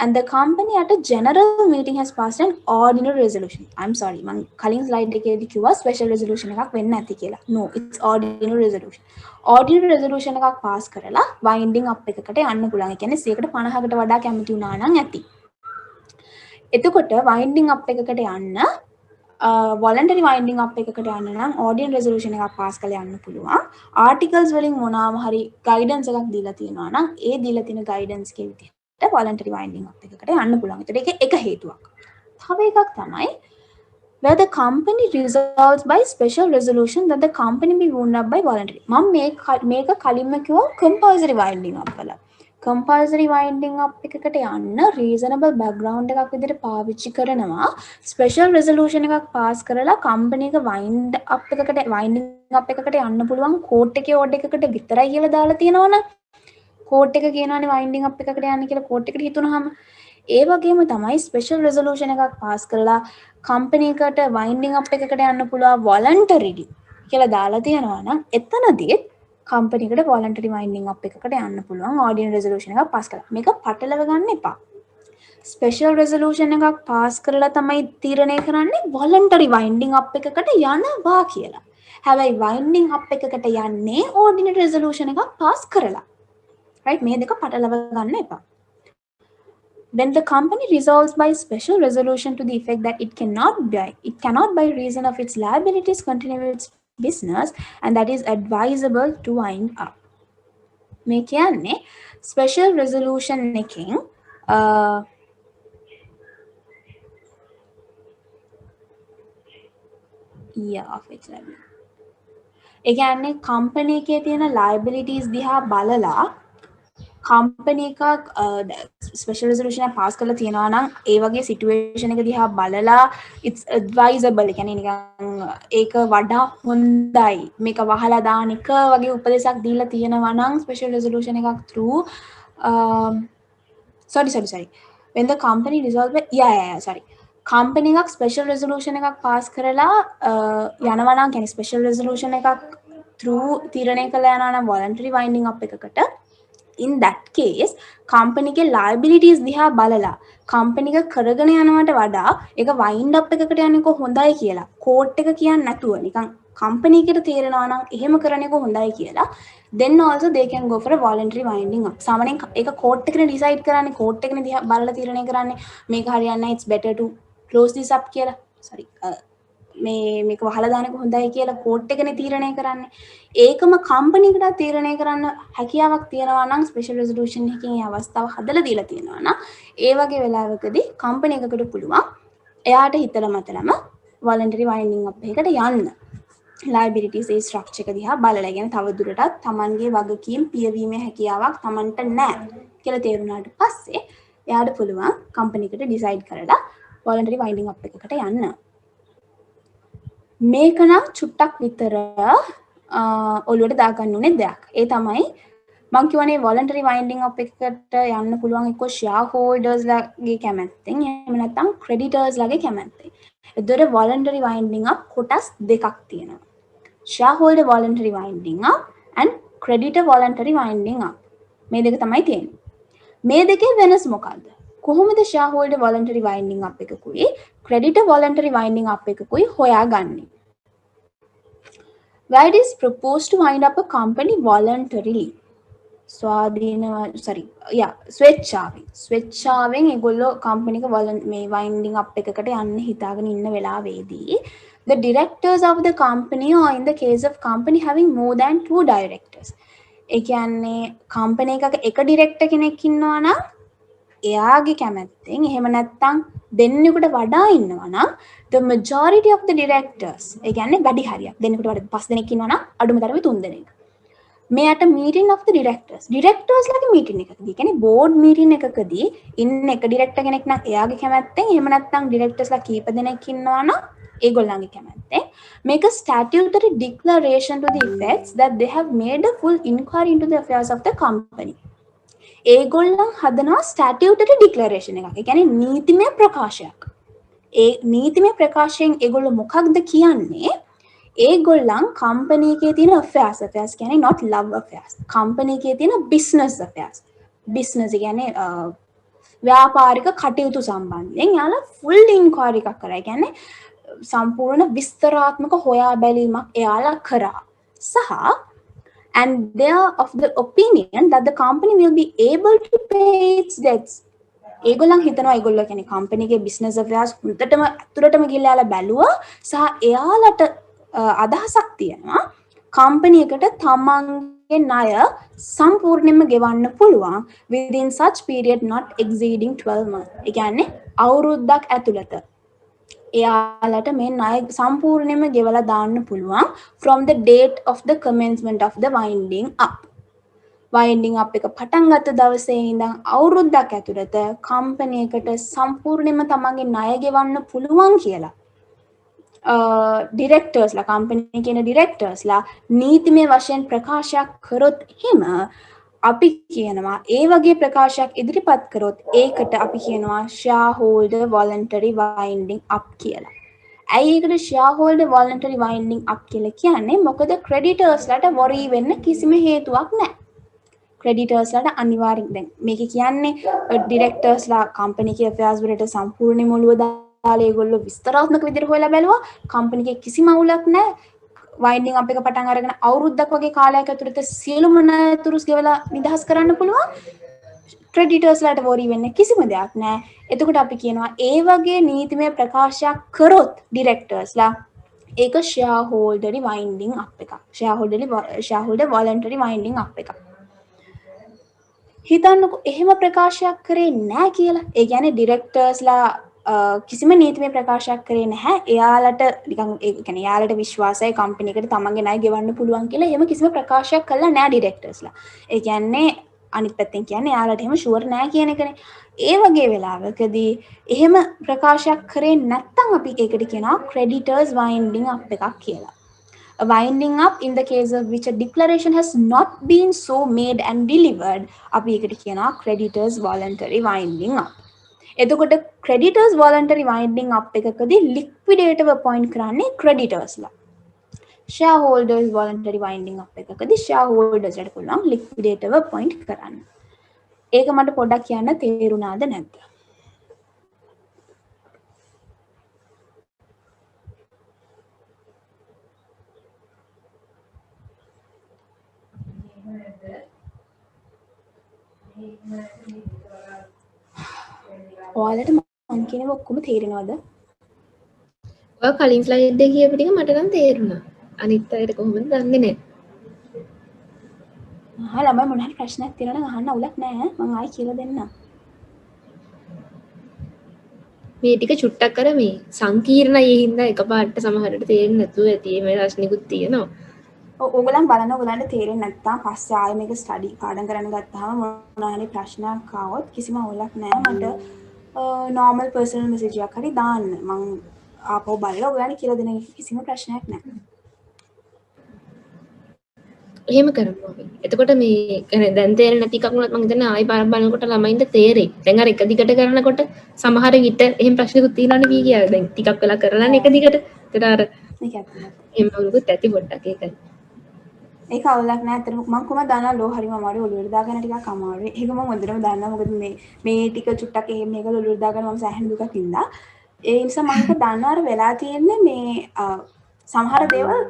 And the company at a general meeting has passed an ordinary resolution. I'm sorry, man කලින් slide එකේදී කිව්වා special resolution එකක් වෙන්න ඇති කියලා. No, it's ordinary resolution. Ordinary resolution එකක් pass කරලා winding up එකකට යන්න පුළුවන්. ඒ කියන්නේ 150කට වඩා කැමති වුණා නම් ඇති. එතකොට winding up එකකට යන්න voluntary winding up එකකට යන්න නම් ordinary resolution එකක් pass කරලා යන්න පුළුවන්. articles වලින් මොනවාම හරි guidance එකක් දීලා තියෙනවා නම් ඒ දීලා තියෙන guidance එකේ විදිහට voluntary winding up එකකට යන්න පුළුවන්. ඒතර ඒක එක හේතුවක්. තව එකක් තමයි where the company resolves by special resolution that the company be wound up by voluntary. මම මේක කලින්ම කිව්වා compulsory winding up වල. compulsory winding up එකකට යන්න reasonable background එකක් විදිහට පාවිච්චි කරනවා. special resolution එකක් pass කරලා company එක winding up එකකට යන්න පුළුවන් court එකේ order එකකට විතරයි කියලා දාලා තියෙනවනේ. කෝට් එක කියනවානේ වයින්ඩින් අප් එකකට යන්න කියලා කෝට් එකට හිතුනහම ඒ වගේම තමයි ස්පෙෂල් රෙසලූෂන් එකක් පාස් කරලා කම්පැනි එකට වයින්ඩින් අප් එකකට යන්න පුළුවන් වොලන්ටරිලි කියලා දාලා තියෙනවා නම් එතනදී කම්පැනි එකට වොලන්ටරි වයින්ඩින් අප් එකකට යන්න පුළුවන් ඕඩිනරි රෙසලූෂන් එකක් පාස් කරලා. මේක පටලව ගන්න එපා. ස්පෙෂල් රෙසලූෂන් එකක් පාස් කරලා තමයි තීරණය කරන්නේ වොලන්ටරි වයින්ඩින් අප් එකකට යනවා කියලා. හැබැයි වයින්ඩින් අප් එකකට යන්නේ ඕඩිනරි රෙසලූෂන් එකක් පාස් කරලා. Right? මේ දෙක පටලව ගන්න එපා. When the company resolves by special resolution to the effect that it cannot by reason of its liabilities continue its business and that is advisable to wind up. මේ කියන්නේ special resolution එකකින් ඒ කියන්නේ company එකේ තියෙන liabilities දිහා බලලා company එකක් special resolution එක pass කරලා තියනවා නම් ඒ වගේ situation එක දිහා බලලා it's advisable කියන්නේ නිකන් ඒක වඩා හොඳයි මේක වහලා දාන එක වගේ උපදේශයක් දීලා තියෙනවා නම් special resolution එකක් through sorry when the company resolve company එකක් special resolution එකක් pass කරලා යනවා නම් කියන්නේ special resolution එකක් through තීරණය කළා යනවා නම් voluntary winding up එකකට in that case company के liabilities දිහා බලලා company එක කරගෙන යනවට වඩා ඒක wind up එකකට යන්නේ කො හොඳයි කියලා court එක කියන්නේ නැතුව නිකන් company එකට තේරෙනවා නම් එහෙම කරන එක හොඳයි කියලා then also they can go for a voluntary winding up සාමාන්‍යයෙන් ඒක court එකනේ decide කරන්නේ court එකනේ දිහා බලලා තීරණය කරන්නේ මේක හරියන්නේ නැහැ it's better to close this up කියලා sorry මේක වහලා දාන්න හොඳයි කියලා කෝට් එකනේ තීරණය කරන්නේ. ඒකම කම්පැනි එකට තීරණය කරන්න හැකියාවක් තියනවා නම් ස්පෙෂල් රෙසලූෂන් එකකින් ඒ අවස්ථාව හදලා දීලා තියෙනවා නම් ඒ වගේ වෙලාවකදී කම්පැනි එකකට පුළුවන් එයාට හිතලා මතලම වොලන්ටරි වයින්ඩින් අප් එකකට යන්න. ලයබිලිටිස් ඒ ස්ට්‍රක්චර් එක දිහා බලලා ඉගෙන තව දුරටත් Tamanගේ වගකීම් පියවීමේ හැකියාවක් Tamanට නැහැ කියලා තේරුණාට පස්සේ එයාට පුළුවන් කම්පැනි එකට ඩිසයිඩ් කරලා වොලන්ටරි වයින්ඩින් අප් එකකට යන්න. මේක නම් චුට්ටක් විතර ඔළුවට දාගන්න ඕනේ දෙයක්. ඒ තමයි මම කියවනේ voluntary winding up එකකට යන්න පුළුවන් එක්ක shareholders ලාගේ කැමැත්තෙන් එහෙම නැත්නම් creditors ලාගේ කැමැත්තෙන්. ඒතර voluntary winding up කොටස් දෙකක් තියෙනවා. shareholder voluntary winding up and creditor voluntary winding up. මේ දෙක තමයි තියෙන්නේ. මේ දෙකේ වෙනස මොකක්ද? කොහොමද shareholder voluntary winding up එකකුයි creditor voluntary winding up එකකුයි හොයාගන්නේ? Where it is proposed to wind up a company voluntarily. ස්වේච්ඡාවෙන් ඒගොල්ලෝ company එක මේ winding up එකකට යන්න හිතාගෙන ඉන්න වෙලාවේදී the directors of the company or in the case of company having more than 2 directors. ඒ කියන්නේ company එකක එක director කෙනෙක් ඉන්නවා නම් එයාගේ කැමැත්තෙන් එහෙම නැත්නම් දෙන්නෙකුට වඩා ඉන්නවා නම් the majority of the directors ඒ කියන්නේ වැඩි හරියක් දෙන්නෙකුට වඩා 5 දෙනෙක් ඉන්නවා නම් අඩුම තරමේ 3 දෙනෙක් මෙයාට meeting of the directors ලාගේ meeting එකකදී කියන්නේ board meeting එකකදී ඉන්න එක director කෙනෙක් නම් එයාගේ කැමැත්තෙන් එහෙම නැත්නම් directors ලා කීප දෙනෙක් ඉන්නවා නම් ඒගොල්ලන්ගේ කැමැත්තෙන් make a statutory declaration to the effects that they have made a full inquiry into the affairs of the company. ඒගොල්ලන් හදනවා statutory declaration එකක්. ඒ කියන්නේ නීතිමය ප්‍රකාශයක්. ඒ නීතිමය ප්‍රකාශයෙන් ඒගොල්ලෝ මොකක්ද කියන්නේ? ඒගොල්ලන් කම්පැනි එකේ තියෙන affairs කියන්නේ not love affairs. කම්පැනි එකේ තියෙන business affairs. business කියන්නේ ව්‍යාපාරික කටයුතු සම්බන්ධයෙන් යාලා full inquiry එකක් කරා. ඒ කියන්නේ සම්පූර්ණ විස්තරාත්මක හොයා බැලීමක් එයාලා කරා. සහ and they are of the opinion that the company will be able to pay its debts. ඒගොල්ලන් හිතනවා ඒගොල්ලෝ කියන්නේ කම්පැනි එකේ business affairs හුන්නටම අතුරටම ගිහලා යාලා බැලුවා සහ එයාලට අදහසක් තියෙනවා කම්පැනි එකට තමන්ගේ ණය සම්පූර්ණයෙන්ම ගෙවන්න පුළුවන් within such period not exceeding 12 months. ඒ කියන්නේ අවුරුද්දක් ඇතුළත එයාලට මේ ණය සම්පූර්ණයෙන්ම ගෙවලා දාන්න පුළුවන් from the date of the commencement of the winding up. winding up එක පටන් ගත්ත දවසේ ඉඳන් අවුරුද්දක් ඇතුළත කම්පැනි එකට සම්පූර්ණයෙන්ම තමන්ගේ ණය ගෙවන්න පුළුවන් කියලා ඩිරෙක්ටර්ස්ලා කම්පැනි කියන ඩිරෙක්ටර්ස්ලා නීතිමය වශයෙන් ප්‍රකාශයක් කරොත් එහෙම අපි කියනවා ඒ වගේ ප්‍රකාශයක් ඉදිරිපත් කරොත් ඒකට අපි කියනවා shareholder voluntary winding up කියලා. ඇයි ඒකට shareholder voluntary winding up කියලා කියන්නේ? මොකද creditorsලාට worry වෙන්න කිසිම හේතුවක් නැහැ. creditorsලාට අනිවාර්යෙන් දැන් මේක කියන්නේ directorsලා company එකේ affairs වලට සම්පූර්ණයෙන්ම ඔළුව දාලා ඒගොල්ලෝ විස්තරාත්මක විදිහට හොයලා බැලුවා. company එකේ කිසිම අවුලක් නැහැ. winding up එක පටන් අරගෙන අවුරුද්දක් වගේ කාලයක් ඇතුළත සියලුම ණයතුරුස් ගෙවලා නිදහස් කරන්න පුළුවන්. creditorsලාට worry වෙන්න කිසිම දෙයක් නැහැ. එතකොට අපි කියනවා ඒ වගේ නීතිමය ප්‍රකාශයක් කරොත් directorsලා ඒක shareholder winding up එකක්. shareholder voluntary winding up එකක්. හිතන්නකො එහෙම ප්‍රකාශයක් කරේ නැහැ කියලා. ඒ කියන්නේ ඩිරෙක්ටර්ස්ලා කිසිම නීතිමය ප්‍රකාශයක් කරේ නැහැ. එයාලට නිකන් ඒ කියන්නේ එයාලට විශ්වාසයි කම්පැනි එකට තමන්ගේ ණය ගෙවන්න පුළුවන් කියලා. එහෙම කිසිම ප්‍රකාශයක් කළා නැහැ ඩිරෙක්ටර්ස්ලා. ඒ කියන්නේ අනිත් පැත්තෙන් කියන්නේ එයාලට එහෙම ෂුවර් නැහැ කියන එකනේ. ඒ වගේ වෙලාවකදී එහෙම ප්‍රකාශයක් කරේ නැත්නම් අපි ඒකට කියනවා creditors winding up එකක් කියලා. A winding up in the case of which a declaration has not been so made and delivered අපි ඒකට කියනවා creditors voluntary winding up. එතකොට creditors voluntary winding up එකකදී liquidator appoint කරන්නේ creditorsලා. shareholders voluntary winding up එකකදී shareholdersලාට පුළුවන් liquidator appoint කරන්න. ඒක මට පොඩ්ඩක් කියන්න තේරුණාද නැද්ද? ඔයාලට මම කියනව ඔක්කොම තේරෙනවද? ඔය කලින් ස්ලයිඩ් එකේ කියපු ටික මට නම් තේරුණා. අනිත් අයට කොහොමද දන්නේ නැහැ. ළමයි මොන හරි ප්‍රශ්නයක් තියෙනවා නම් අහන්න අවුලක් නැහැ. මම ආයි කියලා දෙන්නම්. මේ ටික චුට්ටක් කර මේ සංකීර්ණයි හින්දා එකපාරට සමහරට තේරෙන්නේ නැතුව ඇති මේ රස්නිකුත් තියෙනවා. ඕගොල්ලන් බලන්න ඕගොල්ලන්ට තේරෙන්නේ නැත්නම් පස්සේ ආයෙ මේක ස්ටඩි පාඩම් කරන්න ගත්තාම මොනවා හරි ප්‍රශ්නයක් ආවොත් කිසිම අවුලක් නැහැ. මට normal personal message එකක් හරි දාන්න. මම ආපහු බලලා ඔයගොල්ලන්ට කියලා දෙන කිසිම ප්‍රශ්නයක් නැහැ. එහෙම කරමු අපි. එතකොට මේ يعني දැන් තේරෙන්නේ නැති එකක් වුණත් මම හිතන්නේ ආයෙ බලනකොට ළමයින්ට තේරෙයි. දැන් අර එක දිගට කරනකොට සමහර විට එහෙම ප්‍රශ්නකුත් තියෙනවනේ වී කියලා. දැන් ටිකක් වෙලා කරලානේ එක දිගට. ඒතර අර මේක ඇත්තට. එහෙම වුණොත් ඇති පොඩ්ඩක් ඒකයි. ඒක අවුලක් නෑ. අතන මම කොහමද දන්නා ලෝ හරිම අමාරුයි ඔළුවට දාගන්න ටිකක් අමාරුයි. ඒක මම හොඳටම දන්නවා. මොකද මේ ටික චුට්ටක් එහෙම මේක ඔළුවට දාගන්න මම සෑහෙන දුකක් ඉඳා. ඒ නිසා මම ඒක දන්නවා අර වෙලා තියෙන්නේ මේ සමහර දේවල්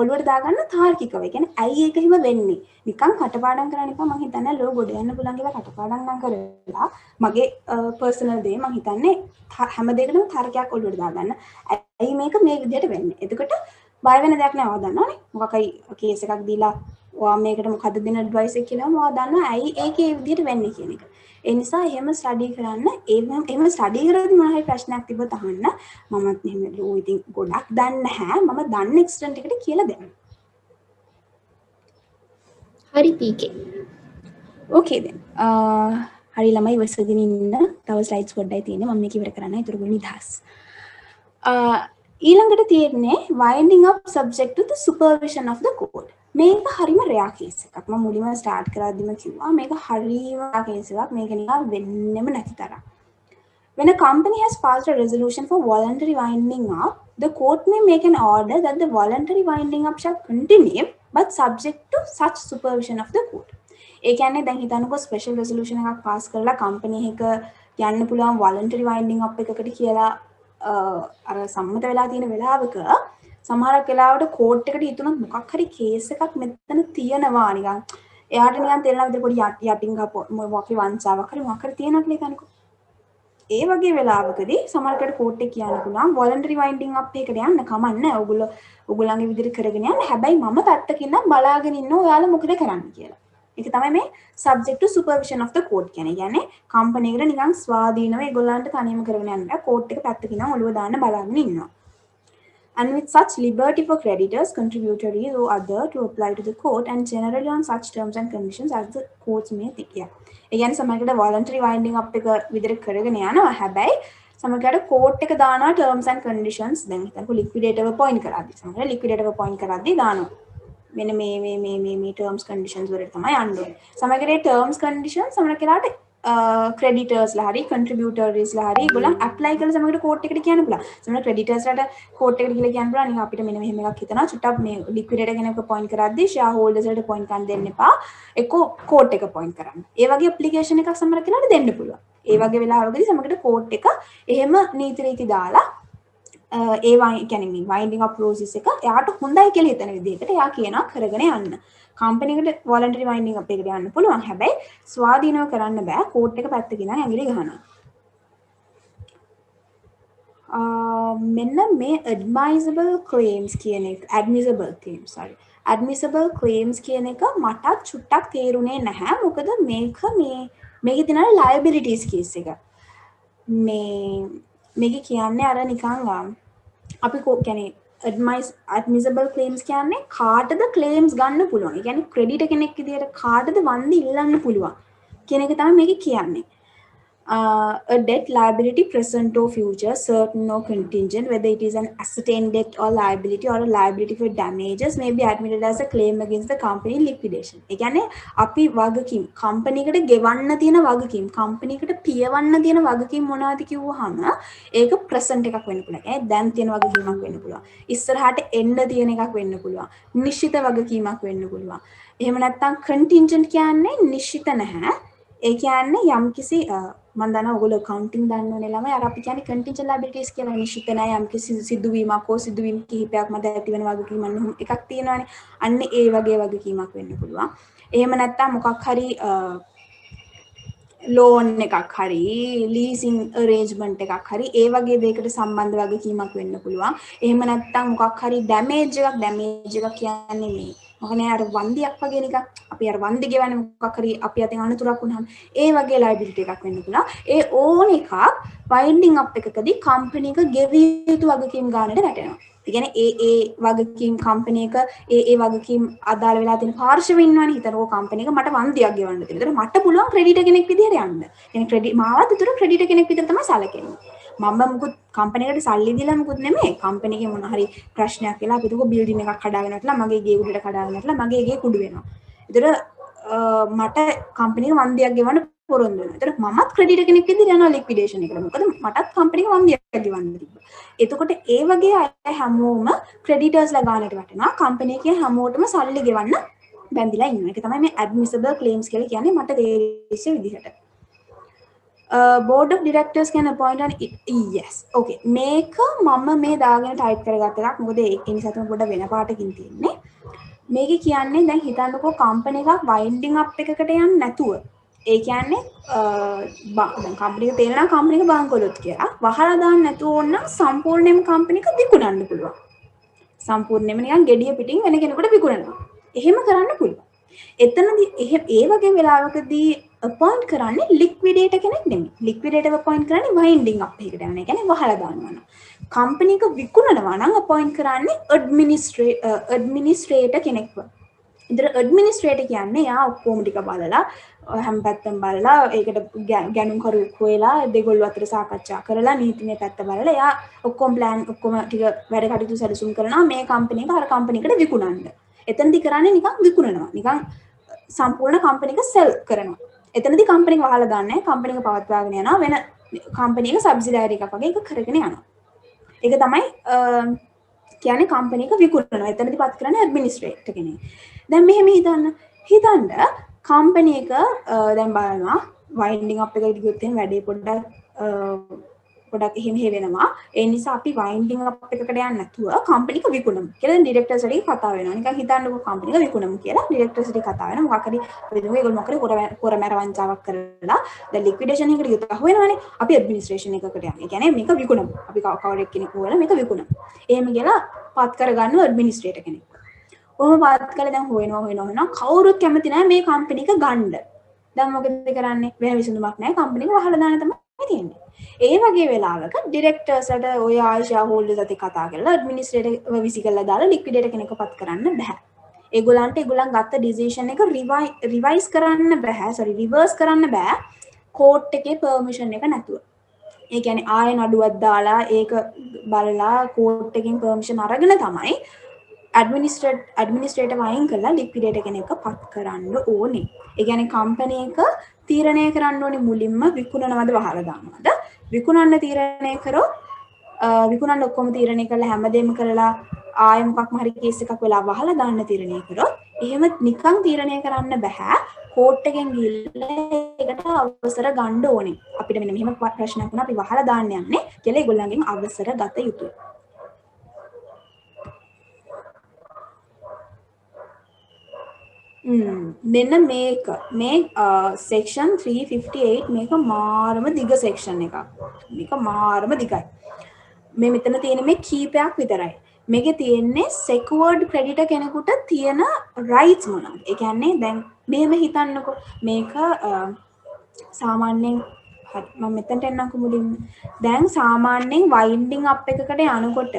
ඔළුවට දාගන්න තාර්කිකව. ඒ කියන්නේ ඇයි ඒක එහෙම වෙන්නේ? නිකන් කටපාඩම් කරන්න එපා. මම හිතන්නේ ලෝ ගොඩ යන්න පුළුවන් කියලා කටපාඩම් නම් කරලා මගේ පර්සනල් දේ මම හිතන්නේ හැම දෙයකටම තර්කයක් ඔළුවට දාගන්න. ඇයි මේක මේ විදිහට වෙන්නේ? එතකොට බය වෙන දෙයක් නෑ. ඔයා දන්නවනේ. මොකක්යි කේස් එකක් දීලා ඔයා මේකට මොකද්ද දෙන ඇඩ්වයිස් එක කියලා ඔයා දන්නවා ඇයි ඒක ඒ විදිහට වෙන්නේ කියන එක. ඒ නිසා එහෙම ස්ටඩි කරන්න. එහෙම ස්ටඩි කරද්දී මොනවා හරි ප්‍රශ්නයක් තිබ්බොත් අහන්න. මමත් එහෙම ලෝ ඉතින් ගොඩක් දන්නේ නැහැ. මම දන්න එක්ස්ටෙන්ට් එකට කියලා දෙන්න. හරි PK. ඕකේ then. හරි ළමයි ඉවසගෙන ඉන්න. තව ස්ලයිඩ්ස් පොඩ්ඩයි තියෙන්නේ. මම මේක ඉවර කරන්න. ඊට පස්සේ නිදහස්. ඊළඟට තියෙන්නේ winding up subject to the supervision of the code. මේක හරිම රෙයා කේස් එකක්. මම මුලින්ම ස්ටාර්ට් කරද්දිම කිව්වා මේක හරිම රෙයා කේස් එකක්. මේක නිකන් වෙන්නෙම නැති තරම්. When a company has passed a resolution for voluntary winding up, the court may make an order that the voluntary winding up shall continue but subject to such supervision of the court. ඒ කියන්නේ දැන් හිතන්නකෝ special resolution එකක් pass කරලා company එක යන්න පුළුවන් voluntary winding up එකකට කියලා අර සම්මත වෙලා තියෙන වෙලාවක සමහරක් වෙලාවට කෝට් එකට හිතුනොත් මොකක් හරි කේස් එකක් මෙතන තියෙනවා නිකන් එයාට නිකන් තේරෙනවා විතර පොඩි යටින් ගහ මොකක් හරි වංචාවක් හරි මොකක් හරි තියෙනවා කියලා හිතන්නකෝ ඒ වගේ වෙලාවකදී සමහරකට කෝට් එක කියන්න පුළුවන් වොලන්ටරි වයින්ඩින් අප් එකකට යන්න කමන්නේ ඔයගොල්ලන්ගේ විදිහට කරගෙන යන්න හැබැයි මම පැත්තකින් නම් බලාගෙන ඉන්න ඔයාලා මොකද කරන්නේ කියලා. ඒක තමයි මේ subject to supervision of the court කියන්නේ කම්පැනි එකට නිකන් ස්වාධීනව ඒගොල්ලන්ට තනියම කරගෙන යන්න කෝට් එක පැත්තකින් නම් ඔළුව දාන්න බලාගෙන ඉන්නවා. And with such liberty for creditors, contributories or other to apply to the court and generally on such terms and conditions as the courts may think. Yeah. ඒ කියන්නේ සමහරකට voluntary winding up එක විදිහට කරගෙන යනවා. හැබැයි සමහරකට court එක දානවා terms and conditions. දැන් හිතන්නකො liquidator appoint කරද්දි. සමහරකට liquidator appoint කරද්දි දානවා. මෙන්න මේ terms conditions වලට තමයි යන්න ඕනේ. සමහරකට terms conditions සමහරකට creditors ලා හරි contributors ලා හරි ඒගොල්ලන් apply කරලා සමහරකට court එකට කියන්න පුළුවන්. සමහර creditors ලාට court එකට ගිහලා කියන්න පුළුවන් නිකන් අපිට මෙන්න මෙහෙම එකක් හිතනවා චුට්ටක් මේ liquidator කෙනෙක්ව appoint කරද්දී shareholders වලට appoint කරන්න දෙන්න එපා. එක්ක court එක appoint කරන්න. ඒ වගේ application එකක් සමහර කෙනාට දෙන්න පුළුවන්. ඒ වගේ වෙලාවකදී සමහරකට court එක එහෙම නීති රීති දාලා ඒ කියන්නේ මේ winding up process එක එයාට හොඳයි කියලා හිතන විදිහකට එයා කියනවා කරගෙන යන්න. කම්පැනි එකට වොලන්ටරි වයින්ඩින් අප් එකට යන්න පුළුවන්. හැබැයි ස්වාධීනව කරන්න බෑ. කෝට් එක පැත්තකින් ඉඳන් ඇඟිලි ගහනවා. මෙන්න මේ admissible claims කියන එක admissible claims කියන එක මටත් චුට්ටක් තේරුනේ නැහැ. මොකද මේකේ තියෙන liabilities case එක. මේක කියන්නේ අර නිකන් අපි කියන්නේ admissible claims කියන්නේ කාටද claims ගන්න පුළුවන්. ඒ කියන්නේ creditor කෙනෙක් විදියට කාටද වන්දි ඉල්ලන්න පුළුවන් කියන එක තමයි මේක කියන්නේ. A debt liability present or future, certain or contingent, whether it is an ascertained debt or liability or a liability for damages may be admitted as a claim against the company in liquidation. ඒ කියන්නේ අපි වගකීම් company එකට ගෙවන්න තියෙන වගකීම් company එකට පියවන්න තියෙන වගකීම් මොනවද කිව්වහම ඒක present එකක් වෙන්න පුළුවන්. ඒ දැන් තියෙන වගකීමක් වෙන්න පුළුවන්. ඉස්සරහට එන්න තියෙන එකක් වෙන්න පුළුවන්. නිශ්චිත වගකීමක් වෙන්න පුළුවන්. එහෙම නැත්නම් contingent කියන්නේ නිශ්චිත නැහැ. ඒ කියන්නේ යම්කිසි මම දන්නවා ඔයගොල්ලෝ accounting දන්නවනේ ළමයි අර අපි කියන්නේ contingent liabilities කියලා නිශ්චිත නැහැ යම්කිසි සිදුවීමක් හෝ සිදුවීම් කිහිපයක් මත ඇතිවන වගකීමක් එකක් තියෙනවානේ අන්න ඒ වගේ වගකීමක් වෙන්න පුළුවන් එහෙම නැත්නම් මොකක් හරි loan එකක් හරි leasing arrangement එකක් හරි ඒ වගේ දෙයකට සම්බන්ධ වගකීමක් වෙන්න පුළුවන් එහෙම නැත්නම් මොකක් හරි damage එකක් කියන්නේ මේ මොකනේ අර වන්දියක් වගේ නිකන් අපි අර වන්දි ගෙවන්නේ මොකක් හරි අපි අතින් අනතුරක් වුණාම ඒ වගේ liability එකක් වෙන්න පුළුවන් ඒ ඕන එකක් winding up එකකදී company එක ගෙවිය යුතු වගකීම් ගන්නට වැටෙනවා ඒ කියන්නේ ඒ වගකීම් company එක ඒ වගකීම් අදාළ වෙලා තියෙන පාර්ශව ඉන්නවනේ හිතනකො company එක මට වන්දියක් ගෙවන්න තියෙනවා. ඒතර මට පුළුවන් creditor කෙනෙක් විදිහට යන්න. කියන්නේ credit මාවත් උතර creditor කෙනෙක් විදිහට තමයි සැලකෙන්නේ. මම මුකුත් කම්පැනි එකට සල්ලි දීලා මුකුත් නෙමෙයි කම්පැනි එකේ මොන හරි ප්‍රශ්නයක් වෙලා අපි තුක බිල්ඩින් එකක් හදාගෙන නැట్లా මගේ ගේ උඩට කඩාගෙන නැట్లా මගේ ගේ කුඩු වෙනවා. ඒතර මට කම්පැනි එක වන්දියක් ගෙවන්න පොරොන්දු වෙනවා. ඒතර මමත් ක්‍රෙඩිටර් කෙනෙක් විදිහට යනවා ලික්විඩේෂන් එකට. මොකද මටත් කම්පැනි එක වන්දියක් ගෙවන්න තිබ්බා. එතකොට ඒ වගේ අය හැමෝම ක්‍රෙඩිටර්ස්ලා ගානට වැටෙනවා. කම්පැනි එකේ හැමෝටම සල්ලි ගෙවන්න බැඳිලා ඉන්නවා. ඒක තමයි මේ admissible claims කියලා කියන්නේ මට තේරෙච්ච විදිහට. Board of directors can appoint an yes okay මේක මම මේ දාගෙන ටයිප් කරගත්ත එකක් මොකද ඒක නිසා තමයි පොඩ්ඩක් වෙන පාටකින් තියෙන්නේ මේක කියන්නේ දැන් හිතන්නකෝ කම්පැනි එකක් වයින්ඩින් අප් එකකට යන්නේ නැතුව ඒ කියන්නේ දැන් කම්පැනි එක තේරෙනවා කම්පැනි එක බංකොලොත් කියලා වහලා දාන්න නැතුව ඕන නම් සම්පූර්ණයෙන්ම කම්පැනි එක විකුණන්න පුළුවන් සම්පූර්ණයෙන්ම නිකන් gediya පිටින් වෙන කෙනෙකුට විකුණනවා එහෙම කරන්න පුළුවන් එතනදී ඒ වගේ වෙලාවකදී appoint කරන්නේ liquidator කෙනෙක් නෙමෙයි. liquidator appoint කරන්නේ winding up එකකට යන. ඒ කියන්නේ වහලා දානවා. company එක විකුණනවා නම් appoint කරන්නේ administrator කෙනෙක්ව. ඉතින් ඇඩ්මිනිස්ට්‍රේටර් කියන්නේ යා ඔක්කොම ටික බලලා හැම පැත්තම බලලා ඒකට ගැනුම් කරුවෙක් හොයලා දෙගොල්ලෝ අතර සාකච්ඡා කරලා නීතිමය පැත්ත බලලා යා ඔක්කොම ප්ලෑන් ඔක්කොම ටික වැඩ කටයුතු සැලසුම් කරනවා මේ කම්පැනි එක අර කම්පැනි එකට විකුණන්න. එතනදි කරන්නේ නිකන් විකුණනවා. නිකන් සම්පූර්ණ කම්පැනි එක සෙල් කරනවා. එතනදි කම්පැනි එක වහලා දාන්නේ කම්පැනි එක පවත්වාගෙන යනවා වෙන කම්පැනි එක සබ්සිඩියරි එකක් වගේ ඒක කරගෙන යනවා. ඒක තමයි කියන්නේ කම්පැනි එක විකුණනවා. එතනදි පත් කරන්නේ ඇඩ්මිනිස්ට්‍රේටර් කෙනෙක්. දැන් මෙහෙම හිතන්න කම්පැනි එක දැන් බලනවා වයින්ඩින් අප් එකට ගියොත් එහෙනම් වැඩේ පොඩ්ඩක් එහෙම වෙනවා. ඒ නිසා අපි වයින්ඩින් අප් එකකට යන්න නැතුව කම්පැනි එක විකුණමු කියලා ඩිරෙක්ටර්ස් එක්ක කතා වෙනවා. නිකන් හිතන්නකෝ කම්පැනි එක විකුණමු කියලා ඩිරෙක්ටර්ස් එක්ක කතා වෙනවා. මොකක් හරි වෙනවා ඒගොල්ලෝ මොකද කොරමැර වංචාවක් කරලා දැන් ලික්විඩේෂන් එකකට ගියොත් අහුවෙනවනේ. අපි ඇඩ්මිනිස්ට්‍රේෂන් එකකට යන්නේ. ඒ කියන්නේ මේක විකුණමු. අපි කවුරෙක් කෙනෙක් හොයලා මේක විකුණමු. එහෙම කියලා පත් කරගන්නවා ඇඩ්මිනිස්ට්‍රේටර් කෙනෙක්. ඔහොම පත් කරලා දැන් හොයනවා කවුරුත් කැමති නැහැ මේ කම්පැනි එක ගන්න. දැන් මොකද කරන්නේ? වෙන විසඳුමක් නැහැ. කම්පැනි එක වහලා දාන්න තමයි තියෙන්නේ. ඒ වගේ වෙලාවක ඩිරෙක්ටර්ස්ලට ඔය ආයිෂා හෝල්ඩර්ස් අතේ කතා කරලා ඇඩ්මිනිස්ට්‍රේටර් විසිකලා දාලා ලික්විඩේටර් කෙනෙක්ව පත් කරන්න බෑ. ඒගොල්ලන් ගත්ත ඩිසිෂන් එක රිවයිස් කරන්න බෑ. රිවර්ස් කරන්න බෑ. කෝට් එකේ පර්මිෂන් එක නැතුව. ඒ කියන්නේ ආයෙ නඩුවක් දාලා ඒක බලලා කෝට් එකෙන් පර්මිෂන් අරගෙන තමයි ඇඩ්මිනිස්ට්‍රේටර් වයින් කරලා ලික්විඩේටර් කෙනෙක්ව පත් කරන්න ඕනේ. ඒ කියන්නේ කම්පැනි එක තීරණය කරන්න ඕනේ මුලින්ම විකුණනවද වහලා දානවද? විකුණන්න තීරණය කරොත් විකුණන්න ඔක්කොම තීරණය කරලා හැමදේම කරලා ආයෙ මොකක්ම හරි කේස් එකක් වෙලා වහලා දාන්න තීරණය කරොත් එහෙම නිකන් තීරණය කරන්න බෑ. කෝට් එකෙන් ගිහිල්ලා ඒකට අවසර ගන්න ඕනේ. අපිට මෙන්න මෙහෙම ප්‍රශ්නයක් වුණා අපි වහලා දාන්න යන්නේ කියලා ඒගොල්ලන්ගෙන් අවසර ගත යුතුයි. මෙන්න මේ section 358 මේක මාරම දිග section එකක්. මේක මාරම දිගයි. මේ මෙතන තියෙන මේ කීපයක් විතරයි. මේකේ තියෙන්නේ secured creditor කෙනෙකුට තියෙන rights මොනවද? ඒ කියන්නේ දැන් මෙහෙම හිතන්නකෝ මේක සාමාන්‍යයෙන් මම මෙතනට එන්නම්කෝ මුලින්ම. දැන් සාමාන්‍යයෙන් winding up එකකට යනකොට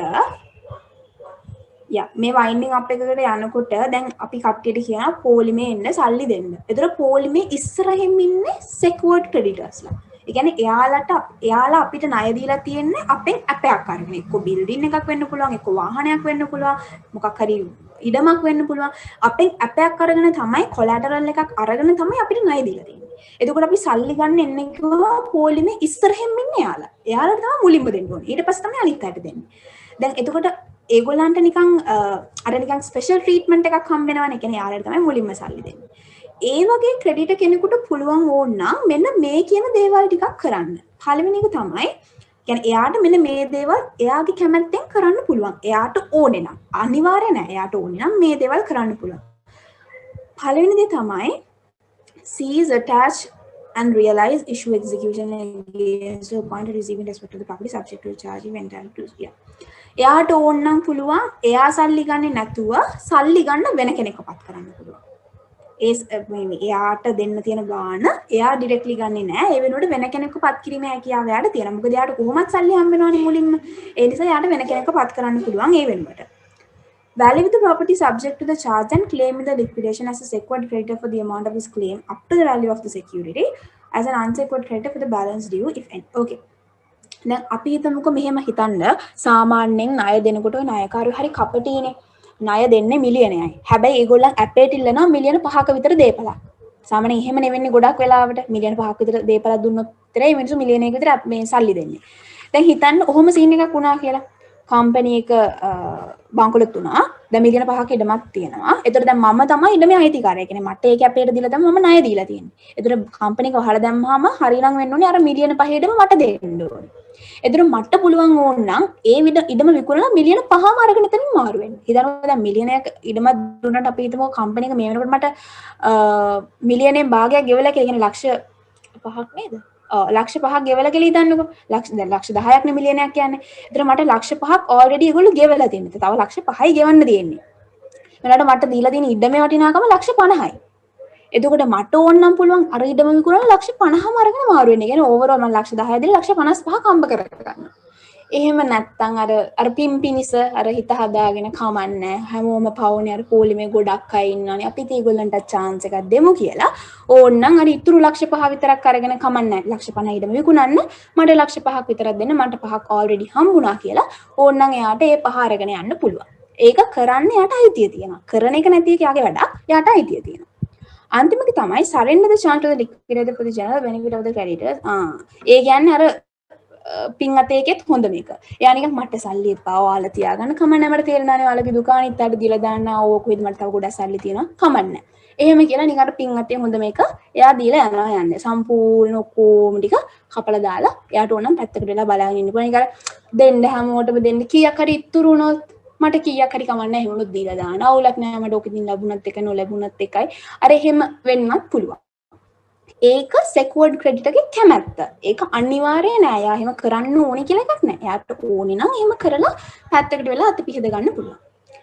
මේ වයින්ඩින් අප් එකකට යනකොට දැන් අපි කට්ටියට කියනවා පොලිමේ එන්න සල්ලි දෙන්න. ඒතර පොලිමේ ඉස්සරහින් ඉන්නේ secured creditorsලා. ඒ කියන්නේ එයාලා අපිට ණය දීලා තියෙන්නේ අපෙන් ඇපයක් අරගෙන. එක්ක බිල්ඩින් එකක් වෙන්න පුළුවන්, එක්ක වාහනයක් වෙන්න පුළුවන්, මොකක් හරි ඉඩමක් වෙන්න පුළුවන්. අපෙන් ඇපයක් අරගෙන තමයි කොලැටරල් එකක් අරගෙන තමයි අපිට ණය දීලා තියෙන්නේ. එතකොට අපි සල්ලි ගන්න එන්නේ කිව්වා පොලිමේ ඉස්සරහින් ඉන්නේ එයාලා. එයාලට තමයි මුලින්ම දෙන්න ඕනේ. ඊට පස්සේ තමයි අනිත් අයට දෙන්නේ. දැන් එතකොට ඒගොල්ලන්ට නිකන් අර නිකන් ස්පෙෂල් ට්‍රීට්මන්ට් එකක් හම්බ වෙනවනේ. ඒ කියන්නේ යාළුවන්ට තමයි මුලින්ම සල්ලි දෙන්නේ. ඒ වගේ ක්‍රෙඩිටර් කෙනෙකුට පුළුවන් ඕන නම් මෙන්න මේ කියන දේවල් ටිකක් කරන්න. පළවෙනි එක තමයි කියන්නේ එයාට මෙන්න මේ දේවල් එයාගේ කැමැත්තෙන් කරන්න පුළුවන්. එයාට ඕනේ නම් අනිවාර්ය නෑ. එයාට ඕනේ නම් මේ දේවල් කරන්න පුළුවන්. පළවෙනි දේ තමයි seize attach and realize issue execution against the point receiving respect to the property subject to charge when time to එයාට ඕන නම් පුළුවන් එයා සල්ලි ගන්නේ නැතුව සල්ලි ගන්න වෙන කෙනෙක්වපත් කරන්න පුළුවන්. එයාට දෙන්න තියෙන ගාණ එයා ඩිරෙක්ට්ලි ගන්නේ නැහැ. ඒ වෙනුවට වෙන කෙනෙක්වපත් කිරීමේ හැකියාව එයාට තියෙනවා. මොකද එයාට කොහොමත් සල්ලි හම්බ වෙනවනේ මුලින්ම. ඒ නිසා එයාට වෙන කෙනෙක්වපත් කරන්න පුළුවන් ඒ වෙනුවට. Value the property subject to the charge and claim in the liquidation as a secured creditor for the amount of his claim up to the value of the security as an unsecured creditor for the balance due if any. Okay. දැන් අපි හිතමුකෝ මෙහෙම හිතන්න සාමාන්‍යයෙන් ණය දෙනකොට ඔය ණයකාරයෝ හරි කපටිනේ. ණය දෙන්නේ මිලියනයයි. හැබැයි ඒගොල්ලන් ඇපේට ඉල්ලනවා මිලියන 5ක විතර දීපලක්. සාමාන්‍යයෙන් එහෙම නෙවෙන්නේ ගොඩක් වෙලාවට මිලියන 5ක විතර දීපලක් දුන්නොත් විතරයි මිනිස්සු මිලියනයක විතර මේ සල්ලි දෙන්නේ. දැන් හිතන්න ඔහොම සීන් එකක් වුණා කියලා. කම්පැනි එක බංකොලොත් වුණා. දැන් මිලියන 5ක ඉඩමක් තියෙනවා. ඒතර දැන් මම තමයි ඉඩමේ අයිතිකාරයා. ඒ කියන්නේ මට ඒක අපේට දීලා තමයි මම ණය දීලා තියෙන්නේ. ඒතර කම්පැනි එක වහලා දැම්මහම හරිනම් වෙන්න ඕනේ අර මිලියන 5 ඉඩම මට දෙන්න ඕනේ. ඒතර මට පුළුවන් ඕන නම් ඒ ඉඩම විකුණලා මිලියන 5ම අරගෙන එතනින් මාරු වෙන්න. හිතනවා දැන් මිලියනයක් ඉඩම දුන්නාට අපි හිතමු කම්පැනි එක මේ වෙනකොට මට මිලියනෙන් භාගයක් ගෙවලා කියලා කියන්නේ ලක්ෂ 5ක් නේද? ලක්ෂ 5ක් ගෙවලා කියලා හිතන්නකෝ. දැන් ලක්ෂ 10ක් නේ මිලියනයක් කියන්නේ. ඒතර මට ලක්ෂ 5ක් ඔල්රෙඩි ඒගොල්ලෝ ගෙවලා තියෙනවා. තව ලක්ෂ 5යි ගෙවන්න තියෙන්නේ. මෙලට මට දීලා තියෙන ඉඩමේ වටිනාකම ලක්ෂ 50යි. එතකොට මට ඕන නම් පුළුවන් අර ඉඩම විකුණලා ලක්ෂ 50ම අරගෙන මාරු වෙන්න. කියන්නේ ඕවරෝල් මම ලක්ෂ 10 දීලා ලක්ෂ 55ක් හම්බ කරගන්නවා. එහෙම නැත්තම් අර පින් පිනිස අර හිත හදාගෙන කමන්නේ හැමෝම පවුනේ අර පොලිමේ ගොඩක් අය ඉන්නවනේ අපිත් ඒගොල්ලන්ට chance එකක් දෙමු කියලා ඕන්නම් අර ඉතුරු ලක්ෂ 5 විතරක් අරගෙන කමන්නේ ලක්ෂ 50 ඊටම විකුණන්න මට ලක්ෂ 5ක් විතරක් දෙන්න මට 5ක් already හම්බුණා කියලා ඕන්නම් එයාට ඒ 5 අරගෙන යන්න පුළුවන් ඒක කරන්න යාට අයිතිය තියෙනවා කරන එක නැති එක යාගේ වැඩක් යාට අයිතිය තියෙනවා අන්තිමක තමයි surrender the charge to the liquidator for the general benefit of the creditors ඒ කියන්නේ අර පින් අතේකෙත් හොඳ මේක. එයා නිකන් මට සල්ලි එපා ඔයාලා තියාගන්න කමන්නේ මට තේරෙනානේ ඔයාලගේ දුකානෙත් අර දීලා දාන්න ඕක විදිහ මට තව ගොඩක් සල්ලි තියෙනවා කමන්නේ. එහෙම කියලා නිකන් පින් අතේ හොඳ මේක එයා දීලා යනවා යන්නේ. සම්පූර්ණ ඔක්කොම ටික කපලා දාලා එයාට ඕනම් පැත්තකට වෙලා බලාගෙන ඉන්න පුළුවන්. නිකන් දෙන්න හැමෝටම දෙන්න කීයක් හරි ඉතුරු වුණොත් මට කීයක් හරි කමන්නේ එහෙම උනොත් දීලා දාන්න. අවුලක් නෑ මට ඕකෙන් ලැබුණත් එක නොලැබුණත් එකයි. අර එහෙම වෙන්නත් පුළුවන්. ඒක සෙක්වර්ඩ් ක්‍රෙඩිට් එකේ කැමැත්ත. ඒක අනිවාර්ය නෑ. යා එහෙම කරන්න ඕනේ කියලා එකක් නෑ. යාට ඕනේ නම් එහෙම කරලා පැත්තකට වෙලා අත පිහද ගන්න පුළුවන්.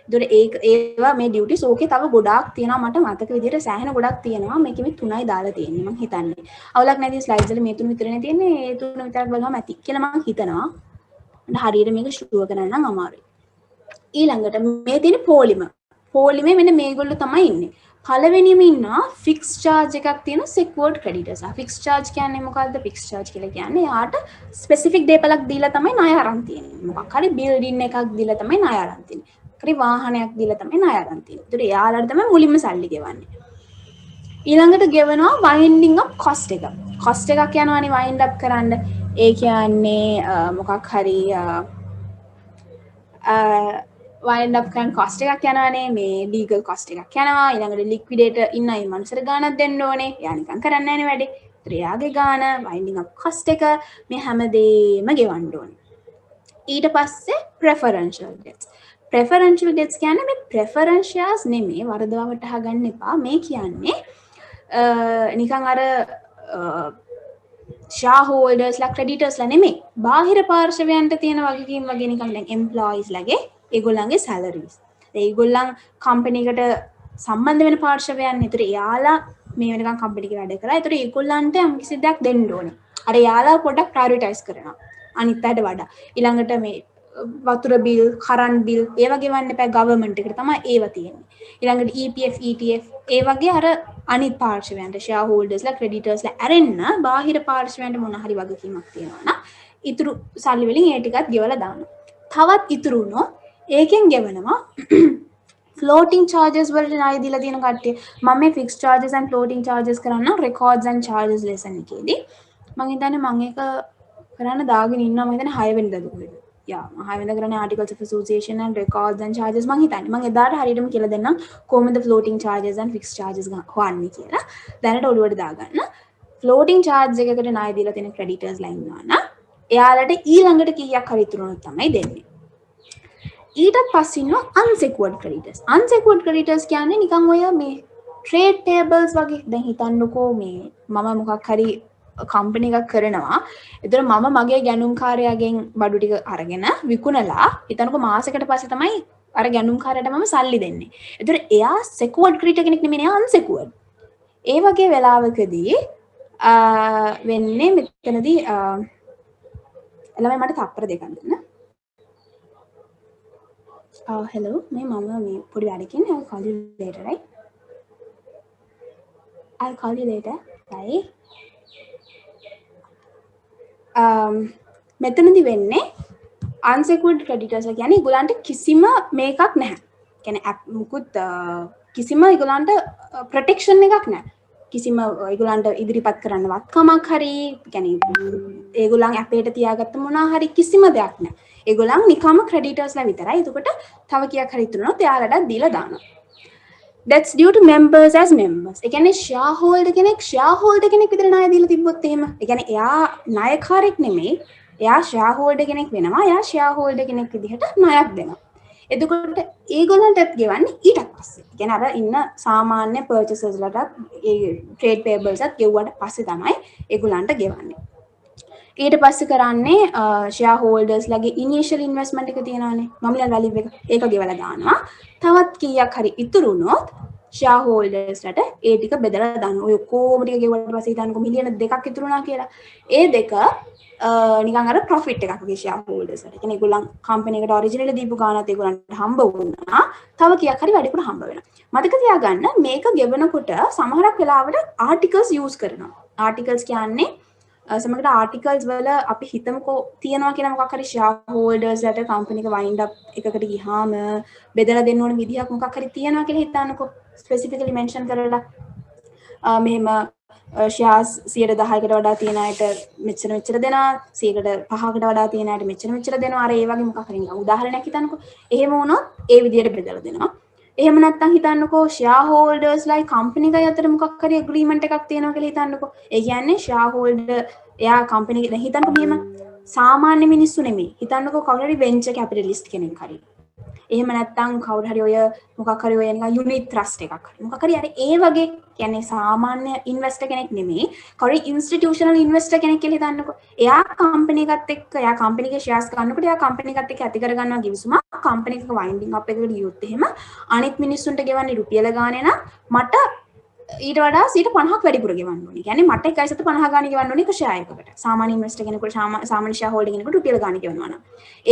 ඒතකොට ඒවා මේ ඩියුටිස් ඕකේ තව ගොඩාක් තියෙනවා. මට මතක විදිහට සෑහෙන ගොඩක් තියෙනවා. මේකෙ මේ 3යි දාලා තියෙන්නේ මං හිතන්නේ. අවුලක් නැති ස්ලයිඩ්ස් වල මේ 3 විතරනේ තියෙන්නේ. ඒ 3 විතරක් බලවම ඇති කියලා මං හිතනවා. මට හරියට මේක ෂුවර් කරන්න නම් අමාරුයි. ඊළඟට මේ තියෙන පොලිම. පොලිමේ මෙන්න මේගොල්ලෝ තමයි ඉන්නේ. පළවෙනිම ඉන්නවා ෆික්ස් චාර්ජ් එකක් තියෙන සෙක්වර්ඩ් ක්‍රෙඩිටර්ස්. ෆික්ස් චාර්ජ් කියන්නේ මොකද්ද? ෆික්ස් චාර්ජ් කියලා කියන්නේ යාට ස්පෙસિෆික් දේපලක් දීලා තමයි ණය අරන් තියෙන්නේ. මොකක් හරි බිල්ඩින් එකක් දීලා තමයි ණය අරන් තියෙන්නේ. හරි වාහනයක් දීලා තමයි ණය අරන් තියෙන්නේ. ඒතර එයාලට තමයි මුලින්ම සල්ලි ගෙවන්නේ. ඊළඟට ගෙවනවා වයින්ඩින් අප් කොස්ට් එක. කොස්ට් එකක් යනවානේ වයින්ඩ් අප් කරන්න. ඒ කියන්නේ මොකක් හරි වයින්ඩ් අප් කරන කොස්ට් එකක් යනවානේ මේ ලීගල් කොස්ට් එකක් යනවා ඊළඟට ලික්විඩේටර් ඉන්න අය මනුස්සර ගාණක් දෙන්න ඕනේ එයා නිකන් කරන්නේ නැනේ වැඩේ ඒතර එයාගේ ගාණ වයින්ඩින් අප් කොස්ට් එක මේ හැමදේම ගෙවන්න ඕනේ ඊට පස්සේ ප්‍රෙෆරන්ෂල් ඩෙට්ස් කියන්නේ මේ ප්‍රෙෆරන්ස් ෂෙයාර්ස් නෙමෙයි වරදවා වටහා ගන්න එපා මේ කියන්නේ නිකන් අර shareholdersලා creditorsලා නෙමෙයි බාහිර පාර්ශවයන්ට තියෙන වගකීම් වගේ නිකන් දැන් employeesලාගේ ඒගොල්ලන්ගේ salaries. ඒගොල්ලන් කම්පැනි එකට සම්බන්ධ වෙන පාර්ශවයන්. ඒතර එයාලා මේ වෙනකන් කම්පැනි එකේ වැඩ කරා. ඒතර ඒගොල්ලන්ට යම් කිසි දෙයක් දෙන්න ඕනේ. අර එයාලා පොඩ්ඩක් ප්‍රයොරිටයිස් කරනවා. අනිත් අයට වඩා. ඊළඟට මේ වතුර බිල්, කරන්ට් බිල් ඒ වගේ වන්න එපා ගවර්න්මන්ට් එකට තමයි ඒව තියෙන්නේ. ඊළඟට EPF, ETF ඒ වගේ අර අනිත් පාර්ශවයන්ට shareholdersලා, creditorsලා ඇරෙන්න බාහිර පාර්ශවයන්ට මොන හරි වගකීමක් තියෙනවා නම් ඉතුරු සල්ලි වලින් ඒ ටිකත් ගෙවලා දානවා. තවත් ඉතුරු වුණොත් ඒකෙන් ගෙවනවා floating charges වලට ණය දීලා තියෙන කට්ටිය මම මේ fixed charges and floating charges කරන්න records and charges lesson එකේදී මම හිතන්නේ මම ඒක කරන්න දාගෙන ඉන්නවා මම හිතන්නේ 6 වෙනිදාද කොහෙද යා මම 6 වෙනිදා කරන්නේ articles of association and records and charges මම හිතන්නේ මම එදාට හරියටම කියලා දෙන්නම් කොහොමද floating charges and fixed charges හොයන්නේ කියලා දැනට ඔළුවට දාගන්න floating charge එකකට ණය දීලා තියෙන creditors ලා ඉන්නවා නම් එයාලට ඊළඟට කීයක් හරි ඉතුරු වුණොත් තමයි දෙන්නේ ඊටත් පස්සේ ඉන්නවා unsecured creditors. unsecured creditors කියන්නේ නිකන් ඔය මේ trade payables වගේ. දැන් හිතන්නකෝ මේ මම මොකක් හරි කම්පැනි එකක් කරනවා. ඒතර මම මගේ ගැනුම්කාරයාගෙන් බඩු ටික අරගෙන විකුණලා හිතන්නකෝ මාසෙකට පස්සේ තමයි අර ගැනුම්කාරයාට මම සල්ලි දෙන්නේ. ඒතර එයා secured creditor කෙනෙක් නෙමෙයි එයා unsecured. ඒ වගේ වෙලාවකදී වෙන්නේ මෙතනදී ළමයි මට තප්පර දෙකක් දෙන්න. hello මේ මම මේ පොඩි වැඩකින් I'll call you later right I'll call you later bye මෙතනදි වෙන්නේ unsecured creditors කියන්නේ ඒගොල්ලන්ට කිසිම මේකක් නැහැ. කියන්නේ මුකුත් කිසිම ඒගොල්ලන්ට protection එකක් නැහැ. කිසිම ඒගොල්ලන්ට ඉදිරිපත් කරන්න වත්කමක් හරි කියන්නේ ඒගොල්ලන් අපේට තියාගත්ත මොනවා හරි කිසිම දෙයක් නැහැ. ඒගොල්ලන් නිකම්ම creditorsලා විතරයි. එතකොට තව කීයක් හරි ඉතුරුනොත් එයාලට දීලා දානවා. That's due to members as members. ඒ කියන්නේ shareholder කෙනෙක් විතර ණය දීලා තිබ්බොත් එහෙම. ඒ කියන්නේ එයා ණයකාරයෙක් නෙමෙයි. එයා shareholder කෙනෙක් වෙනවා. එයා shareholder කෙනෙක් විදිහට ණයක් දෙනවා. එතකොට ඒගොල්ලන්ටත් ගෙවන්නේ ඊට පස්සේ. ඒ කියන්නේ අර ඉන්න සාමාන්‍ය purchasers ලට ඒ trade payables එකත් ගෙවුවට පස්සේ තමයි ඒගොල්ලන්ට ගෙවන්නේ. ඊට පස්සේ කරන්නේ shareholders ලගේ initial investment එක තියෙනවානේ nominal value එක ඒක ගෙවලා දානවා. තවත් කීයක් හරි ඉතුරු වුණොත් ෂෙයා හෝල්ඩර්ස්ලට ඒ ටික බෙදලා දාන්න. ඔය ඔක්කොම ටික ගෙවුවට පස්සේ හිතන්නකෝ මිලියන 2ක් ඉතුරු වුණා කියලා. ඒ දෙක නිකන් අර ප්‍රොෆිට් එකක් වගේ ෂෙයා හෝල්ඩර්ස්ලට. ඒ කියන්නේ ඒගොල්ලන් කම්පැනි එකට ඔරිජිනලි දීපු ගාණත් ඒගොල්ලන්ට හම්බ වුණා. තව කීයක් හරි වැඩිපුර හම්බ වෙනවා. මතක තියාගන්න මේක ගෙවනකොට සමහරක් වෙලාවට ආටිකල්ස් යූස් කරනවා. ආටිකල්ස් කියන්නේ සමහරකට ආටිකල්ස් වල අපි හිතමුකෝ තියනවා කියන මොකක් හරි ෂෙයා හෝල්ඩර්ස්ලට කම්පැනි එක වයින්ඩ් අප් එකකට ගියාම බෙදලා දෙන්න ඕන විදිහක් මොකක් හරි තියනවා කියලා හිතන්නකෝ. ස්පෙસિෆිකලි මෙන්ෂන් කරලා මෙහෙම ෂෙයාර්ස් 10%කට වඩා තියෙන අයට මෙච්චර දෙනවා 5%කට වඩා තියෙන අයට මෙච්චර දෙනවා. අර ඒ වගේ මොකක් හරි උදාහරණයක් හිතන්නකෝ. එහෙම වුණොත් ඒ විදිහට බෙදලා දෙනවා. එහෙම නැත්නම් හිතන්නකෝ ෂෙයා හෝල්ඩර්ස්ලයි කම්පැනි එකයි අතර මොකක් හරි ඇග්‍රීමන්ට් එකක් තියෙනවා කියලා හිතන්නකෝ. ඒ කියන්නේ ෂෙයා හෝල්ඩර් එයා කම්පැනි එක දැන් හිතන්නකෝ මෙහෙම සාමාන්‍ය මිනිස්සු නෙමෙයි. හිතන්නකෝ කවුරු හරි වෙන්චර් කැපිටලිස්ට් කෙනෙක් හරි. එහෙම නැත්නම් කවුරු හරි ඔය මොකක් හරි ඔය නිකන් යුනිට් ට්‍රස්ට් එකක් හරි. මොකක් හරි අර ඒ වගේ කියන්නේ සාමාන්‍ය ඉන්වෙස්ටර් කෙනෙක් නෙමෙයි. කවුරු ඉන්ස්ටිටියුෂනල් ඉන්වෙස්ටර් කෙනෙක් කියලා හිතන්නකෝ. එයා කම්පැනි එකත් එක්ක එයා කම්පැනි එකේ ෂෙයාර්ස් ගන්නකොට එයා කම්පැනි එකත් එක්ක ඇති කරගන්නවා කිවිසුමක්. කම්පැනි එක වයින්ඩින් අප් එකකට ගියොත් එහෙම අනිත් මිනිස්සුන්ට ගෙවන්නේ රුපියල ගානේ නම් මට ඊට වඩා 50ක් වැඩිපුර ගෙවන්න ඕනේ. කියන්නේ මට 1.50 ගානේ ගෙවන්න ඕනේ එක ෂෙයා එකකට. සාමාන්‍ය ඉන්වෙස්ටර් කෙනෙකුට සාමාන්‍ය ෂෙයා හෝල්ඩර් කෙනෙකුට රුපියල ගානේ ගෙවනවා නම්.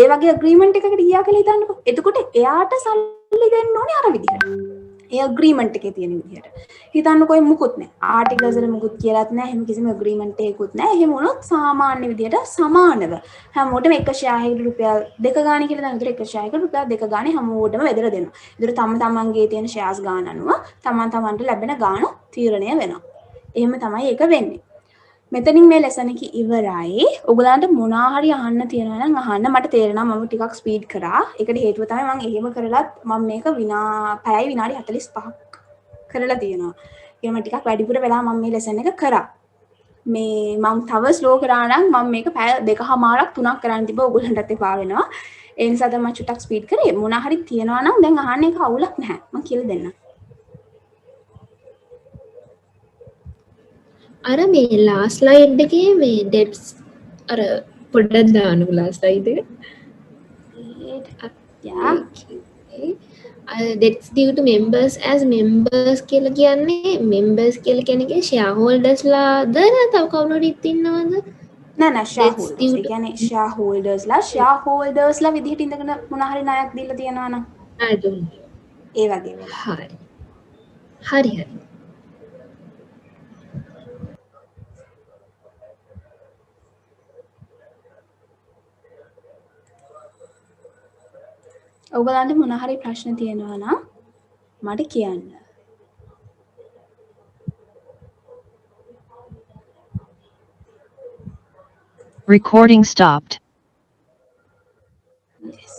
ඒ වගේ ඇග්‍රීමන්ට් එකකට ගියා කියලා හිතන්නකෝ. එතකොට එයාට සල්ලි දෙන්න ඕනේ අර විදිහට. ඒ ඇග්‍රීමන්ට් එකේ තියෙන විදිහට. හිතන්නකෝ මුකුත් නැහැ. ආටිකල්ස් වල මුකුත් කියලාත් නැහැ. එහෙම කිසිම ඇග්‍රීමන්ට් එකකුත් නැහැ. එහෙම වුණොත් සාමාන්‍ය විදිහට සමානව හැමෝටම එක ෂෙයා එකකට රුපියල් 2 ගානේ කියලා දාන. ඒතර එක ෂෙයා එකකට රුපියල් 2 ගානේ හැමෝටම බෙදලා දෙනවා. ඒතර තමන්ගේ තියෙන ෂෙයාර්ස් ගාන අනුව තමන්ට ලැබෙන ගාන තීරණය වෙනවා. එහෙම තමයි ඒක වෙන්නේ. මෙතනින් මේ ලෙසන් එක ඉවරයි. ඔයගලන්ට මොනවා හරි අහන්න තියෙනවා නම් අහන්න. මට තේරෙනවා මම ටිකක් ස්පීඩ් කරා. ඒකට හේතුව තමයි මම එහෙම කරලත් මම මේක පැයයි විනාඩි 45ක් කරලා තියෙනවා. ඒක මම ටිකක් වැඩිපුර වෙලා මම මේ ලෙසන් එක කරා. මේ මම තව ස්ලෝ කරා නම් මම මේක පැය 2කමාරක් 3ක් කරන්න තිබ්බ ඔයගලන්ටත් එපා වෙනවා. ඒ නිසා තමයි මම චුට්ටක් ස්පීඩ් කරේ. මොනවා හරි තියෙනවා නම් දැන් අහන්න එක අවුලක් නැහැ. මම කියලා දෙන්නම්. අර මේ ලාස් ස්ලයිඩ් එකේ මේ ඩෙට්ස් අර පොඩ්ඩක් දාන්න ලාස් ස්ලයිඩ් එක. Yeah. Debts due to members as members කියලා කියන්නේ members කියලා කියන්නේ shareholdersලාද නැත්නම් කවුරු හරි ඉන්නවද? නෑ shareholders. ඒ කියන්නේ shareholdersලා විදිහට ඉඳගෙන මොන හරි ණයක් දීලා තියනවා නම් ණය දුන්නා. ඒ වගේ වෙලා. හරි. ඔයගලන්ට මොන හරි ප්‍රශ්න තියෙනවා නම් මට කියන්න. Recording stopped. Yes.